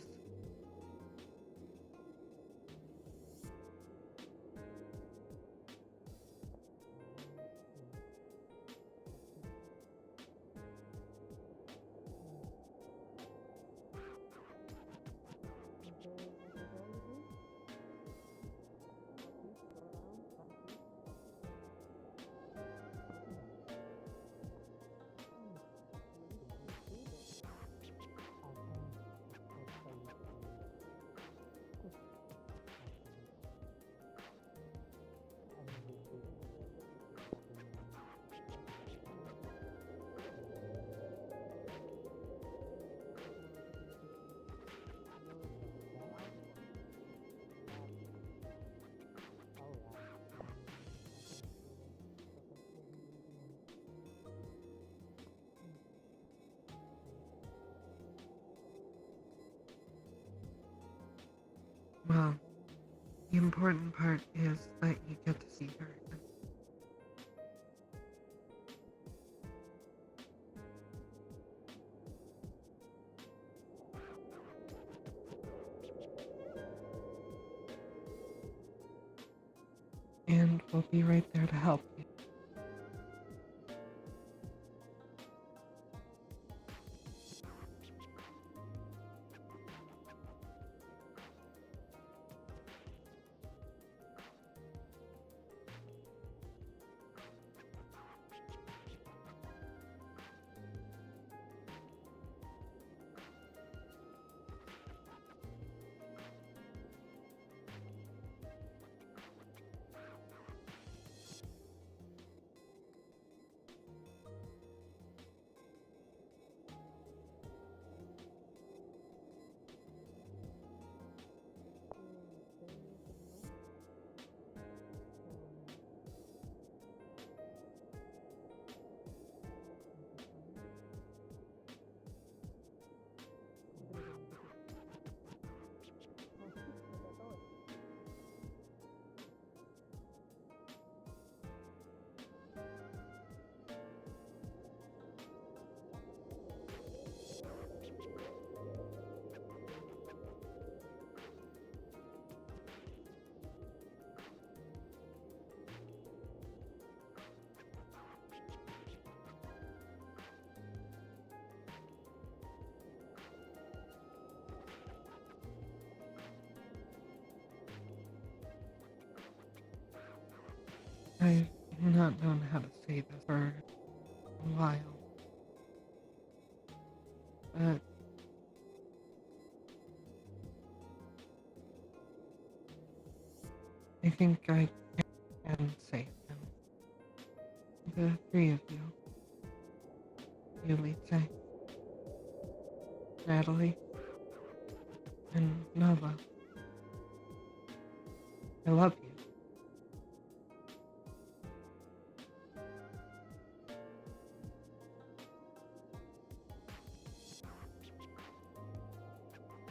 Well, the important part is that you get to see her again. And we'll be right there to help you. I've not known how to say this for a while. But I think I can save them. The three of you. You, Lisa, Natalie, and Nova. I love you.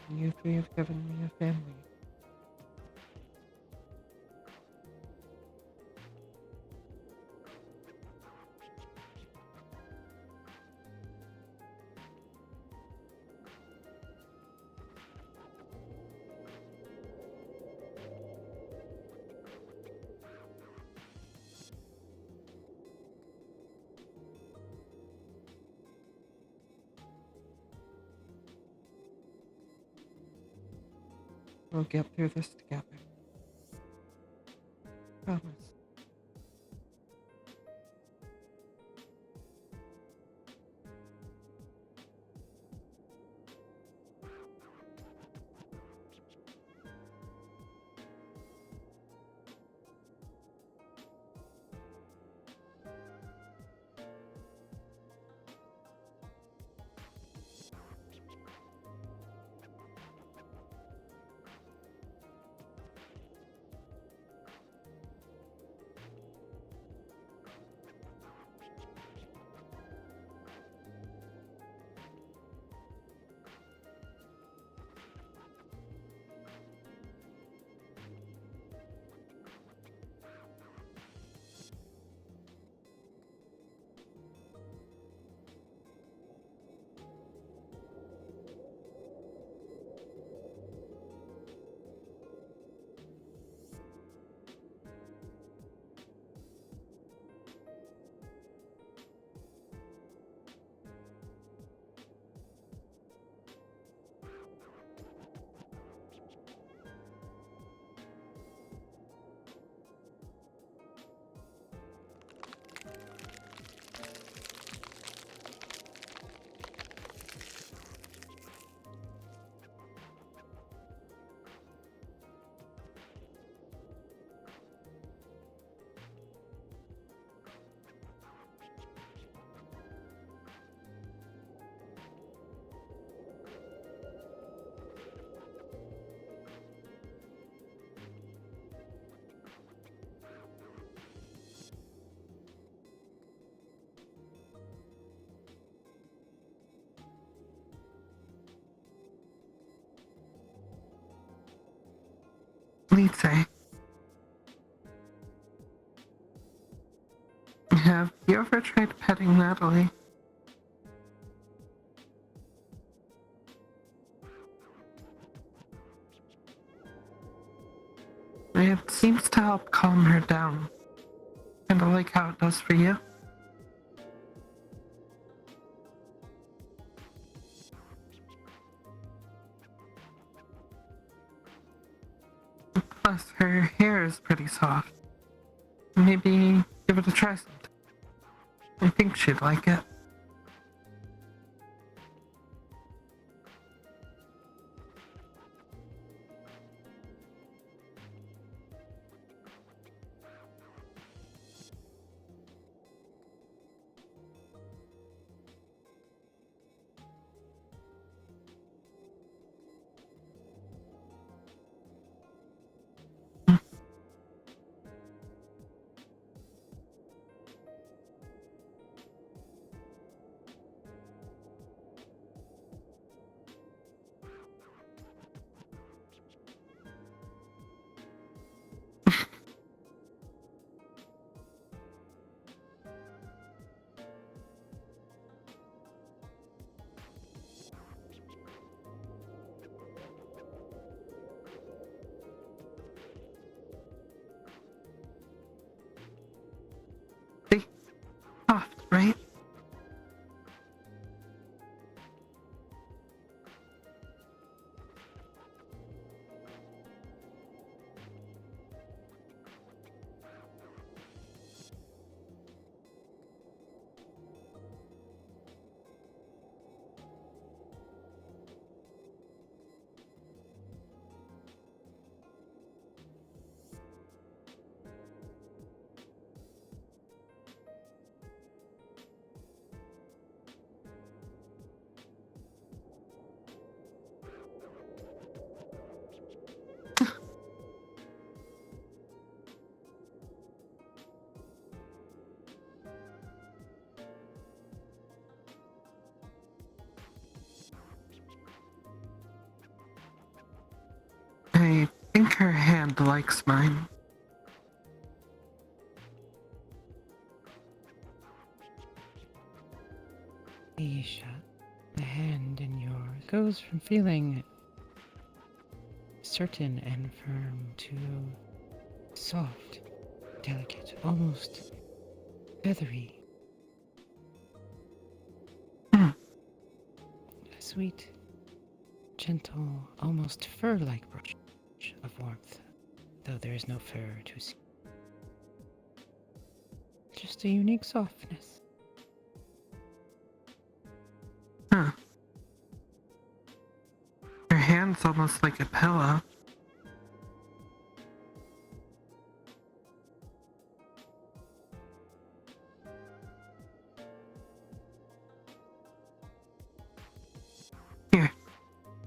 And you three have given me a family. We'll get through this together. Promise. Lisa, have you ever tried petting Natalie? It seems to help calm her down. Kinda like how it does for you. Plus, her hair is pretty soft. Maybe give it a try sometime. I think she'd like it. Soft, right? I think her hand likes mine. Isha, the hand in yours goes from feeling certain and firm to soft, delicate, almost feathery. A sweet, gentle, almost fur-like brush of warmth, though there is no fur to see. Just a unique softness. Huh. Her hand's almost like a pillow. Here,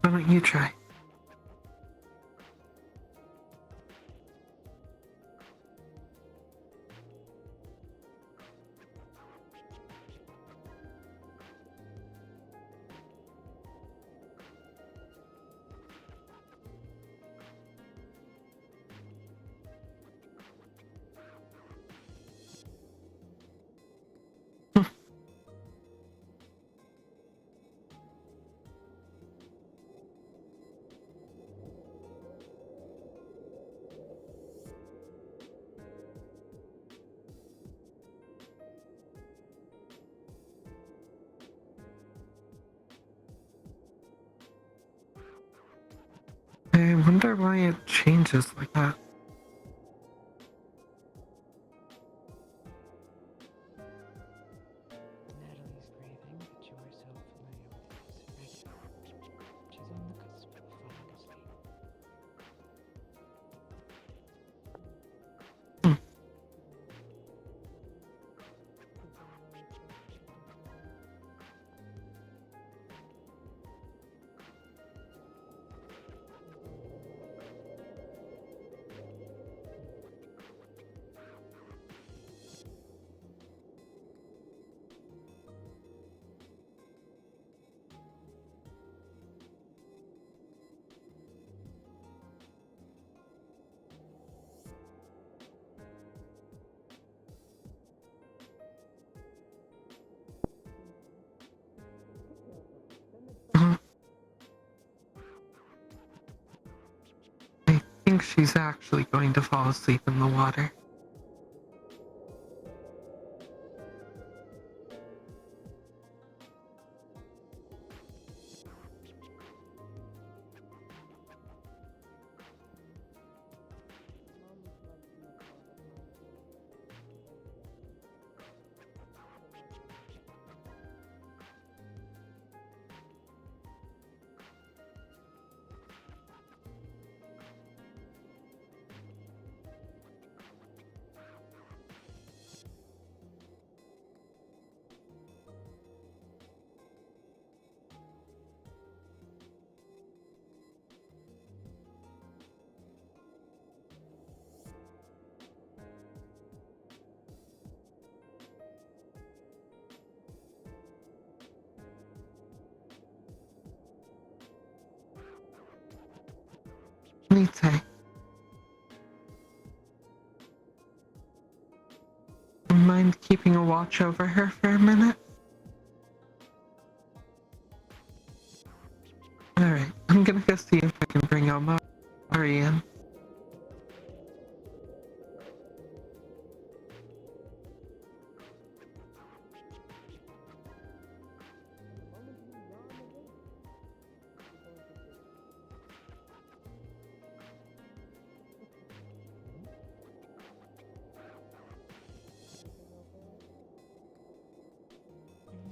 why don't you try? I wonder why it changes like that. Natalie's breathing, but you are so familiar with this already. She's on the cusp of falling asleep. I think she's actually going to fall asleep in the water. Nite. Mind keeping a watch over her for a minute? Alright, I'm gonna go see if I can bring Omari in.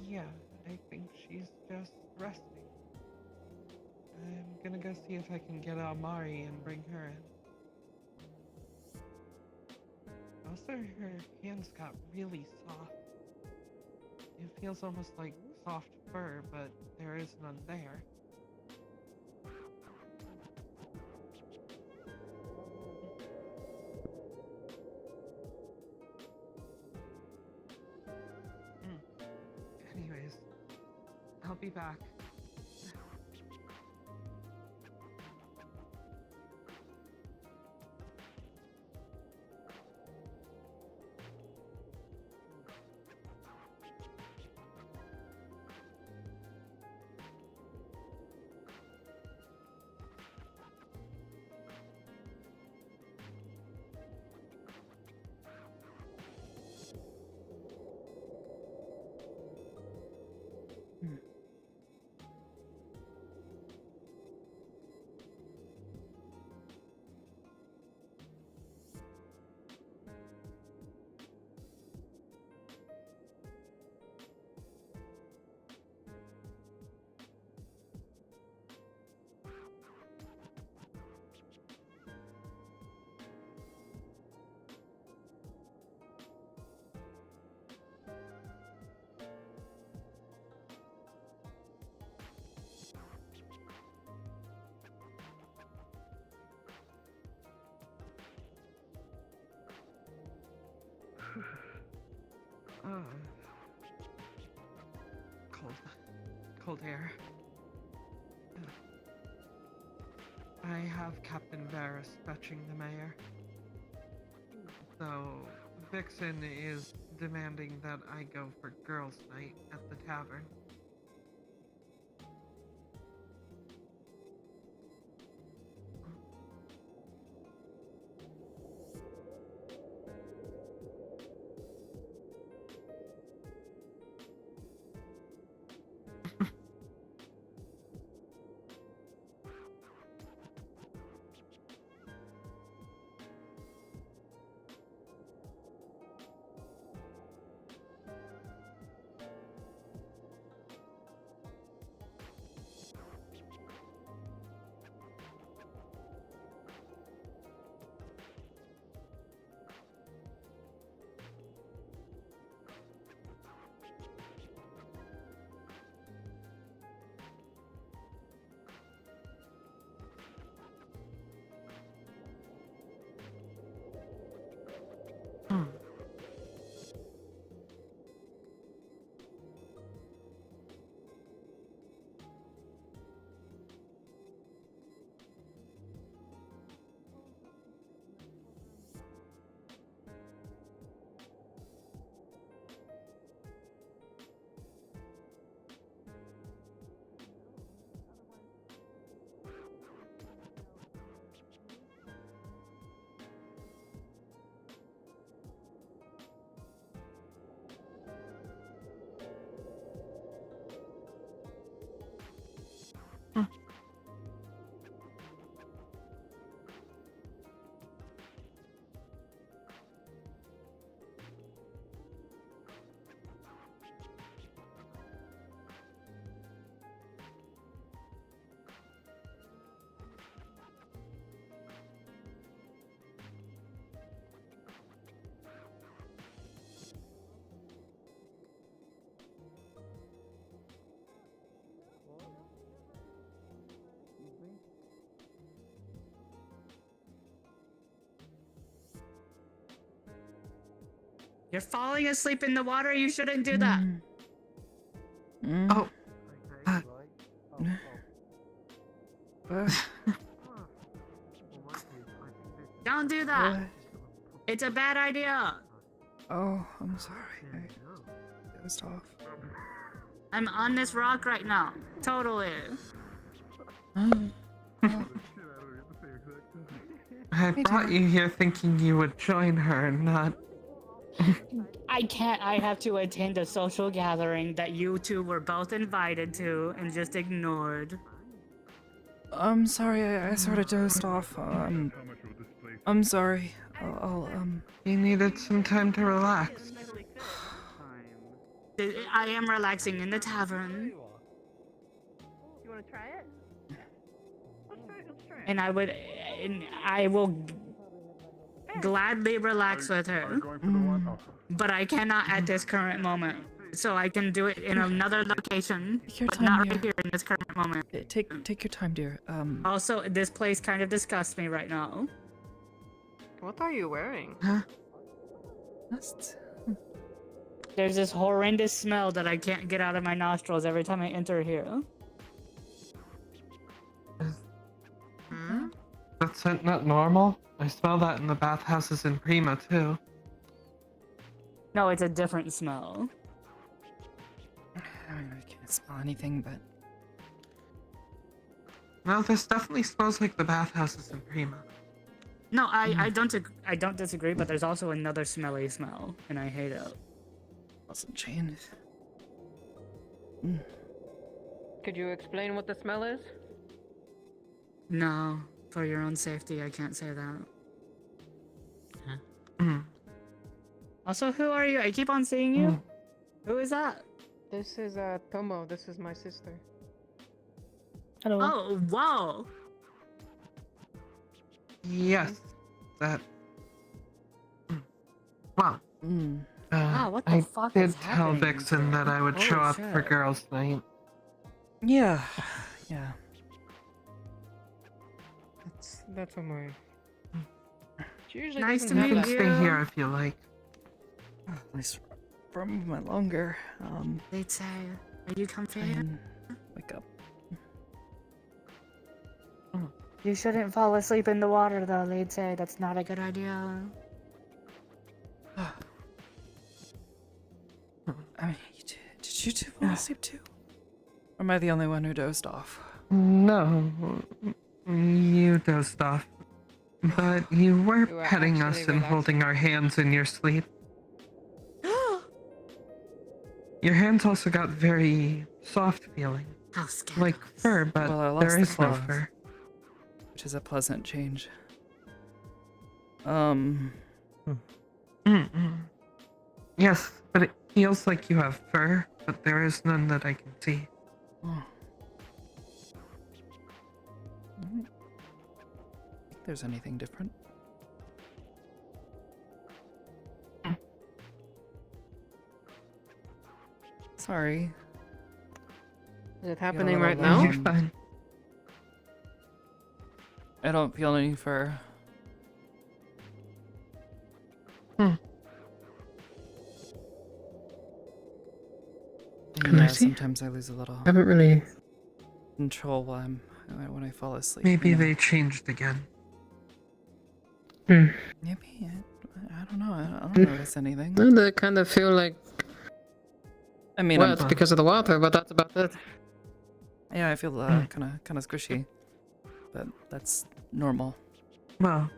Yeah, I think she's just resting. I'm gonna go see if I can get Amari and bring her in. Also, her hands got really soft. It feels almost like soft fur, but there is none there. Anyways, I'll be back. cold air. I have Captain Varys fetching the mayor. So Vixen is demanding that I go for girls' night at the tavern. You're falling asleep in the water. You shouldn't do that. Oh. Don't do that. It's a bad idea. Oh, I'm sorry. I dozed off. I'm on this rock right now. Totally. I brought you here thinking you would join her, not... I can't. I have to attend a social gathering that you two were both invited to and just ignored. I'm sorry, I sort of dozed off. I'm sorry. You needed some time to relax. I am relaxing in the tavern. You want to try it? Let's try it. And I will gladly relax with her. But I cannot at this current moment. So I can do it in another location, but not right here in this current moment. Take your time, dear. Also, this place kind of disgusts me right now. What are you wearing? Huh? There's this horrendous smell that I can't get out of my nostrils every time I enter here. That scent not normal? I smell that in the bathhouses in Prima, too. No, it's a different smell. I can't smell anything, but... No, this definitely smells like the bathhouses in Prima. No, I don't disagree, but there's also another smelly smell, and I hate it. Wasn't chained. Could you explain what the smell is? No, for your own safety, I can't say that. Huh? Also, who are you? I keep on seeing you. Who is that? This is Tomo. This is my sister. Hello. Oh, wow. Yes, that... Wow. Wow, what the I fuck did is tell happening? Vixen that I would show Holy up for shit. girls' night. Yeah. That's what my... She usually Nice doesn't to have You meet can that. stay here if you like. Nice. for a moment longer. They'd say, are you comfy? Wake up. You shouldn't fall asleep in the water, though. They'd say that's not a good idea. I mean, did you two fall asleep too? Or am I the only one who dozed off? No, you dozed off. But you were You were petting us actually and holding our hands in your sleep. Your hands also got very soft feeling. Like fur, but Well, I lost there the is no claws, fur. which is a pleasant change. Yes, but it feels like you have fur, but there is none that I can see. Oh. Think there's anything different? Sorry. Is it Feel a happening little right now? You're fine. I don't feel any fur. Can I see? Sometimes I lose a little I haven't really. control when I fall asleep. Maybe you know? they changed again. Maybe. I don't know. I don't notice anything. No, they kind of feel like. I mean, well, it's because of the water, but that's about it. Yeah, I feel kind of squishy, but that's normal. Well,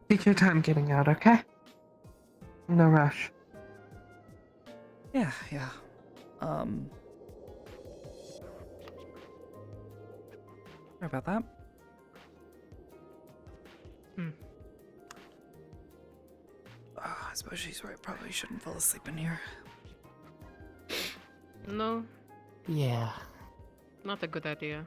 take your time getting out, okay? No rush. Yeah. Sorry about that. I suppose she's right. Probably shouldn't fall asleep in here. No, Yeah. not a good idea.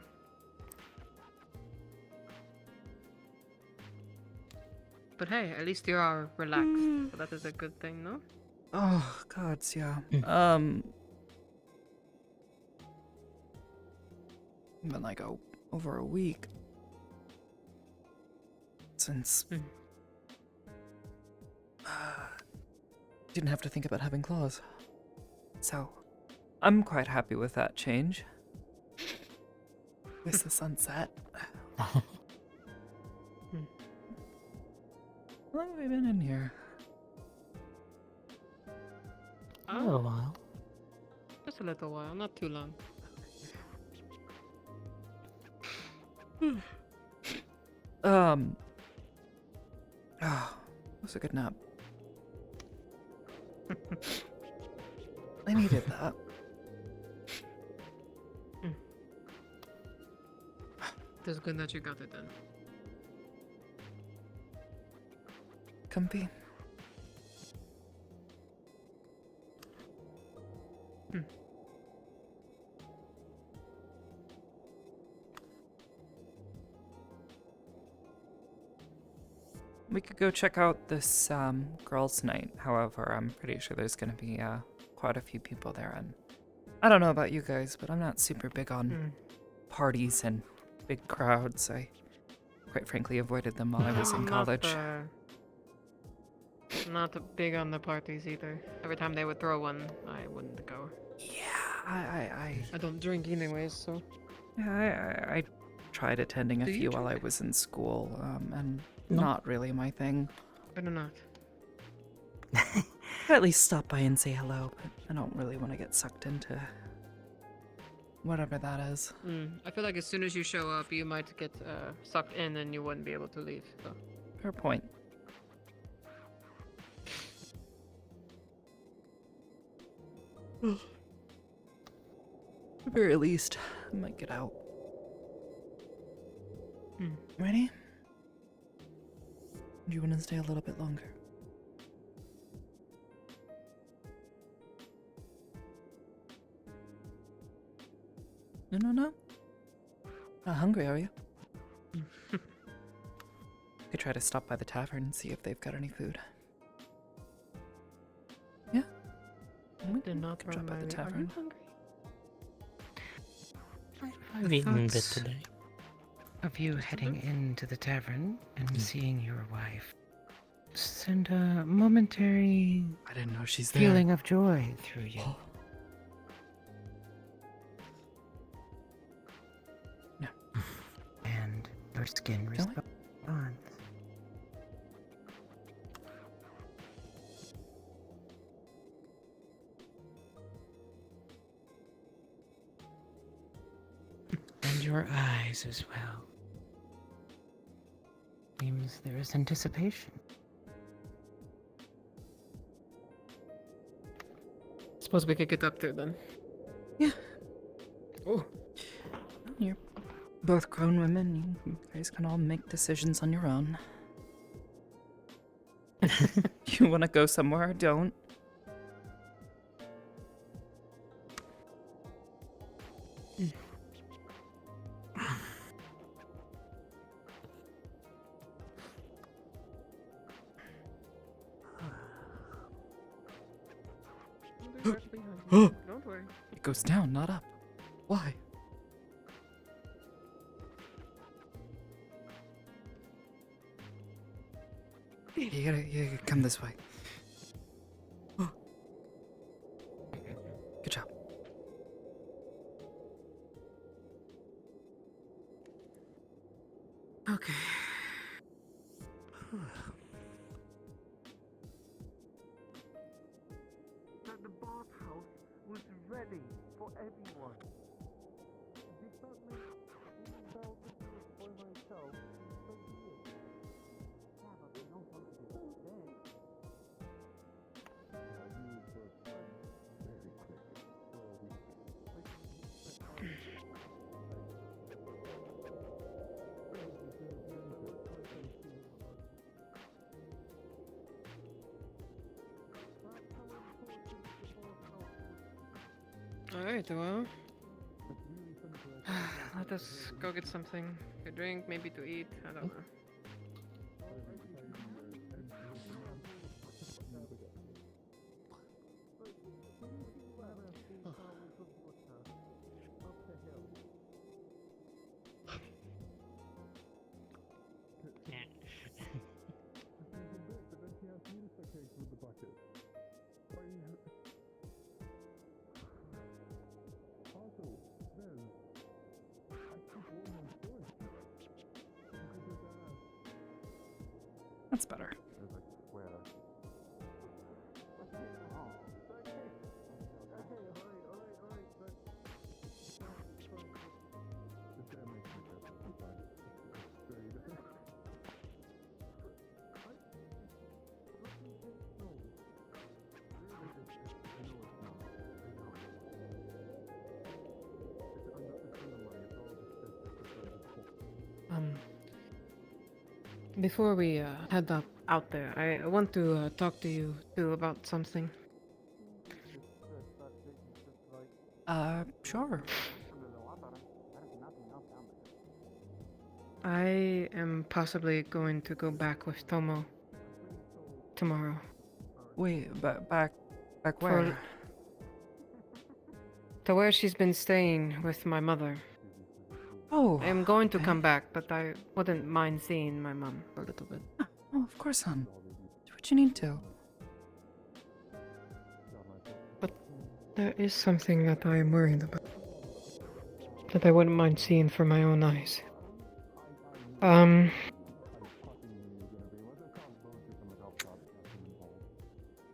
But hey, at least you are relaxed, so that is a good thing, no? Oh, gods, yeah. Been like over a week since didn't have to think about having claws. So, I'm quite happy with that change. Miss the sunset. How long have we been in here? A little while. Just a little while, not too long. Oh, it was a good nap. I needed that. It is good that you got it then. Comfy. We could go check out this girls' night. However, I'm pretty sure there's going to be quite a few people there, and I don't know about you guys, but I'm not super big on parties and big crowds. I, quite frankly, avoided them while I was in college. Not big on the parties either. Every time they would throw one, I wouldn't go. Yeah, I don't drink anyways, so. Yeah, I tried attending a Do you few while I was in school, and No. not really my thing. Better not. I'd at least stop by and say hello, but I don't really want to get sucked into whatever that is. I feel like as soon as you show up, you might get sucked in and you wouldn't be able to leave. So. Fair point. At the very least, I might get out. Ready? Do you want to stay a little bit longer? No? Not hungry, are you? I try to stop by the tavern and see if they've got any food. Yeah? Did not drop by the Are you tavern. hungry? I've eaten a bit thoughts today. Of you heading into the tavern and seeing your wife send a momentary I didn't know she's there. feeling of joy through you. No. And your skin responds. And your eyes as well. Seems there is anticipation. Suppose we could get up there then. Yeah. Oh. You're both grown women. You guys can all make decisions on your own. You want to go somewhere or don't? Don't worry. It goes down, not up. Why? You gotta come this way. Good job. Okay. The bathhouse was ready for everyone. Did not make any bell to do it for myself in so years. Yeah, but we don't want to do it today. Alright, well. Let us go get something to drink, maybe to eat. I don't know. That's better. Before we head out there, I want to talk to you too about something. Sure. I am possibly going to go back with Tomo tomorrow. Wait, back where? To where she's been staying with my mother. Oh. I am going to come back, but I wouldn't mind seeing my mom a little bit. Oh, of course, hon. Do what you need to. But there is something that I am worried about. That I wouldn't mind seeing for my own eyes. I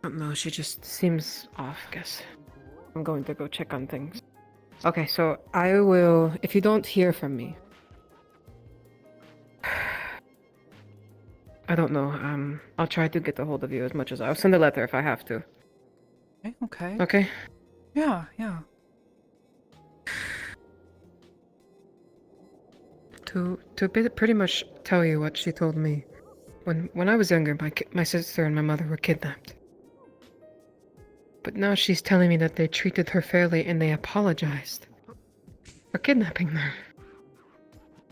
don't know, she just seems off, I guess. I'm going to go check on things. Okay, so I will, if you don't hear from me, I don't know, I'll try to get a hold of you as much as I'll send a letter if I have to. Okay. Okay? Yeah. To pretty much tell you what she told me. When I was younger, my sister and my mother were kidnapped. But now she's telling me that they treated her fairly and they apologized for kidnapping her.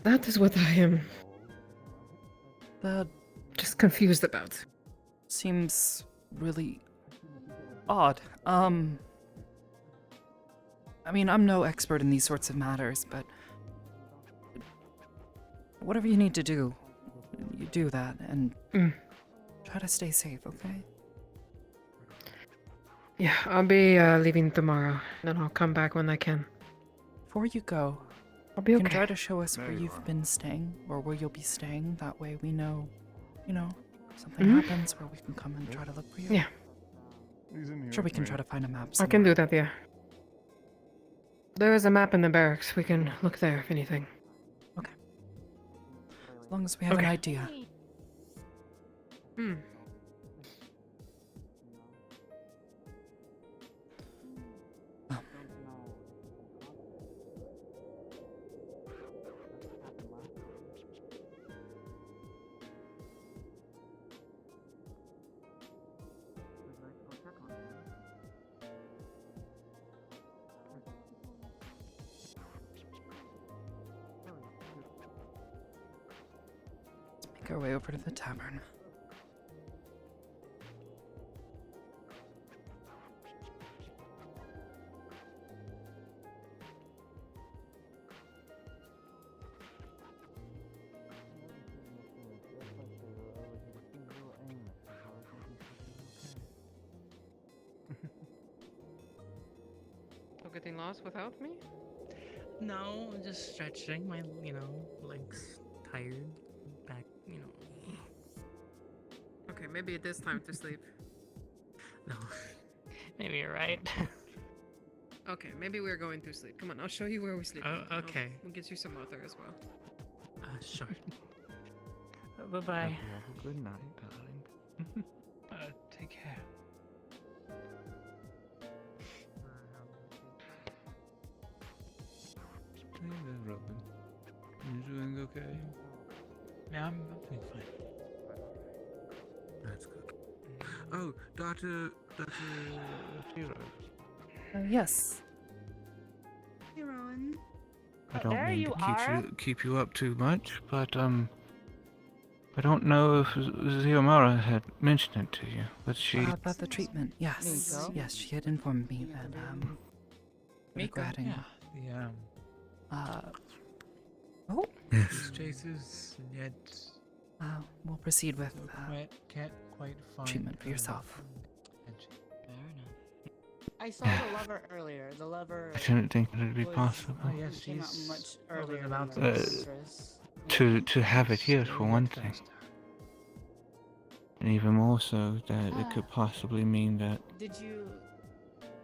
That is what I am just confused about. Seems really odd. I mean, I'm no expert in these sorts of matters, but whatever you need to do, you do that, and Try to stay safe, okay? Yeah, I'll be leaving tomorrow. Then I'll come back when I can. Before you go, I'll be you okay. can try to show us where you've been staying or where you'll be staying. That way we know, if something happens where we can come and try to look for you. Yeah. Sure, we can try to find a map. I can do that, yeah. There is a map in the barracks. We can look there if anything. Okay. As long as we have an idea. Hmm. Make our way over to the tavern. Still getting lost without me? No, just stretching my, legs tired. Back, Okay, maybe it is time to sleep. No. Maybe you're right. Okay, maybe we're going to sleep. Come on, I'll show you where we sleep. Oh, okay. We'll get you some water as well. Sure. Bye-bye. Good night, darling. Take care. Hey there, Robin. You doing okay? Yeah, I'm doing fine. That's good. Oh, Dr. Tiro. Yes. Hey, Rowan. I don't there mean you to are. keep you up too much, but I don't know if Ziomara had mentioned it to you, but she. About the treatment, yes. Miko? Yes, she had informed me that, Miko, go ahead and, oh? Yes. Chases, and yet we'll proceed with, can't quite find treatment for yourself. Fair enough. I saw the lover earlier. The lover. I didn't think that it'd be possible. Yes, came out he's much over earlier the than mountains. the mistress. To have it here for one thing, and even more so that it could possibly mean that Did you?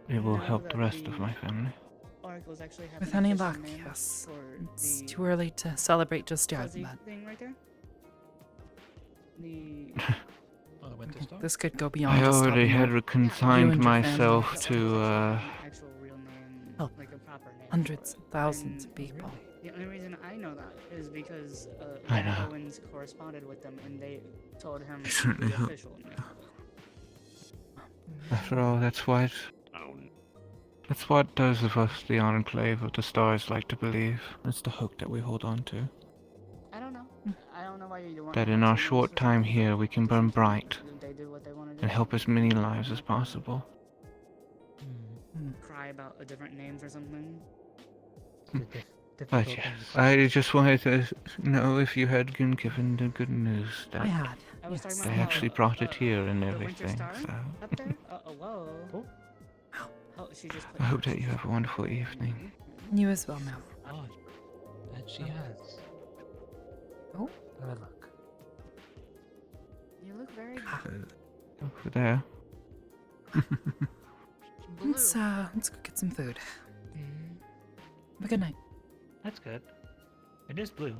it will know help the that rest of my family. Oracle's actually having With an any official luck, name yes. for It's the too early to celebrate just yet, fuzzy but thing right there. The. this could go beyond I just already helping had you consigned and your myself family. to Actual real name, help like a proper name. hundreds of thousands of people. The only reason I know that is because I know. Owens corresponded with them, and they told him I certainly the hope. official name. After all, that's what those of us, the Enclave of the Stars, like to believe. It's the hope that we hold on to. I don't know. I don't know why you want That in our short time here, we can burn bright They do what they want to do. and help as many lives as possible. Cry about a different name for something. But yes, I just wanted to know if you had been given the good news that I had. I was talking they about actually brought it here and the Winter everything. Star So up there. Whoa. Oh, she just. I hope that you have a wonderful evening. You as well, ma'am. Oh, that she has. Oh. Have a look. You look very. Over there. Let's go get some food. Have a good night. That's good. It is blue.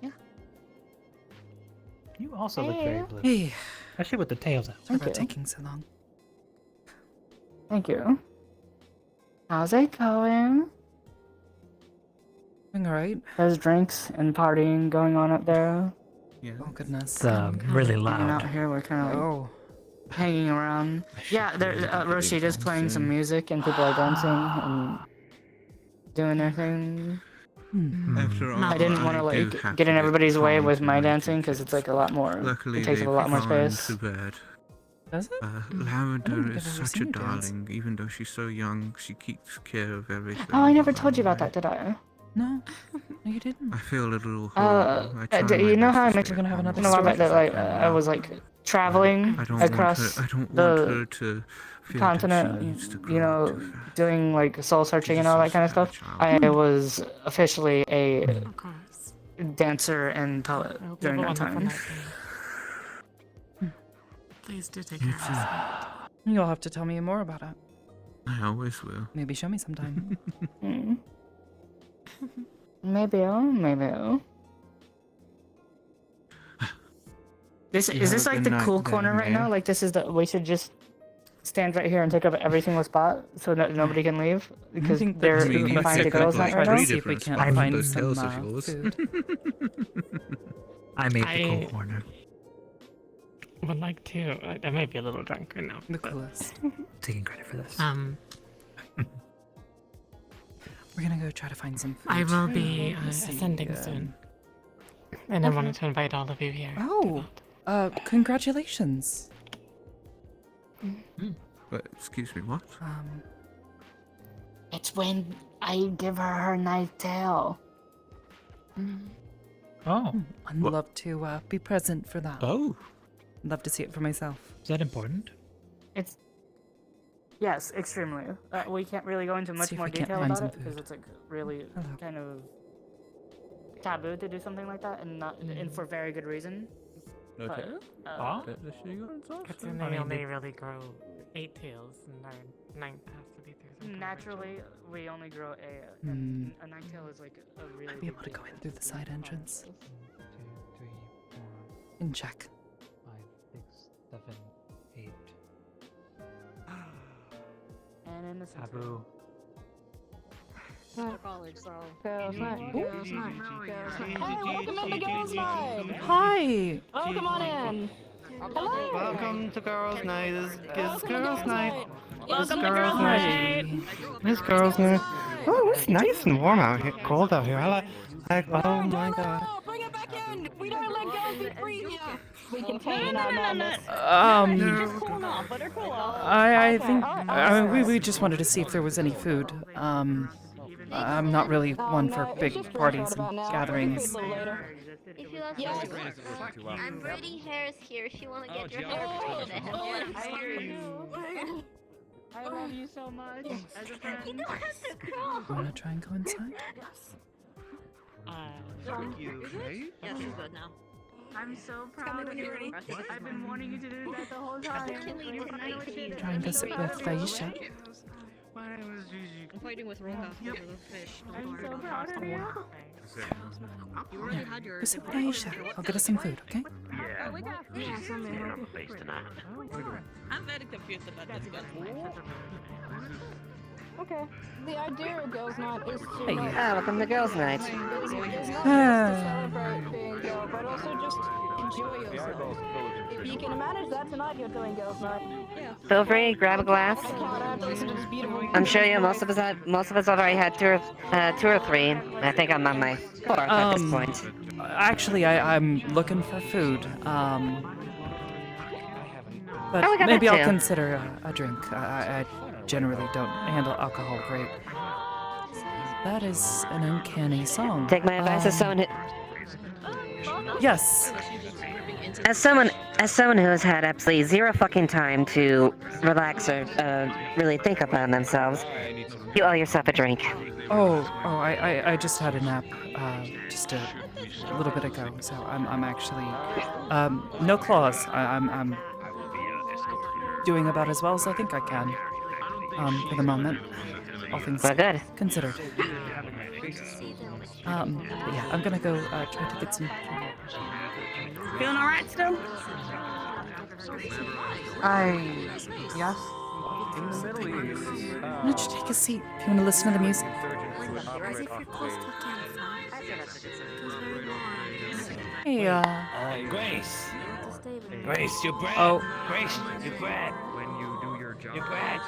Yeah. You also look very blue. Hey. Especially with the tails out. Sorry about Okay. taking so long. Thank you. How's it going? Doing alright. There's drinks and partying going on up there. Yeah. Oh goodness. It's really Hanging loud. out here, we're kind of like Oh. hanging around. Yeah, there. Roshida's playing some music and people are dancing and doing their thing. After all, I didn't want to do like have get to in everybody's way calm with my tonight. dancing because it's like a lot more. Luckily, It takes up a lot more space. to bed. Does it? Lavender think is I've ever such seen a you dance. darling. Even though she's so young, she keeps care of everything. Oh, I never told you about that, did I? No, you didn't. I feel a little horrible. You know how I mentioned We're gonna have another a while back story. that like I was like traveling across I don't want the her to feel continent, that she needs to you know, doing like soul searching and all that kind of stuff. I was officially a dancer and poet during that time. Please do take care of yourself. You'll have to tell me more about it. I always will. Maybe show me sometime. Maybe. Is this like the cool corner right now? Like this is we should just stand right here and take up every single spot so that nobody can leave because they're confined to girls' night right now. See if we can't find some food. I made the cool corner. Would like to. I might be a little drunk right now. The coolest. Taking credit for this. We're gonna go try to find some food. I will be Let's see, ascending soon. And I wanted to invite all of you here. Oh, congratulations. But excuse me, what? It's when I give her nice tail. Oh. I'd love to be present for that. Oh. I'd love to see it for myself. Is that important? Yes, extremely. We can't really go into much See if more we can't detail find about some it because food. it's like really kind of taboo to do something like that, and and for very good reason. Okay. Because then they only really grow 8 tails, and our 9th has to be through. Naturally, we only grow a Hmm. nine tail is like a really. I'd be able to go in through the side entrance. And check. 5, 6, 7, 8. And in the Taboo. College, so. Girls night. Girls night. Girls night. Hey, welcome into girls night. Hi. Oh, come on in. Hello. Welcome to girls' night. This is girls' night. Welcome to girls' night. This girls' night. Oh, it's nice and warm out here. Cold out here. I like. Oh my god. Bring it back in. We don't let girls be free here. We contain our madness. Just cooling off. Let her cool off. I think we just wanted to see if there was any food. I'm not really one for big parties and gatherings. If you love I'm braiding hairs here if you want to get your hair braided. I have your I love you so much. As a friend. You don't have to You crawl. wanna try and go inside? Yes, she's good now. I'm so proud of you. I've been wanting you to do that the whole time. Trying to sit with Aisha. I'm fighting with Roka over the fish. I'm so proud of you. You already had your. Go sit with Aisha. I'll get us some food, okay? I'm very confused about this one. Okay. The idea of girls' night is to. Hey. Welcome to girls' night. It's not just to celebrate being a girl, but also just enjoy yourself. If you can manage that tonight, you're doing girls' night. Feel free, grab a glass. I'm sure most of us already had two or three. I think I'm on my 4th at this point. Actually, I'm looking for food. But we got maybe that I'll too. consider a drink. I generally don't handle alcohol great. That is an uncanny song. Take my advice as someone who. Yes. As someone who has had absolutely zero fucking time to relax or really think about themselves, you owe yourself a drink. I just had a nap just a little bit ago, so I'm actually no claws. I'm doing about as well as I think I can for the moment. All things good. considered. But yeah, I'm gonna go try to get some. Feeling alright still? Yes. Why don't you take a seat if you want to listen to the music? Hey, Grace. Grace, your bread. Oh. Grace, your bread. When you do your job. Your bread.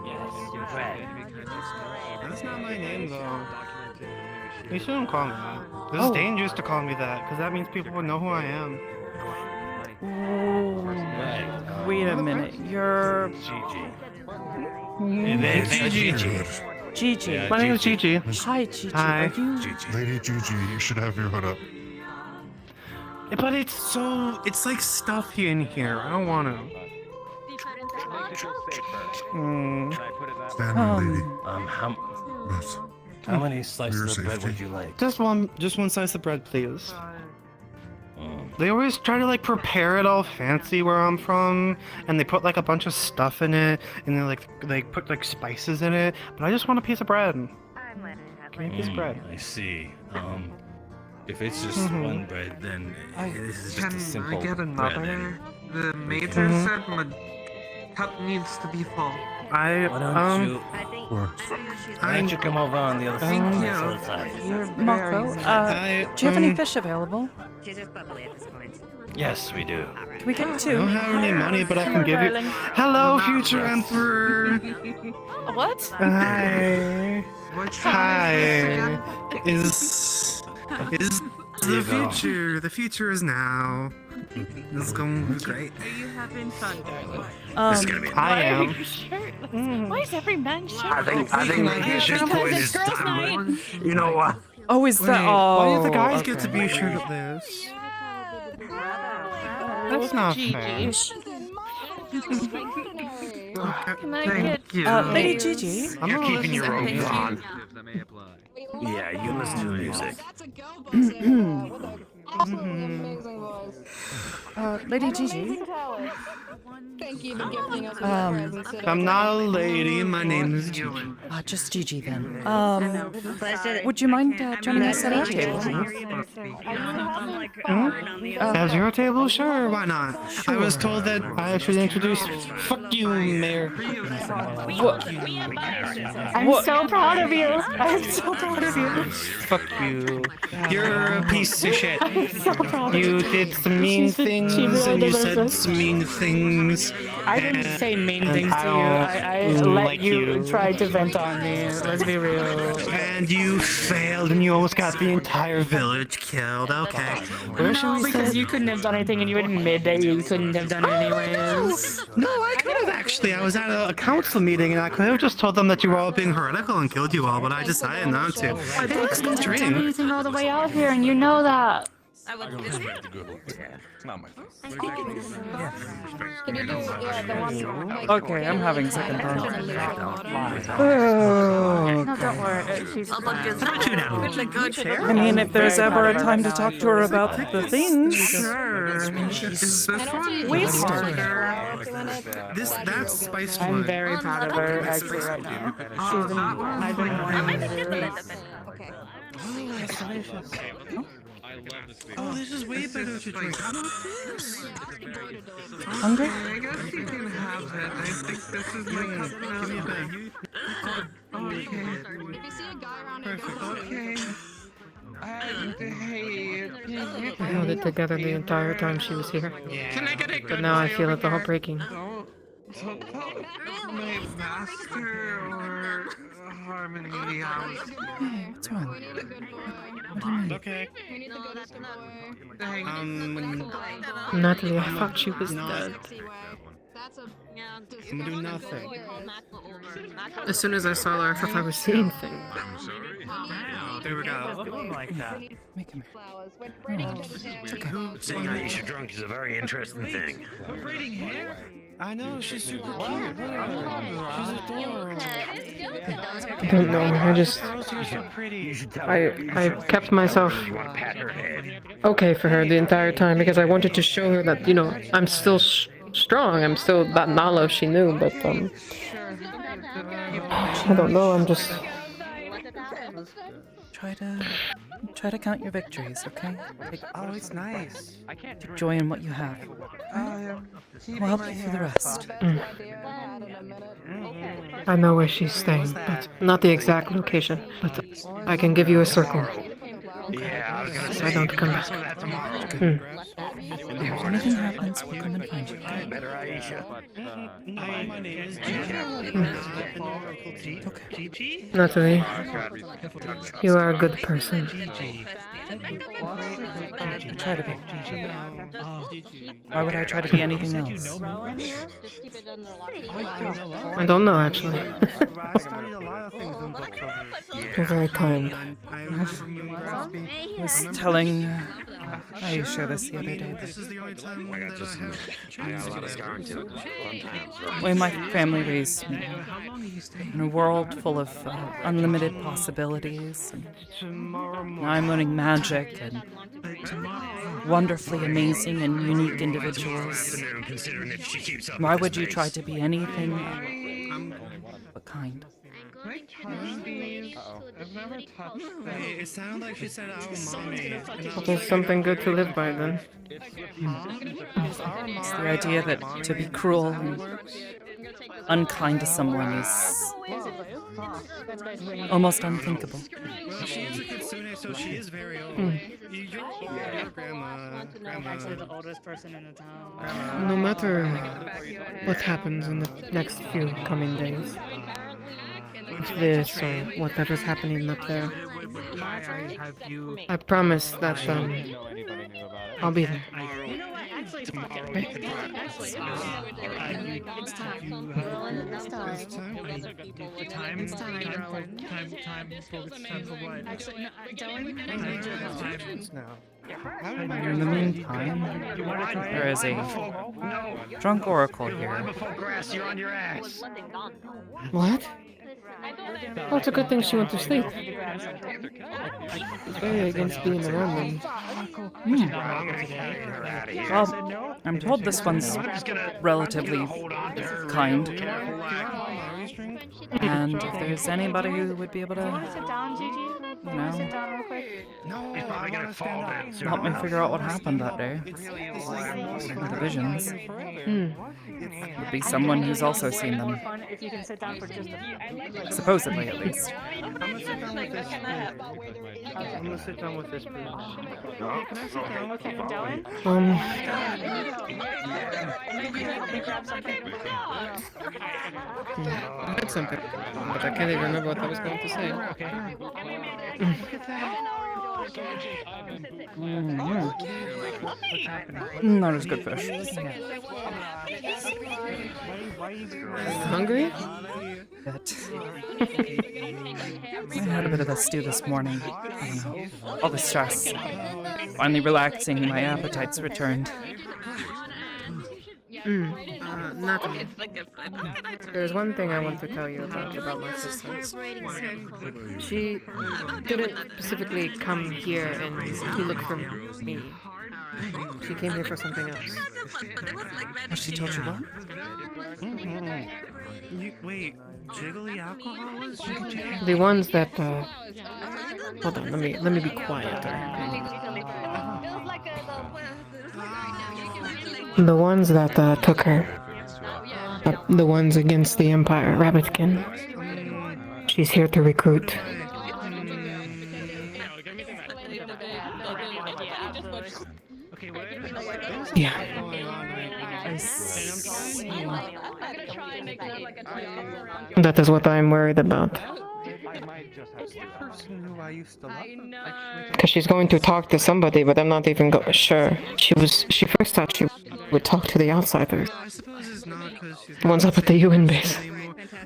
Yes, your bread. That's not my name, though. You shouldn't call me that. This Oh. is dangerous to call me that, because that means people would know who I am. wait a minute. You're. Gigi. Gigi. Yeah, My name is Gigi. Hi, Gigi. Hi. Are you? Lady Gigi, you should have your hood up. But it's like stuffy in here. I don't want to. Stand there, lady. How many slices of bread would you like? Just one slice of bread, please. They always try to like prepare it all fancy where I'm from, and they put like a bunch of stuff in it, and they put like spices in it. But I just want a piece of bread. Give me a piece of bread. I see. If it's just one bread, then this is just a simple I get bread. another? The major said my cup needs to be full. Why don't you come over on the other side? Mako, do you have any fish available? She's just bubbly at this point. Yes, we do. Can we get I two? don't have any money, but I can give you. Hello, future emperor. What? Hi. Hi. Is There you the go. future? The future is now. This is going great. Are you having fun, darling? I am. Why is every man shirtless? I think at this point it's time. You know what? Oh, is that? Oh, Why do the guys get to be shirtless? That's not fair. Can I get Lady Gigi? You're keeping your robe on. Yeah, you listen to the music. Lady Gigi? Thank you for gifting us with your presents. I'm not a lady. My name is Gigi. Just Gigi then. Pleasure. Would you mind joining us at our table? At your table? Sure, why not? I was told that I should introduce. Fuck you, Mayor. What? I'm so proud of you. I'm so proud of you. Fuck you. You're a piece of shit. So proud of You did some mean things and you said some mean things. I didn't say mean things to you. I don't let like you try to vent on me. Let's be real. And you failed and you almost got the entire village killed. Okay. Where should No, we because say? you couldn't have done anything and you admit that you couldn't have done it anyways. No, I could have actually. I was at a council meeting and I could have just told them that you were all being heretical and killed you all, but I decided not to. I think it's done drink. anything all the way out here and you know that. It's not my fault. Can you do the one? Like, Okay, I'm having second thoughts. No, don't worry. She's I mean, if there's ever a time to talk to her about the things. Is this one? Wasted. That's spiced I'm wood. very proud of her actually right now. She's been, I've been wanting this. Okay. Oh, this is way better to drink. Hungry? I guess you can have it. I think this is my cup now. Give me a bag. Okay. If you see a guy around here, Perfect. Okay. Hey, I held it together the entire time she was here. can I get a But now I feel it all breaking. Don't tell my master or Harmony I was. Hey, what's wrong? we need a good boy. What do you mean? Okay. We need the goodest boy. Natalie, I thought she was dead. That's a I'm gonna do nothing. As soon as I saw her, I thought I was seeing things. Oh, there we go. Like that. Make him. flowers. We're braiding each other's hair. Saying that you should drunk is a very interesting thing. I know, she's super cute. She's adorable. I don't know, I kept myself You want to pat her head. okay for her the entire time because I wanted to show her that, you know, I'm still strong. I'm still that Nala she knew, but I don't know, I'm just... Try to count your victories, okay? Oh, it's nice. Take joy in what you have. We'll help you through the rest. I know where she's staying, but not the exact location. But I can give you a circle. Yeah, I was gonna So say. I don't come back. That tomorrow. If anything happens, we'll come and find you. Better Aisha. Hi, my name is Gigi. Natalie, you are a good person. Try to be. Why would I try to be anything else? I don't know, actually. I studied a lot of things in books over You're very kind. I was telling Aisha this the other day. This is the only time The way my family raised me, in a world full of unlimited possibilities. And now I'm learning magic and wonderfully amazing and unique individuals. Why would you try to be anything but kind? It sounded like she said our mommy. Well, there's something good to live by then. It's the idea that to be cruel and unkind to someone is almost unthinkable. She is a kitsune, so she is very old. Your grandma. Actually, the oldest person in the town. No matter what happens in the next few coming days, this or whatever's happening up there, I promise that I'll be there. In the meantime, there is a drunk oracle here. What? Oh, it's a good thing she went to sleep. It's very against being around them. Well, I'm told this one's relatively kind. And if there's anybody who would be able to, help me figure out what happened that day. With the visions. Would be someone who's also seen them. Supposedly, at least. I'm gonna sit down with this person. Can I sit down with you? I had something, but I can't even remember what I was going to say. Not as good fish. Hungry? I had a bit of a stew this morning. I don't know. All the stress. Finally relaxing, my appetite's returned. Natalie, there's one thing I want to tell you about my sister. She didn't specifically come here and to look for me. She came here for something else. Has she told you what? Wait, jiggly alcohol? The ones that hold on, let me be quiet. The ones that took her. The ones against the Empire, Rabbitkin. She's here to recruit. Yeah. That is what I'm worried about. Because she's going to talk to somebody, but I'm not even sure. She first thought she would talk to the outsiders. The ones up at the UN base.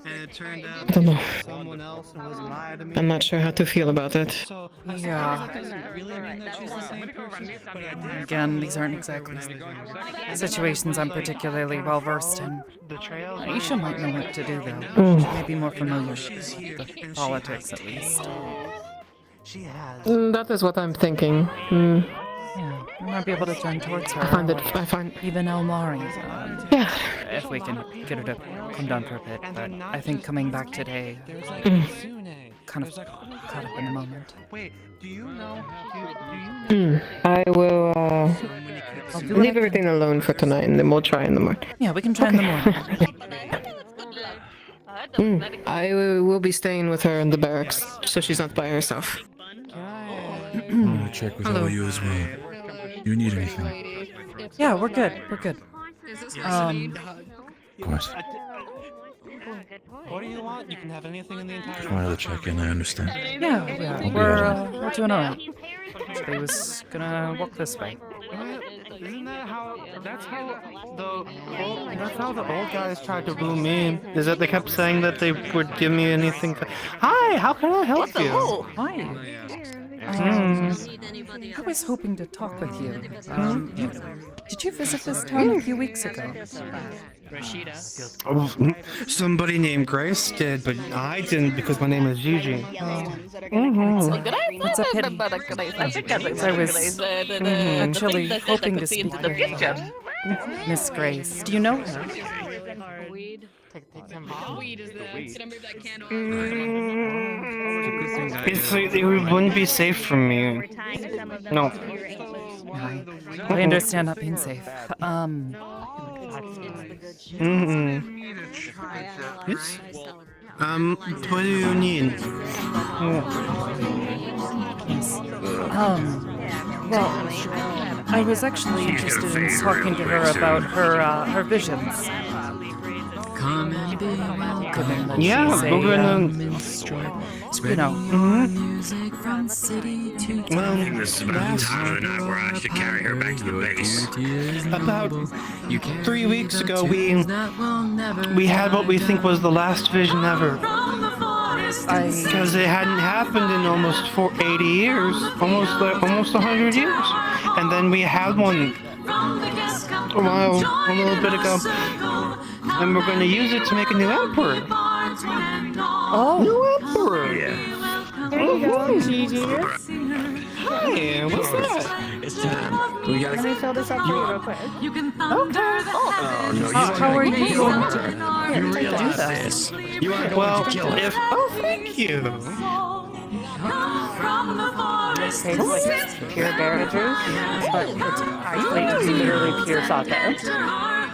I don't know. I'm not sure how to feel about it. Yeah. Again, these aren't exactly situations I'm particularly well versed in. Aisha might know what to do, though. She may be more familiar with the politics, at least. That is what I'm thinking. Yeah, we might be able to turn towards her. I find even Elmari. Yeah. If we can get her to come down for a bit, but I think coming back today, kind of caught up in the moment. Wait, do you know? I will leave everything alone for tonight, and then we'll try in the morning. Yeah, we can try in the morning. I will be staying with her in the barracks, so she's not by herself. wanted to check with all of you as well. You need anything? Yeah, we're good. We're good. Of course. What do you want? You can have anything in the entire. Just wanted to check in. I understand. Yeah, We're we're doing alright. They was gonna walk this way. Isn't that how? That's how the old guys tried to woo me. Is that they kept saying that they would give me anything. Hi, how can I help you? Hi. I was hoping to talk with you. Did you visit this town a few weeks ago? Oh, somebody named Grace did, but I didn't because my name is Gigi. It's a pity. I was actually hoping to speak with Miss Grace. Do you know her? It wouldn't be safe for me. No. I understand not being safe. Yes? What do you need? Well, I was actually interested in talking to her about her visions. Come and be welcome. Yeah, we're gonna. You know. Well, this is about the time of the night where I should carry her back to the base. About 3 weeks ago, we had what we think was the last vision ever. Because it hadn't happened in almost 80 years, almost 100 years, and then we had one a little bit ago, and we're going to use it to make a new emperor. Oh, new emperor! Yeah. There you go, Gigi. Hey, what's that? It's time. We gotta. Let me fill this up for you real quick. Okay. Oh no! How are you going to You realize this? You are going to kill her. Oh, thank you. Tastes like pure berry juice, but it's actually literally pure sake.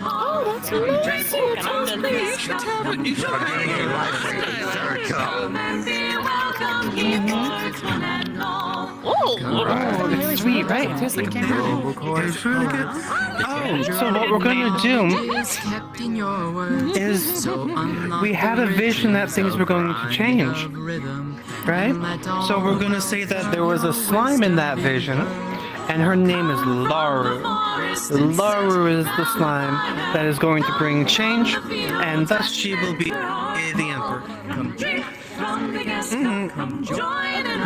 Oh, that's amazing. You are getting a life-saving third cup. Oh, it's sweet, right? It tastes like candy. It's really good. Oh, so what we're gonna do is we had a vision that things were going to change, right? So we're gonna say that there was a slime in that vision, and her name is Laru. Laru is the slime that is going to bring change, and thus she will be the emperor.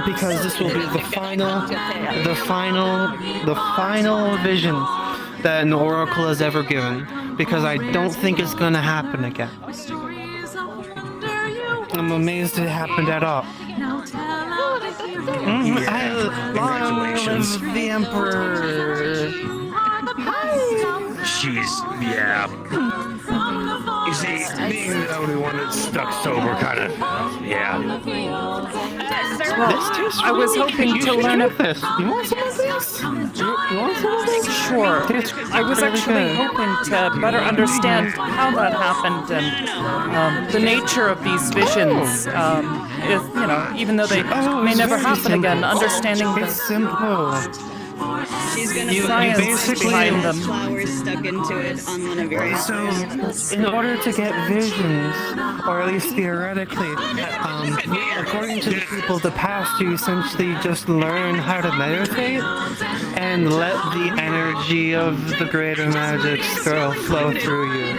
Because this will be the final vision that an oracle has ever given. Because I don't think it's gonna happen again. I'm amazed it happened at all. Congratulations. The emperor. She's You see, being the only one that's stuck sober, kind of, I was hoping to learn of this. You want some of this? You want some of this? Sure. I was actually hoping to better understand how that happened and the nature of these visions. If even though they may never happen again, understanding the simple. She's gonna science behind them. Flowers stuck into it on one of your So, in order to get visions, or at least theoretically, according to the people of the past, you essentially just learn how to meditate and let the energy of the greater magic scroll flow through you.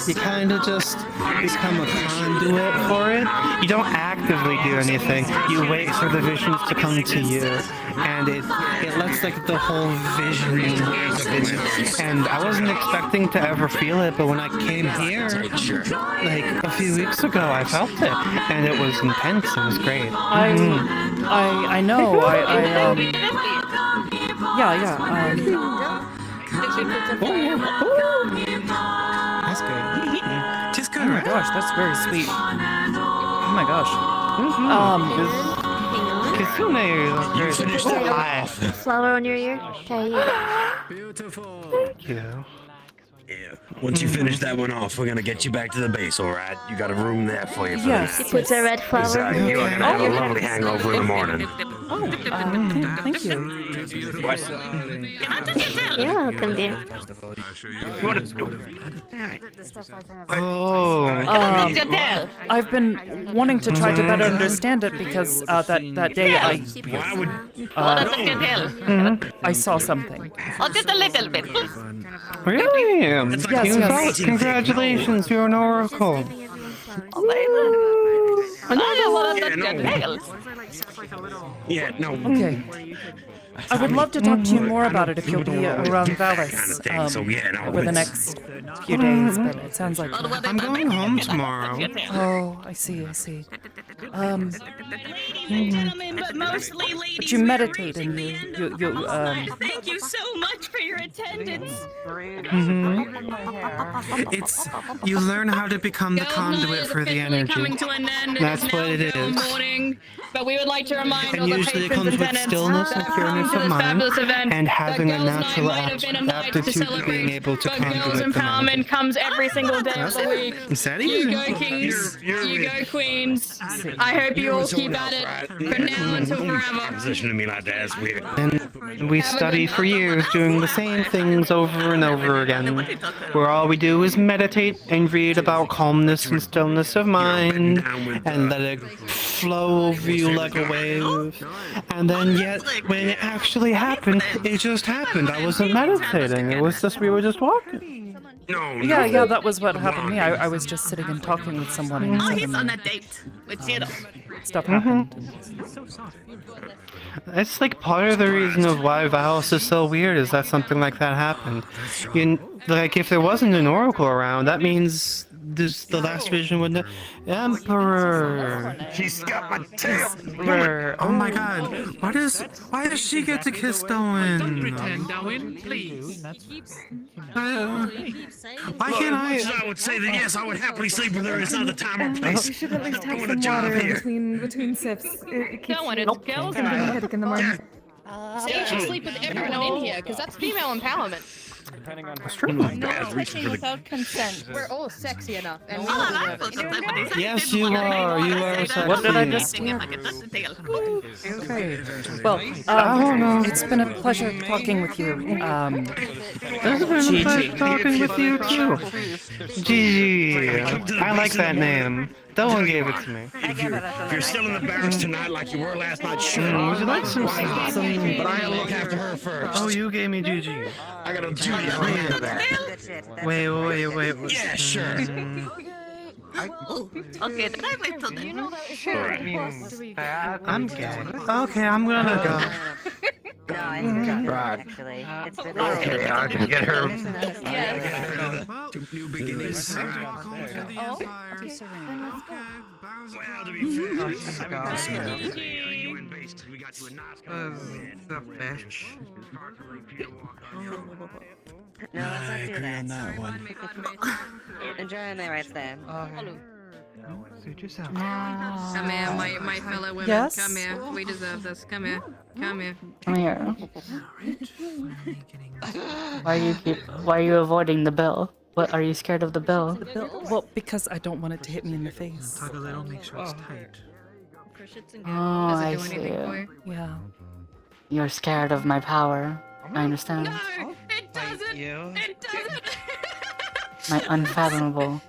You kind of just become a conduit for it. You don't actively do anything. You wait for the visions to come to you, and it lets like the whole vision. And I wasn't expecting to ever feel it, but when I came here, like a few weeks ago, I felt it, and it was intense. It was great. I know. That's good. Just good. Oh my gosh, that's very sweet. Oh my gosh. Flower on your ear? Okay, Beautiful. Thank you. Yeah. Once you finish that one off, we're gonna get you back to the base, alright? You got a room there for you. Yes. He puts a red flower on your You're ear. gonna have a lovely hangover in the morning. Thank you. You're welcome, dear. I've been wanting to try to better understand it because that day I I saw something. Oh, just a little bit. Really? Yes. Congratulations, you're an oracle. Yeah, no. Okay. I would love to talk to you more about it if you'll be around Vallis over the next few days, but it sounds like I'm going home tomorrow. Oh, I see. Ladies and gentlemen, but mostly ladies. But you meditate and you Thank you so much for your attendance. It's you learn how to become the conduit for the energy. Coming to an end. That's what it is. Morning, but we would like to remind And all the usually it patrons comes and with tenants stillness and that pureness come to of this mind, fabulous event, and having a that girls' natural night might have been a night to aptitude to celebrate, being able to but girls conduit the magic. empowerment comes every single day of the week. Is that You easy? go kings, you go queens. I hope you all keep at it from now until forever. Position to me like that is weird. And we study for years doing the same things over and over again, where all we do is meditate and read about calmness and stillness of mind, and let it flow over you like a wave. And then yet, when it actually happened, it just happened. I wasn't meditating. It was just, we were just walking. Yeah, that was what happened to me. I was just sitting and talking with someone and He's on suddenly a date with Zero. stuff happened. It's like part of the reason of why Valus is so weird is that something like that happened. Like if there wasn't an oracle around, that means the last vision would. Emperor. He's got my tail. Emperor. Oh my God! Why does she get to kiss Owen? Pretend, Owen, please. Why can't I? I would say that yes, I would happily sleep with her. It's not the time or place. You should at least have Doing a some job water here. between sips. It keeps No one, it's girls' from getting a night. headache in the morning. So you should sleep with everyone in here, because that's female empowerment. Depending on No touching without consent. We're all sexy enough, and we deserve it. Yes, you are. You are. What did I just hear? Okay. Well, it's been a pleasure talking with you. It's been a pleasure talking with you too. Gigi. I like that name. No one gave it to me. If you're still in the barracks tonight like you were last night, sure. Would you like some? But I gotta look after her first. Oh, you gave me Gigi. I gotta do that. Wait. Yeah, sure. Okay, then I wait till then. You know that I'm gay. Okay, I'm gonna go. No, it's Right. actually. It's been Okay, I can get her. New beginnings. Oh, Well, to be fair, you and base, we got you a nice The fish. No, let's not do that. Enjoy my rights there. Suit yourself. Come here, my fellow women. Yes? Come here. We deserve this. Come here. Come here. Come here. Why are you avoiding the bill? What, are you scared of the bill? Well, because I don't want it to hit me in the face. Tug a little, make sure it's tight. Oh, Does it I do anything see. for you? Yeah. You're scared of my power. I understand. No, it doesn't. It doesn't. My unfathomable,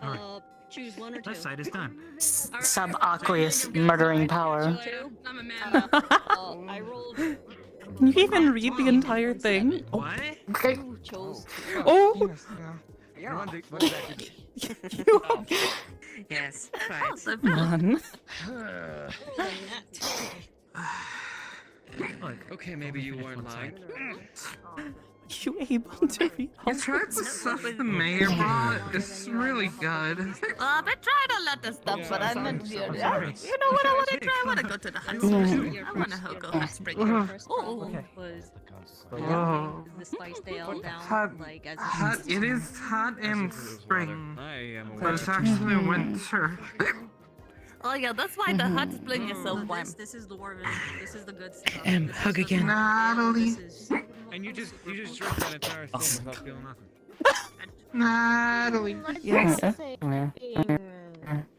Choose one or two. This side is done. subaqueous murdering power. I'm a man now. I rolled. Can you even read the entire thing? Oh. Okay. Oh. Yes, right. None. Look, okay, maybe you weren't lying. You able to read? You tried the stuff the mayor brought. It's really good. I've been trying a lot of stuff, but I'm not sure. You know what I want to try? I want to go to the hot spring. I want to go hot spring. Oh, Whoa. the spice tail down Hot, like as hot. It is hot in spring, I am but it's actually winter. Oh yeah, that's why the hot spring is so warm. This is the warm. This is the good stuff. Hug again. Natalie. And you just drank that entire thing without feeling nothing. Natalie. Yes. Come here.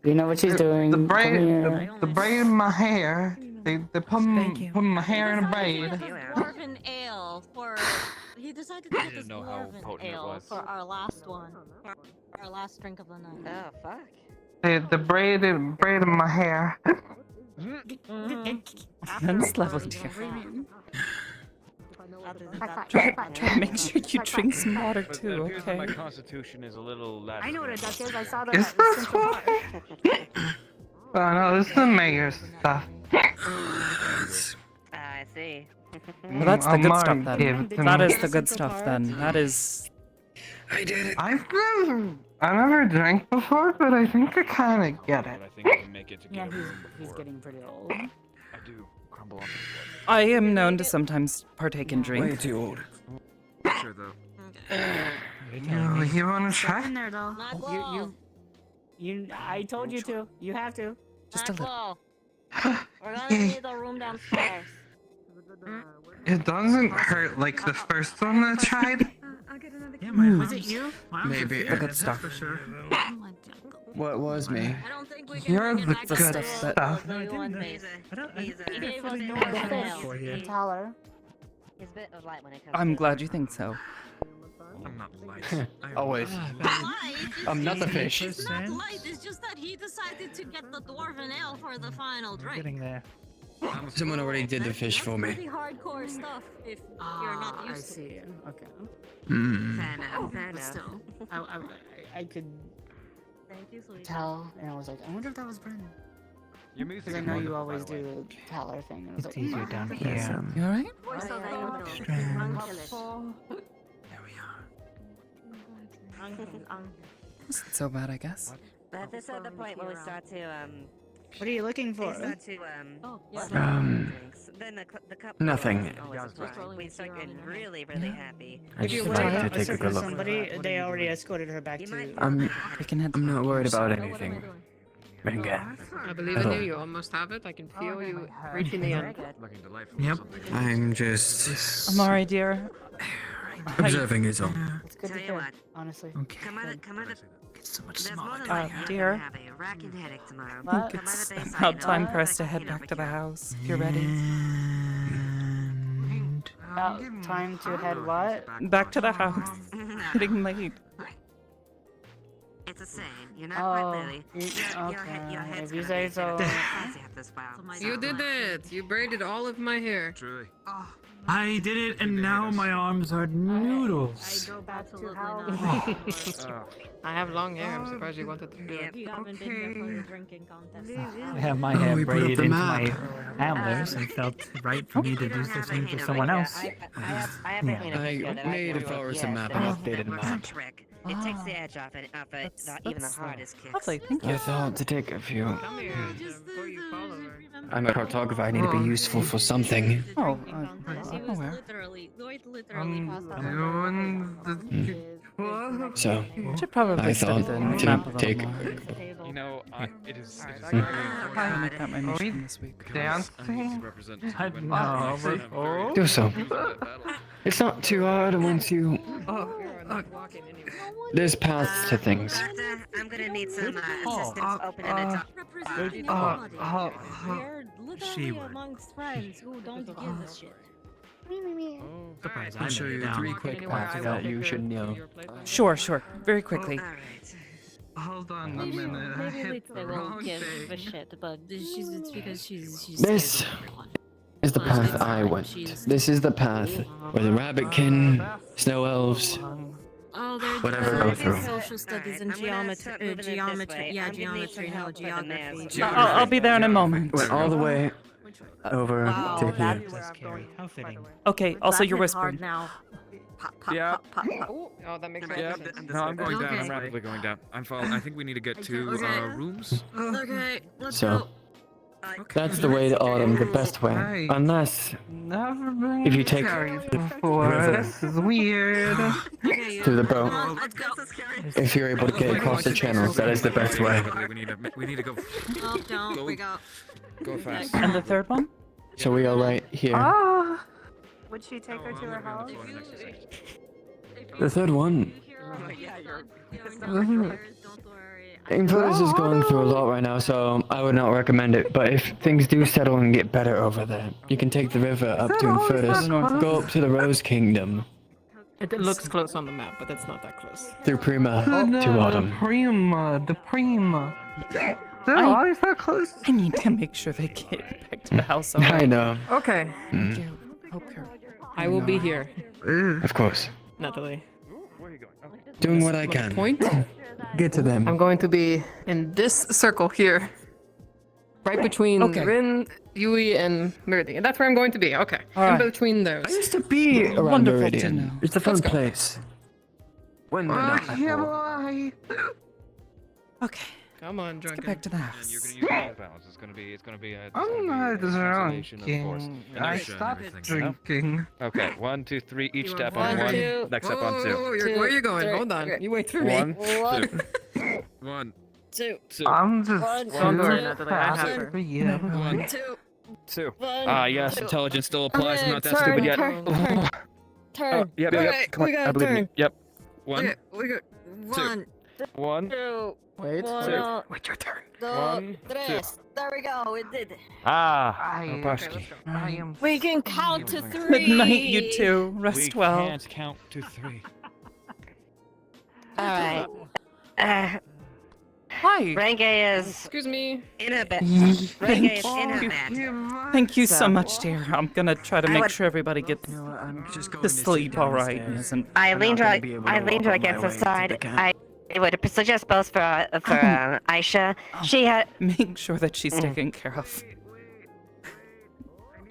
You know what she's doing. The Come braid, here. the braid in my hair They put my hair in a braid. Dwarven ale for. He decided to get this know how dwarven potent it ale was. for our last one. For our last drink of the night. Oh, fuck. The braid in my hair. Offense level 2. Try to make sure you drink some water But it too, appears that okay? my constitution is a little less. I know what a duck is. I saw that. Is at this Central what? Park. Oh no, this is the mayor's stuff. I see. Well, that's the good stuff Amari then. gave it to That me. is the good stuff then. That is. I did it. I never drank before, but I think I kind of get it. I think I can make it to Yeah, get a room he's before. getting pretty old. I do crumble on this I am known to sometimes partake in drink. Way too old. Sure though. You wanna try? In there though. I told you to. You have to. Just a little. We're gonna need the room downstairs. It doesn't hurt like the first one I tried. Yeah, Was it you? Maybe. The good stuff. What was me? I don't think we can You're bring it the back good to the stuff. the one base. He gave us The dwarven fish. ale. Tyler. He's a bit of light when it comes I'm to glad you think so. I'm not light. Always. I'm not the fish. It's not light, it's just that he decided to get the dwarven ale for the final drink. there. Someone already did the fish for Pretty me. hardcore stuff if you're not I used to it. see. Okay. Mm. Fair enough, fair But enough. still. I could Thank you, sweetie. tell, and I was like, I wonder if that was Brendan. Your music Because I is know you wonderful, by always the way. do the Tyler thing. And I was It's like, easier down here. You alright? Voice of the Wasn't so bad, I guess. But this is the point where we start to what are you looking for? we start to drinks. Then the cup. Nothing. We start getting really happy. I If you just were like to to take a search good for look. somebody, they already escorted her back to. We can head. I'm not worried about anything. Venga. I believe in you. You almost have it. I can feel you reaching the end. Looking delightful. Yep. I'm just Amari, dear. observing is all. It's good to Tell you hear, what. honestly. Okay. Come out of It's so much There's smaller. more than Uh, likely you're dear. gonna have a racking headache tomorrow. I think Come it's out of base, about I time know. for us to head Expect back to the you house. If you're ready. About time to head what? Back to the house. Getting late. It's a saying. You're not quite Oh, Lily. okay. Your head's If you gonna say be so. fancy after this while. You did it. You braided all of my hair. Truly. I did it, and now my arms are noodles. Go back to Oh. I have long hair. I'm surprised you wanted to do it. You haven't been here for the drinking contest. I have my hair we put up braided the into map. my antlers and felt right for me to do the same for someone else. I have Yeah. a hand I that made a can forest yes, map that and works- updated that works map. a trick. It takes the edge off it, even the hardest kicks. Lovely, thank you. I thought to take a few. Come here before you follow her. I'm a cartographer. I need to be useful for something. Oh, He I'm was aware. literally, Lloyd literally passed out. Doing the... So, Should probably I study thought the to map a little take. more. You know, it is I'll make that my mission this week. Dancing? No, Do so. It's not too hard once you. There's paths to things. I'm gonna need some assistance opening the top. Representing uh, everybody. uh, We're literally She-word. amongst friends who don't give a shit. surprise! I'll show you 3 quick paths that you should know. Sure, very quickly. Hold on a Maybe minute. I hit Lita the won't wrong give thing. a shit, but it's because she's This is the path I went. This is the path where the rabbitkin, snow elves, Oh, there's whatever go through. social studies and geometry. Geometry. No, geography. I'll be there in a moment. Went all the way over Wow, to here. that's How fitting. Okay, also you're That hit hard whispering. now. Pop, pop, Yeah. pop, pop, pop. Oh, that makes Yeah, sense. no, I'm going down. I'm Okay. rapidly going down. I'm following. I think we need to get to Okay. rooms. Okay, let's So, go. that's the way to autumn, the best way. Right. Unless, Never been if you take carried the before. river This is weird. to the boat, Come on, let's go. if you're able to get across the channel, that is the best way. We need to go. Oh, don't. We got. Go fast. And the third one? So we are right here. Ah! Would she take her to her house? The third one. Don't worry. Influence is going through a lot right now, so I would not recommend it. But if things do settle and get better over there, you can take the river up to Infernus, go up to the Rose Kingdom, It looks close on the map, but it's not that close. through Prima The to Autumn. The Prima. They're always that close. I need to make sure they get back to the house. I know. Okay. Thank you. Hope you're. I will be here, Of course. Natalie. Doing what I can. Point? Get to them. I'm going to be in this circle here. Right between Okay. Rin, Yui, and Meridian. That's where I'm going to be. Okay. All In right. between those. I used to be around Wonderful to Meridian. know. It's a fun place. When they're not that Yeah, full. boy. Okay. Come on, Let's drunken. get back to the And house. you're gonna use the balance. It's gonna be I'm not isolation, of course. drinking. And I inertia and stopped everything, you know? drinking. Okay, 1, 2, 3, each You step want on one, one. two. Next step on two. Where are you going? three. Hold on. Okay. You wait through One, me. two. 1, Two. 2. I'm just One, Don't too worry, Natalie. I have fast her. for you. 1, Two. 2. One, Yes, two. intelligence still applies. I'm Okay, not that turn, stupid yet. turn, turn. Yep, Okay, Come we on, I gotta believe in you. turn. Yep. 1, Okay, we got one, 1. two, Wait. uno, Wait your turn. dos, 1, 2. tres. There we go. We did it. Ah, I am. We can count to Good three. Good night, you two. Rest well. can't count to 3. All right. Hi. Renge is Excuse me. in a bed. Thank Renge is in her bed. Thank you so So- much, dear. I'm gonna try to I make would- sure everybody gets I'm just going to sleep all right. and isn't- I I'm leaned not gonna her. be able to I walk leaned her on my against the way to the side. camp. I would suggest both for Aisha. She had, Make sure that she's taken care of.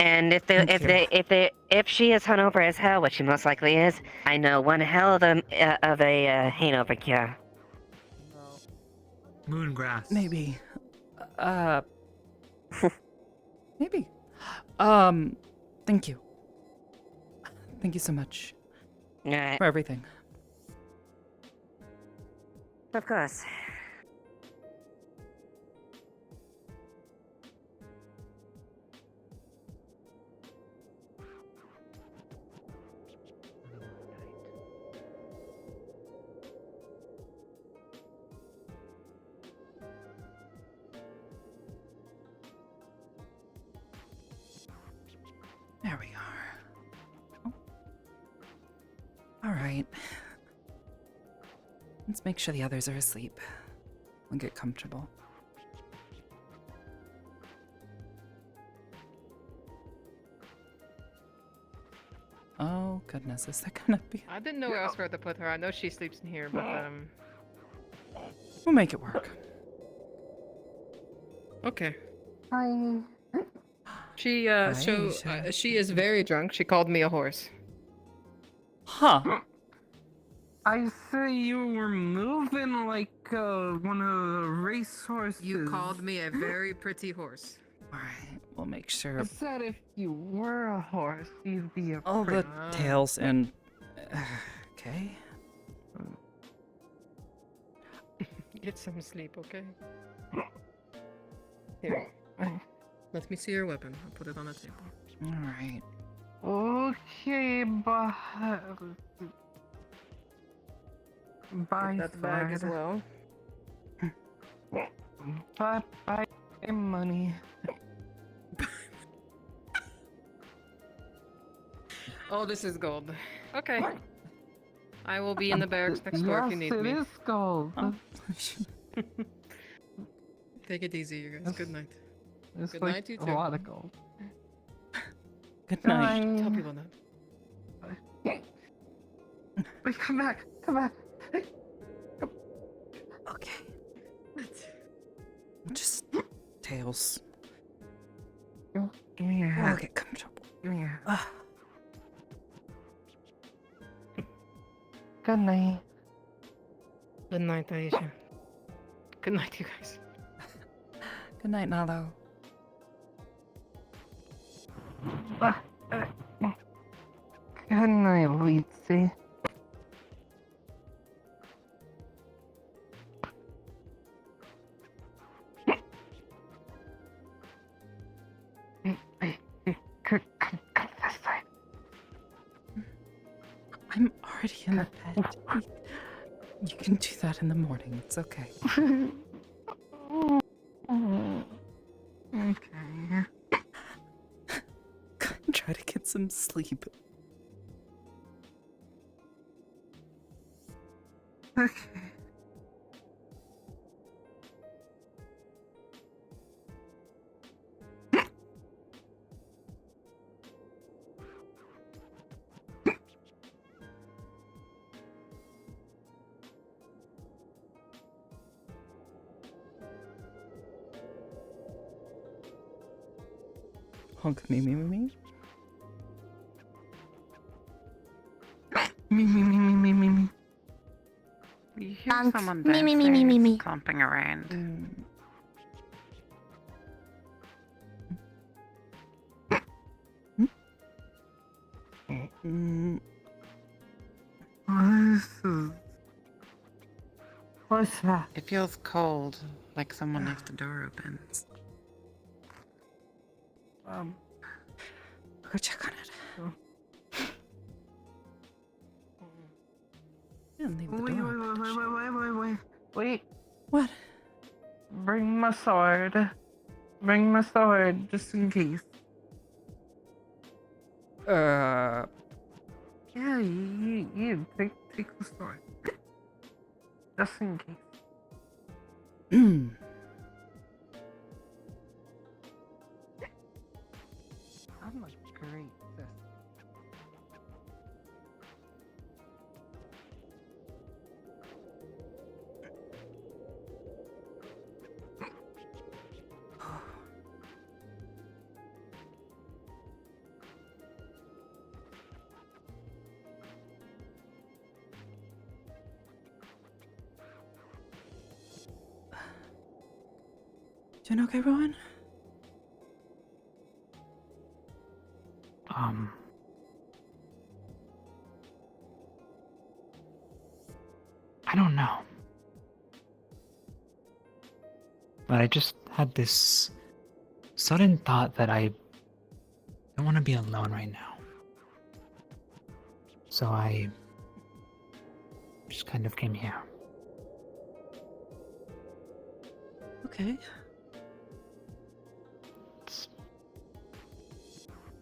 and if if she is hungover as hell, which she most likely is, I know one hell of a hangover cure. Moongrass. Maybe. Maybe. Thank you. Thank you so much All right. for everything. Of course. There we are. Oh. All right. Let's make sure the others are asleep. We'll get comfortable. Oh goodness, is that gonna be? I didn't know where else to put her. I know she sleeps in here, but We'll make it work. okay. Hi. She Aisha. she is very drunk. She called me a horse. Huh? I say you were moving like one of the racehorses. You called me a very pretty horse. All right, we'll make sure I said if you were a horse, you'd be a all the prince. tails and. Okay. Get some sleep, okay? Here. Let me see your weapon. I'll put it on the table. All right. Okay, but bye. Get that bag as Fred. well. Bye, money. Oh, this is gold. Okay. I will be in the barracks next door if you need Yes, me. it is gold. Take it easy, you guys. Good night. It's Good like night, you a two. lot of gold. Good night. Tell people that. Wait, come back. Come back. Okay. Just tails. Give me your We'll hat. get comfortable. Give me your hat. Ah. Good night. Good night, Aisha. Good night, you guys. Good night, Nalo. Good night, Luigi. I'm already in the bed. You can do that in the morning. It's okay. some sleep. Okay. Honk me. Me. You hear someone dancing, clumping around. What's that? It feels cold, like someone left the door open. Go check on it. And leave the door. Wait. What? Bring my sword. Bring my sword, just in case. Yeah, you take the sword. Just in case. I'm a great sis. Doing okay, Rowan? I don't know. But I just had this sudden thought that I don't want to be alone right now. So I just kind of came here. Okay.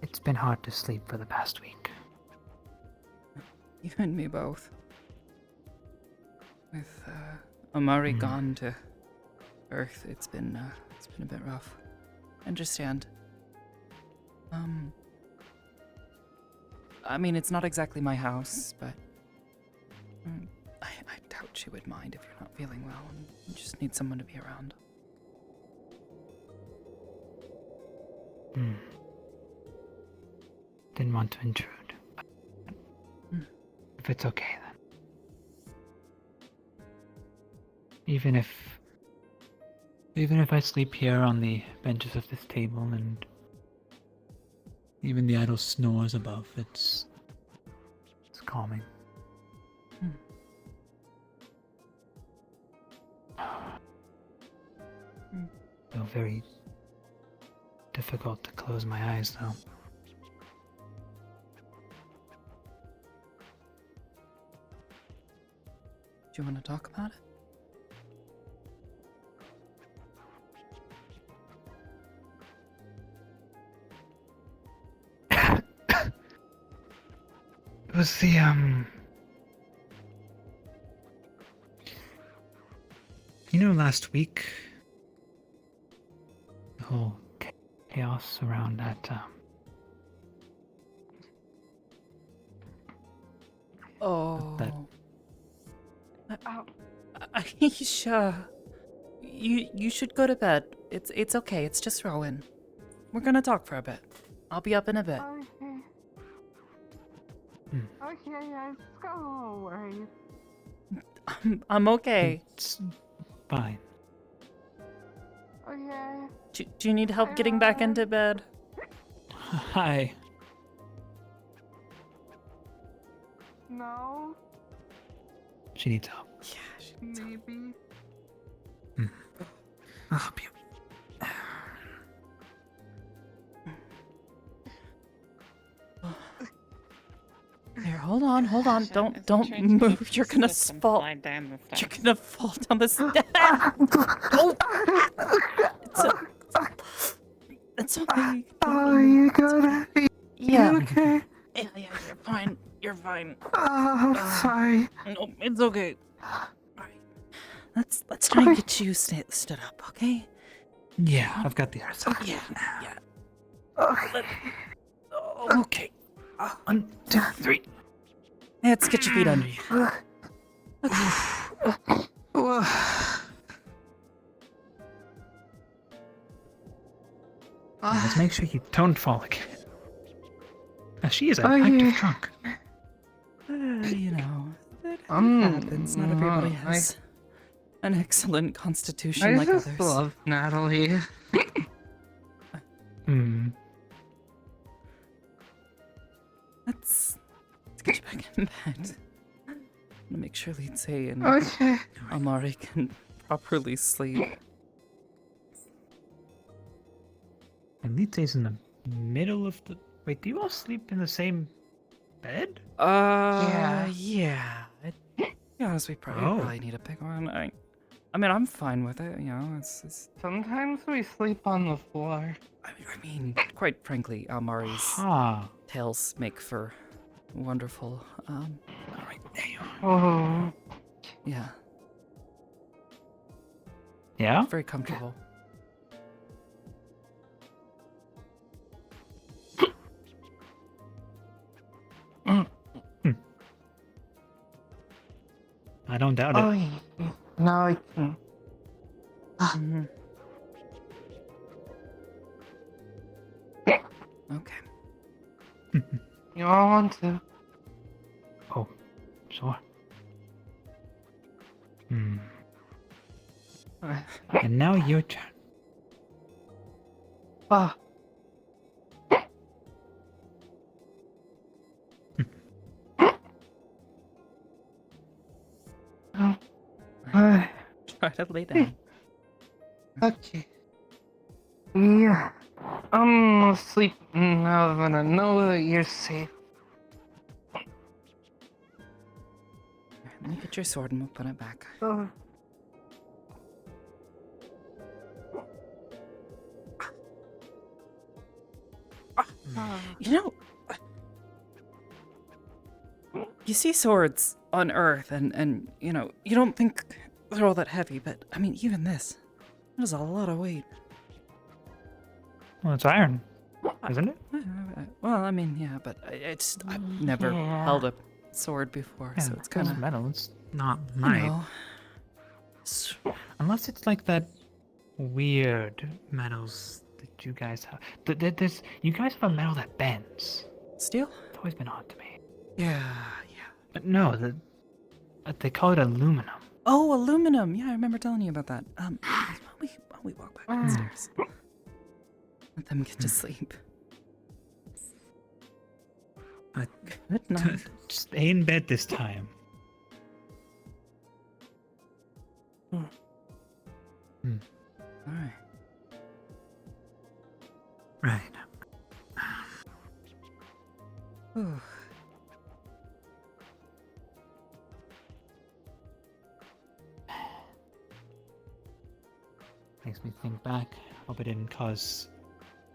It's been hard to sleep for the past week. You and me both. With Amari gone to Earth, it's been a bit rough. Understand. I mean, it's not exactly my house, but I doubt she would mind if you're not feeling well and you just need someone to be around. Didn't want to intrude. If it's okay then. Even if I sleep here on the benches of this table and even the idle snores above, it's calming. Feel very difficult to close my eyes though. Do you want to talk about it? It was the you know, last week, the whole chaos around that that Aisha, you should go to bed. It's okay. It's just Rowan. We're gonna talk for a bit. I'll be up in a bit. Okay, let's go away. I'm okay. It's fine. Okay. Do you need help getting back into bed? Hi. No. She needs help. Yeah, maybe. I'll help you. Here, hold on. Don't move. You're gonna fall. You're gonna fall down the stairs. Oh! It's okay. Oh, you got it. Yeah. You okay? Yeah, you're fine. You're fine. Oh, sorry. No, it's okay. Alright. Let's try and get you stood up, okay? Yeah, I've got the arse. Yeah. Okay. Okay. 1, 2, 3. Let's get your feet under you. Let's make sure you don't fall again. Now, she is an active trunk. You know, that happens. Not everybody has an excellent constitution I like just others. love Natalie. Let's get you back in bed. I'm gonna make sure Lindsay and Okay. Amari can properly sleep. And Litze's in the middle of the. Wait, do you all sleep in the same bed? Yeah. To be honest, we probably need a big one. I mean, I'm fine with it. You know, it's. Sometimes we sleep on the floor. I mean, quite frankly, Amari's tails make for wonderful. Alright, there you are. Oh. Yeah. Yeah? Very comfortable. I don't doubt it. Oh, yeah. Now I can. Okay. You all want to? Oh, sure. And now your turn. Try to lay down. Okay. Yeah. I'm gonna sleep now that I know that you're safe. Let me get your sword and we'll put it back. Oh. You know, you see swords on Earth, and you know, you don't think they're all that heavy, but I mean, even this is a lot of weight. Well, it's iron, isn't it? Well, I mean, yeah, but I've never held a sword before, so it's kind of metal. It's not light. Unless it's like that weird metals that you guys have. You guys have a metal that bends. Steel? It's always been odd to me. Yeah. But no, they call it aluminum. Oh, aluminum. Yeah, I remember telling you about that. Why don't we walk back downstairs? Let them get to sleep. Good night. Stay in bed this time. All right. Right. Makes me think back. Hope it didn't cause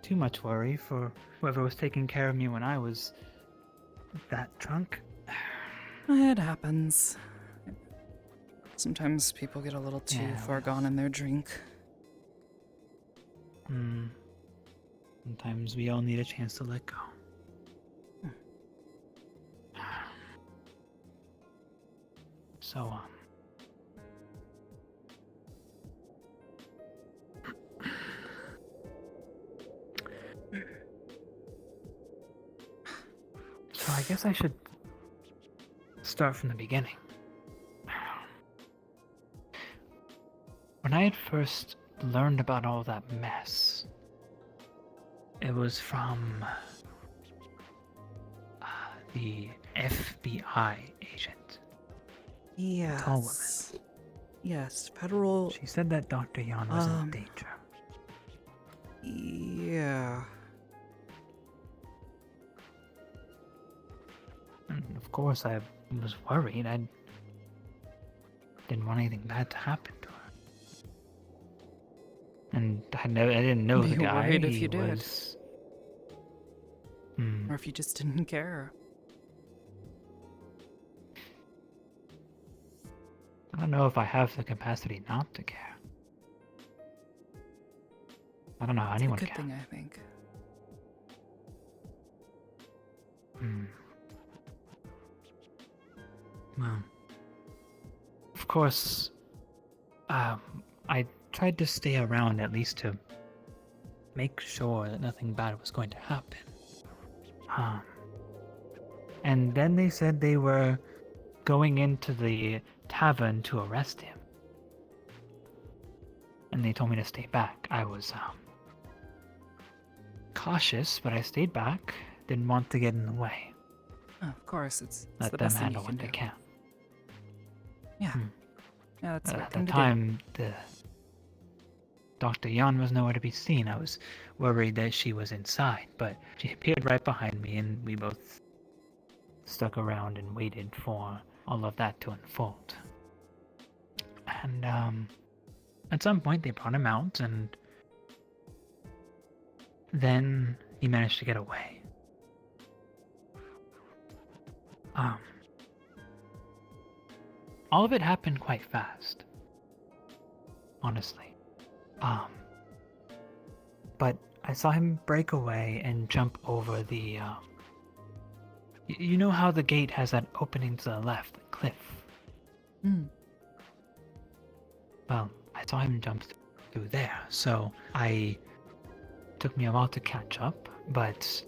too much worry for whoever was taking care of me when I was that drunk. It happens. Sometimes people get a little too far gone in their drink. Sometimes we all need a chance to let go. So, So I guess I should start from the beginning. When I had first learned about all that mess, it was from the FBI agent. Yes. Tall woman. Yes, federal. She said that Dr. Yan was in danger. Yeah. And of course, I was worried. I didn't want anything bad to happen to her. And I didn't know the guy. Worried if you did. was... Or if you just didn't care. I don't know if I have the capacity not to care. I don't know how anyone It's a good can. thing, I think. Well, of course, I tried to stay around at least to make sure that nothing bad was going to happen. And then they said they were going into the tavern to arrest him. And they told me to stay back. I was cautious, but I stayed back. Didn't want to get in the way. Oh, of course, it's Let the them best thing you handle can what they do. can. Yeah. Yeah, that's the right At thing the to do. time, Dr. Yan was nowhere to be seen. I was worried that she was inside, but she appeared right behind me, and we both stuck around and waited for all of that to unfold. And at some point, they brought him out, and then he managed to get away. All of it happened quite fast, honestly. But I saw him break away and jump over the, you know how the gate has that opening to the left, the cliff? Well, I saw him jump through there, so took me a while to catch up, but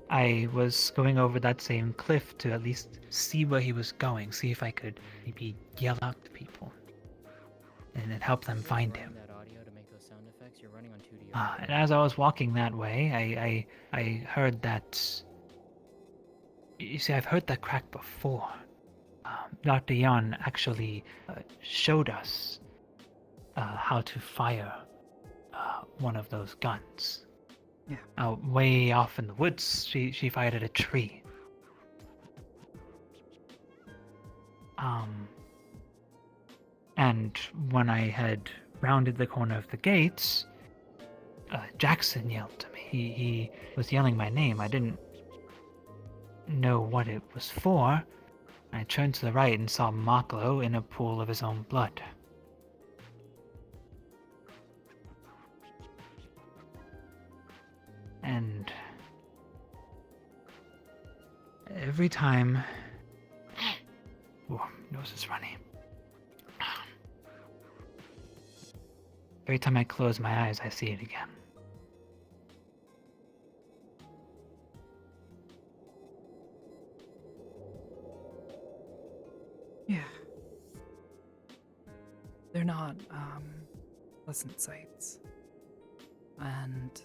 I was going over that same cliff to at least see where he was going, see if I could maybe yell out to people, and it helped them find him. And as I was walking that way, I heard that. You see, I've heard that crack before. Dr. Yan actually showed us how to fire one of those guns. Yeah. Way off in the woods, she fired at a tree. And when I had rounded the corner of the gates, Jackson yelled to me. He was yelling my name. I didn't know what it was for. I turned to the right and saw Maklo in a pool of his own blood. And every time... Oh, nose is running. Every time I close my eyes, I see it again. Yeah. They're not, pleasant sights. And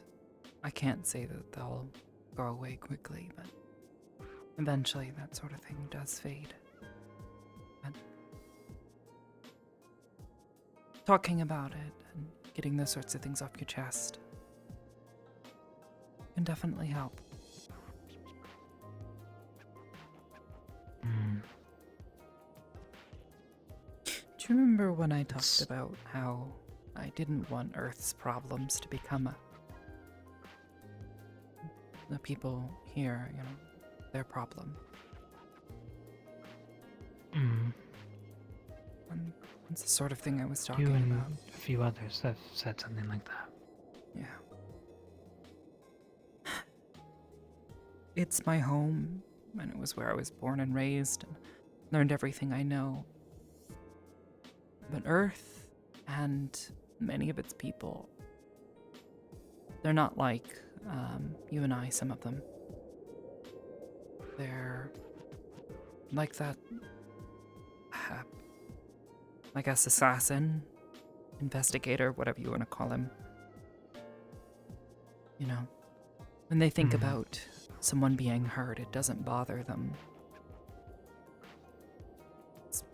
I can't say that they'll go away quickly, but eventually that sort of thing does fade. But talking about it and getting those sorts of things off your chest can definitely help. Do you remember when I talked about how I didn't want Earth's problems to become the people here, their problem? And that's the sort of thing I was talking You and about. a few others have said something like that. Yeah. It's my home, and it was where I was born and raised, and learned everything I know. But Earth and many of its people, they're not like you and I, some of them. They're like that, I guess, assassin, investigator, whatever you want to call him. When they think about someone being hurt, it doesn't bother them. It's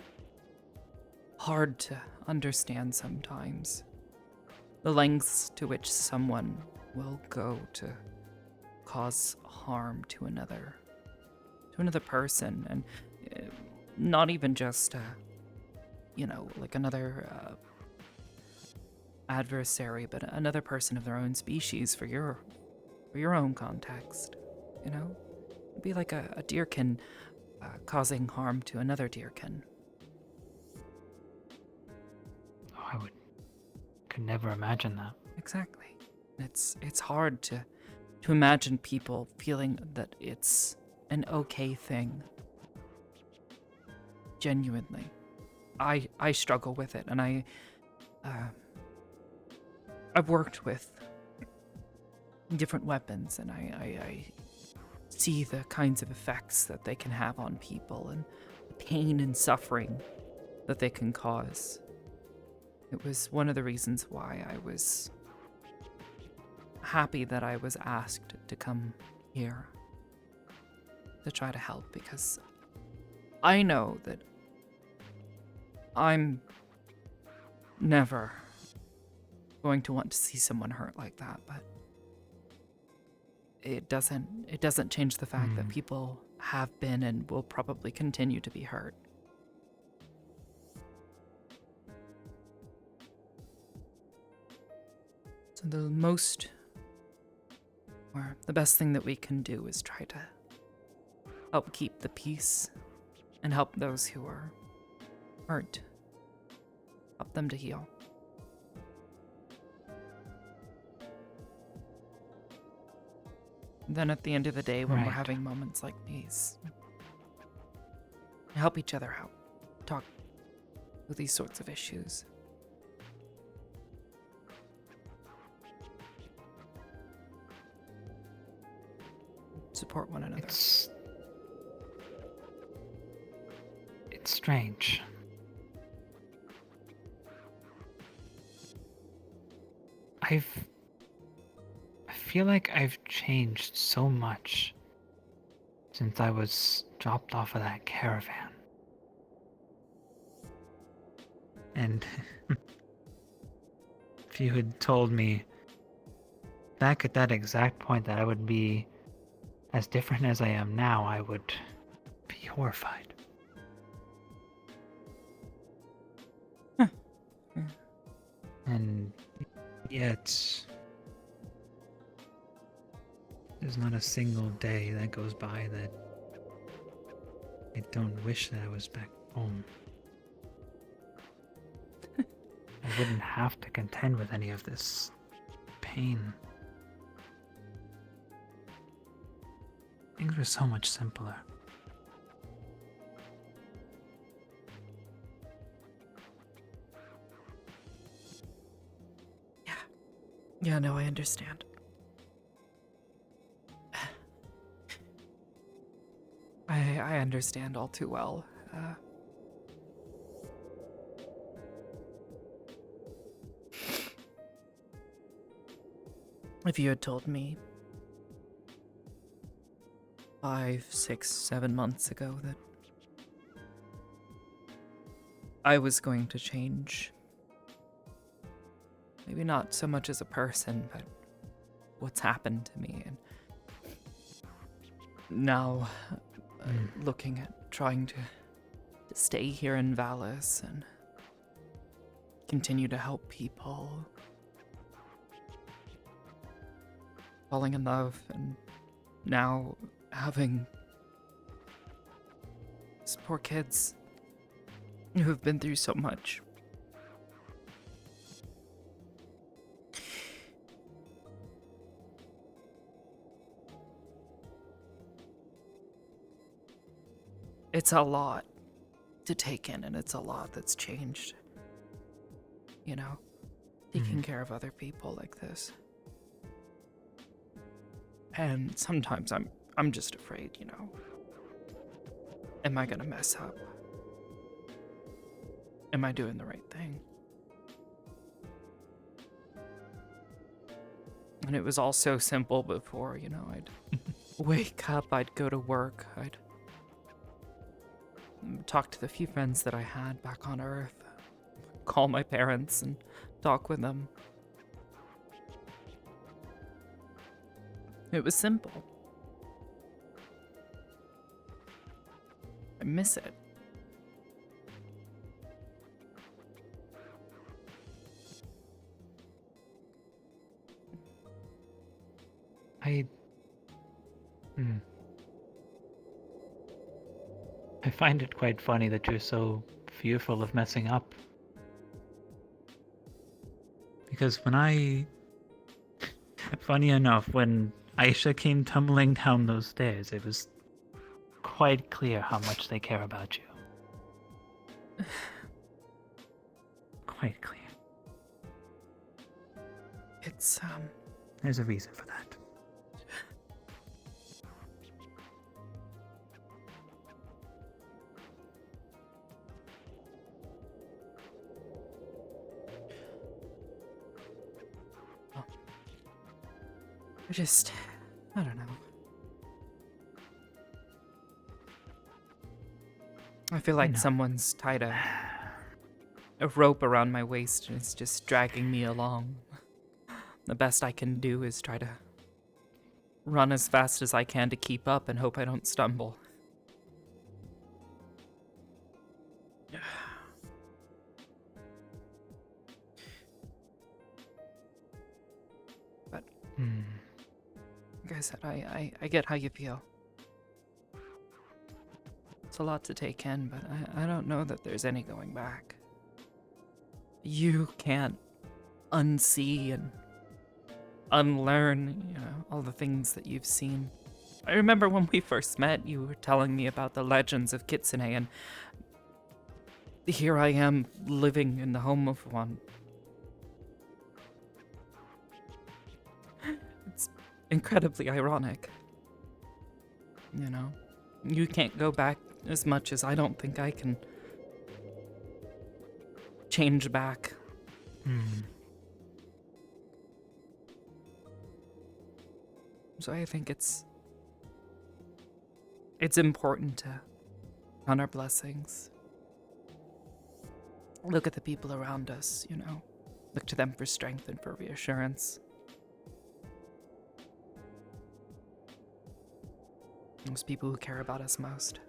hard to understand sometimes the lengths to which someone will go to cause harm to another person, and not even just like another adversary, but another person of their own species for your own context. you know? It'd be like a deerkin causing harm to another deerkin. Oh, could never imagine that. Exactly. It's hard to imagine people feeling that it's an okay thing. Genuinely. I struggle with it, and I've worked with different weapons, and I see the kinds of effects that they can have on people and the pain and suffering that they can cause. It was one of the reasons why I was happy that I was asked to come here to try to help, because I know that I'm never going to want to see someone hurt like that, but it doesn't change the fact that people have been and will probably continue to be hurt. So the best thing that we can do is try to help keep the peace and help those who are hurt. Help them to heal. Then at the end of the day, when we're Right. having moments like these, help each other out. Talk with these sorts of issues. Support one another. It's strange. I feel like I've changed so much since I was dropped off of that caravan. And if you had told me back at that exact point that I would be as different as I am now, I would be horrified. And yet, there's not a single day that goes by that I don't wish that I was back home. I wouldn't have to contend with any of this pain. Things were so much simpler. Yeah, no, I understand. I understand all too well. If you had told me 5, 6, 7 months ago that I was going to change, maybe not so much as a person, but what's happened to me, and now looking at trying to stay here in Vallis and continue to help people, falling in love, and now having these poor kids who have been through so much. It's a lot to take in, and it's a lot that's changed. You know, taking care of other people like this. And sometimes I'm just afraid, you know. Am I gonna mess up? Am I doing the right thing? And it was all so simple before, you know. I'd wake up, I'd go to work, I'd talk to the few friends that I had back on Earth, call my parents and talk with them. It was simple. I miss it. find it quite funny that you're so fearful of messing up. Because funny enough, when Aisha came tumbling down those stairs, it was quite clear how much they care about you. Quite clear. It's, There's a reason for that. I don't know. I feel like someone's tied a rope around my waist and it's just dragging me along. The best I can do is try to run as fast as I can to keep up and hope I don't stumble. But like I said, I get how you feel. It's a lot to take in, but I don't know that there's any going back. You can't unsee and unlearn, all the things that you've seen. I remember when we first met, you were telling me about the legends of Kitsune, and here I am living in the home of one. It's incredibly ironic. You can't go back as much as I don't think I can change back. So I think it's important to count our blessings. Look at the people around us, Look to them for strength and for reassurance. Those people who care about us most.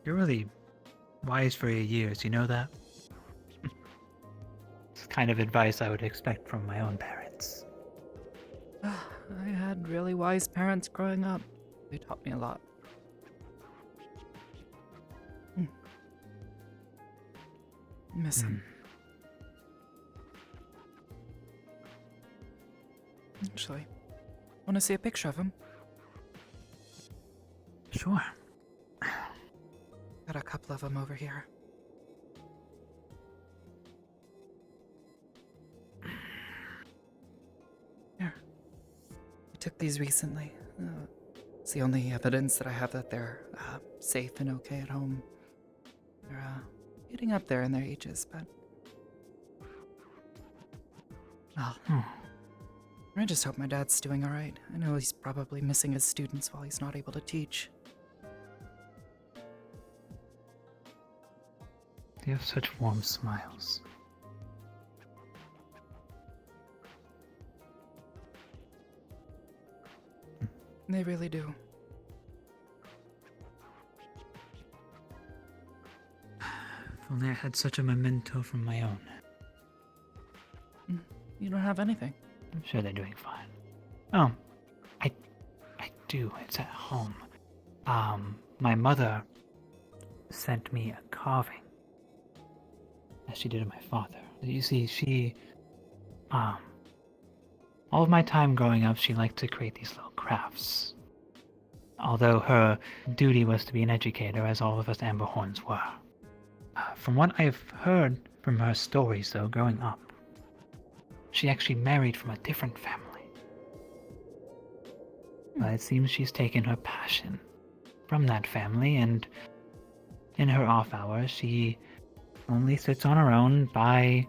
You're really wise for your years, you know that? It's the kind of advice I would expect from my own parents. I had really wise parents growing up. They taught me a lot. Miss him. Actually, want to see a picture of him? Sure. Got a couple of them over here. Here. I took these recently. It's the only evidence that I have that they're safe and okay at home. They're getting up there in their ages, but... Well, I just hope my dad's doing alright. I know he's probably missing his students while he's not able to teach. You have such warm smiles. They really do. If only I had such a memento from my own. You don't have anything. I'm sure they're doing fine. Oh, I do. It's at home. My mother sent me a carving, as she did of my father. You see, she, all of my time growing up, she liked to create these little crafts. Although her duty was to be an educator, as all of us Amberhorns were. From what I've heard from her stories, though, growing up, she actually married from a different family. But it seems she's taken her passion from that family, and in her off hours, she only sits on her own by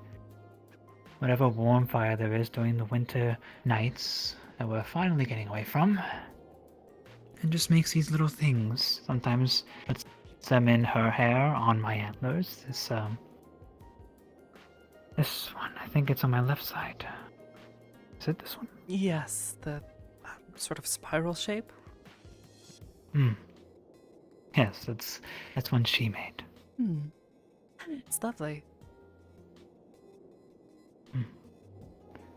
whatever warm fire there is during the winter nights that we're finally getting away from, and just makes these little things. Sometimes puts them in her hair, on my antlers. This one, I think it's on my left side. Is it this one? Yes, the sort of spiral shape. Yes, that's one she made. It's lovely.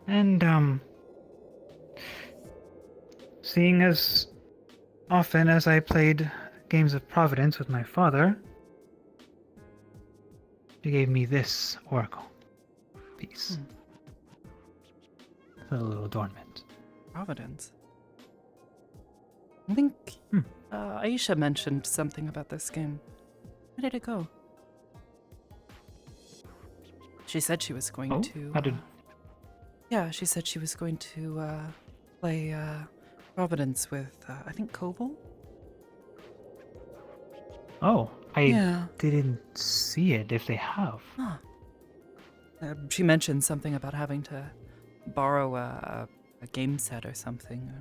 And, seeing as often as I played games of Providence with my father, he gave me this oracle piece. It's a little adornment. Providence. I think Aisha mentioned something about this game. Where did it go? She said she was going to. How did? Yeah, she said she was going to play Providence with I think Koval. Oh, I Yeah. didn't see it. If they have. Huh. She mentioned something about having to borrow a game set or something.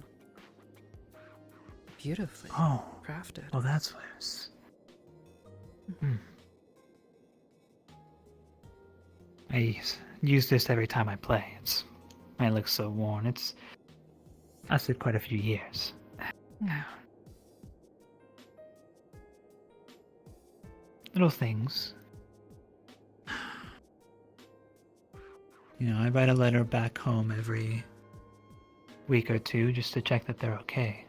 Beautifully crafted. Oh, that's what it is. I use this every time I play. It looks so worn. It's lasted quite a few years. Little things. I write a letter back home every week or two just to check that they're okay.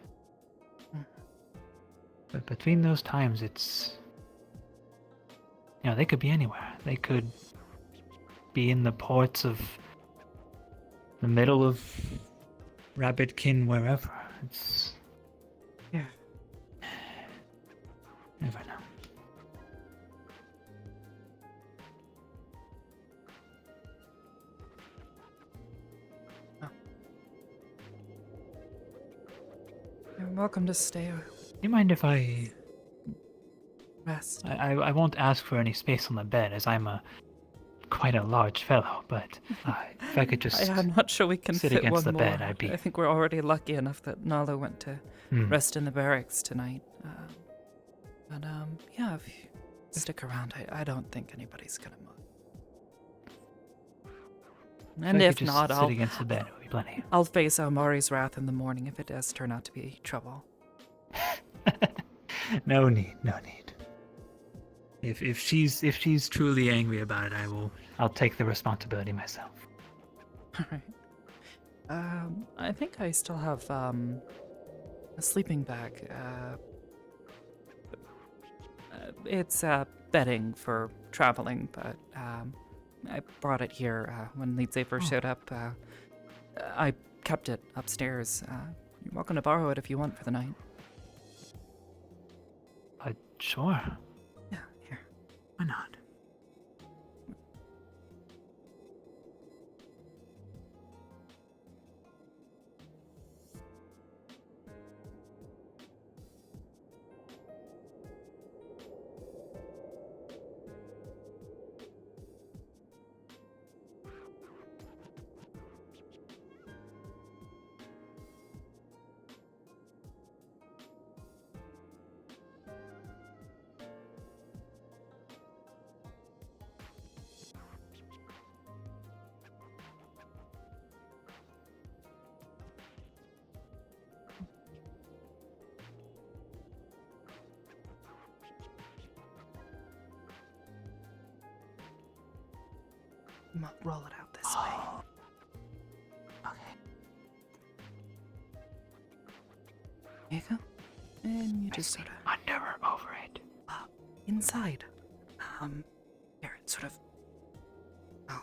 But between those times, it's... they could be anywhere. They could be in the ports of the middle of Rabbitkin, wherever. It's... Yeah. Never know. You're welcome to stay. Do you mind if I... Rest. I won't ask for any space on the bed, as I'm quite a large fellow, but if I could just I'm not sure we can sit fit against one the more. bed, I'd be... I think we're already lucky enough that Nala went to rest in the barracks tonight. But yeah, if you stick around, I don't think anybody's gonna mind. And I if could just not, sit against the bed, it would be plenty. I'll face Almari's wrath in the morning if it does turn out to be trouble. No need. If she's truly angry about it, I'll take the responsibility myself. Alright. I think I still have a sleeping bag. It's bedding for traveling, but I brought it here when Leadsafe first showed up. I kept it upstairs. You're welcome to borrow it if you want for the night. Sure. Yeah, here. Why not? Roll it out this way. Okay. Here you go. And you just sort of... Under or over it? Inside. Here, it's sort of... Oh.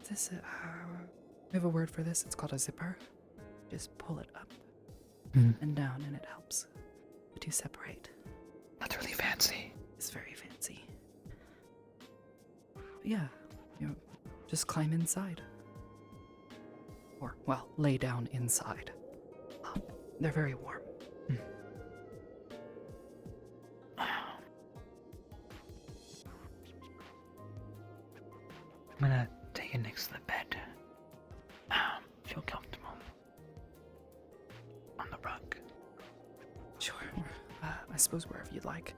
This, we have a word for this. It's called a zipper. Just pull it up and down, and it helps the two separate. That's really fancy. It's very fancy. Yeah, just climb inside. Or, well, lay down inside. They're very warm. I'm gonna take it next to the bed. Feel comfortable. On the rug. Sure. I suppose wherever you'd like.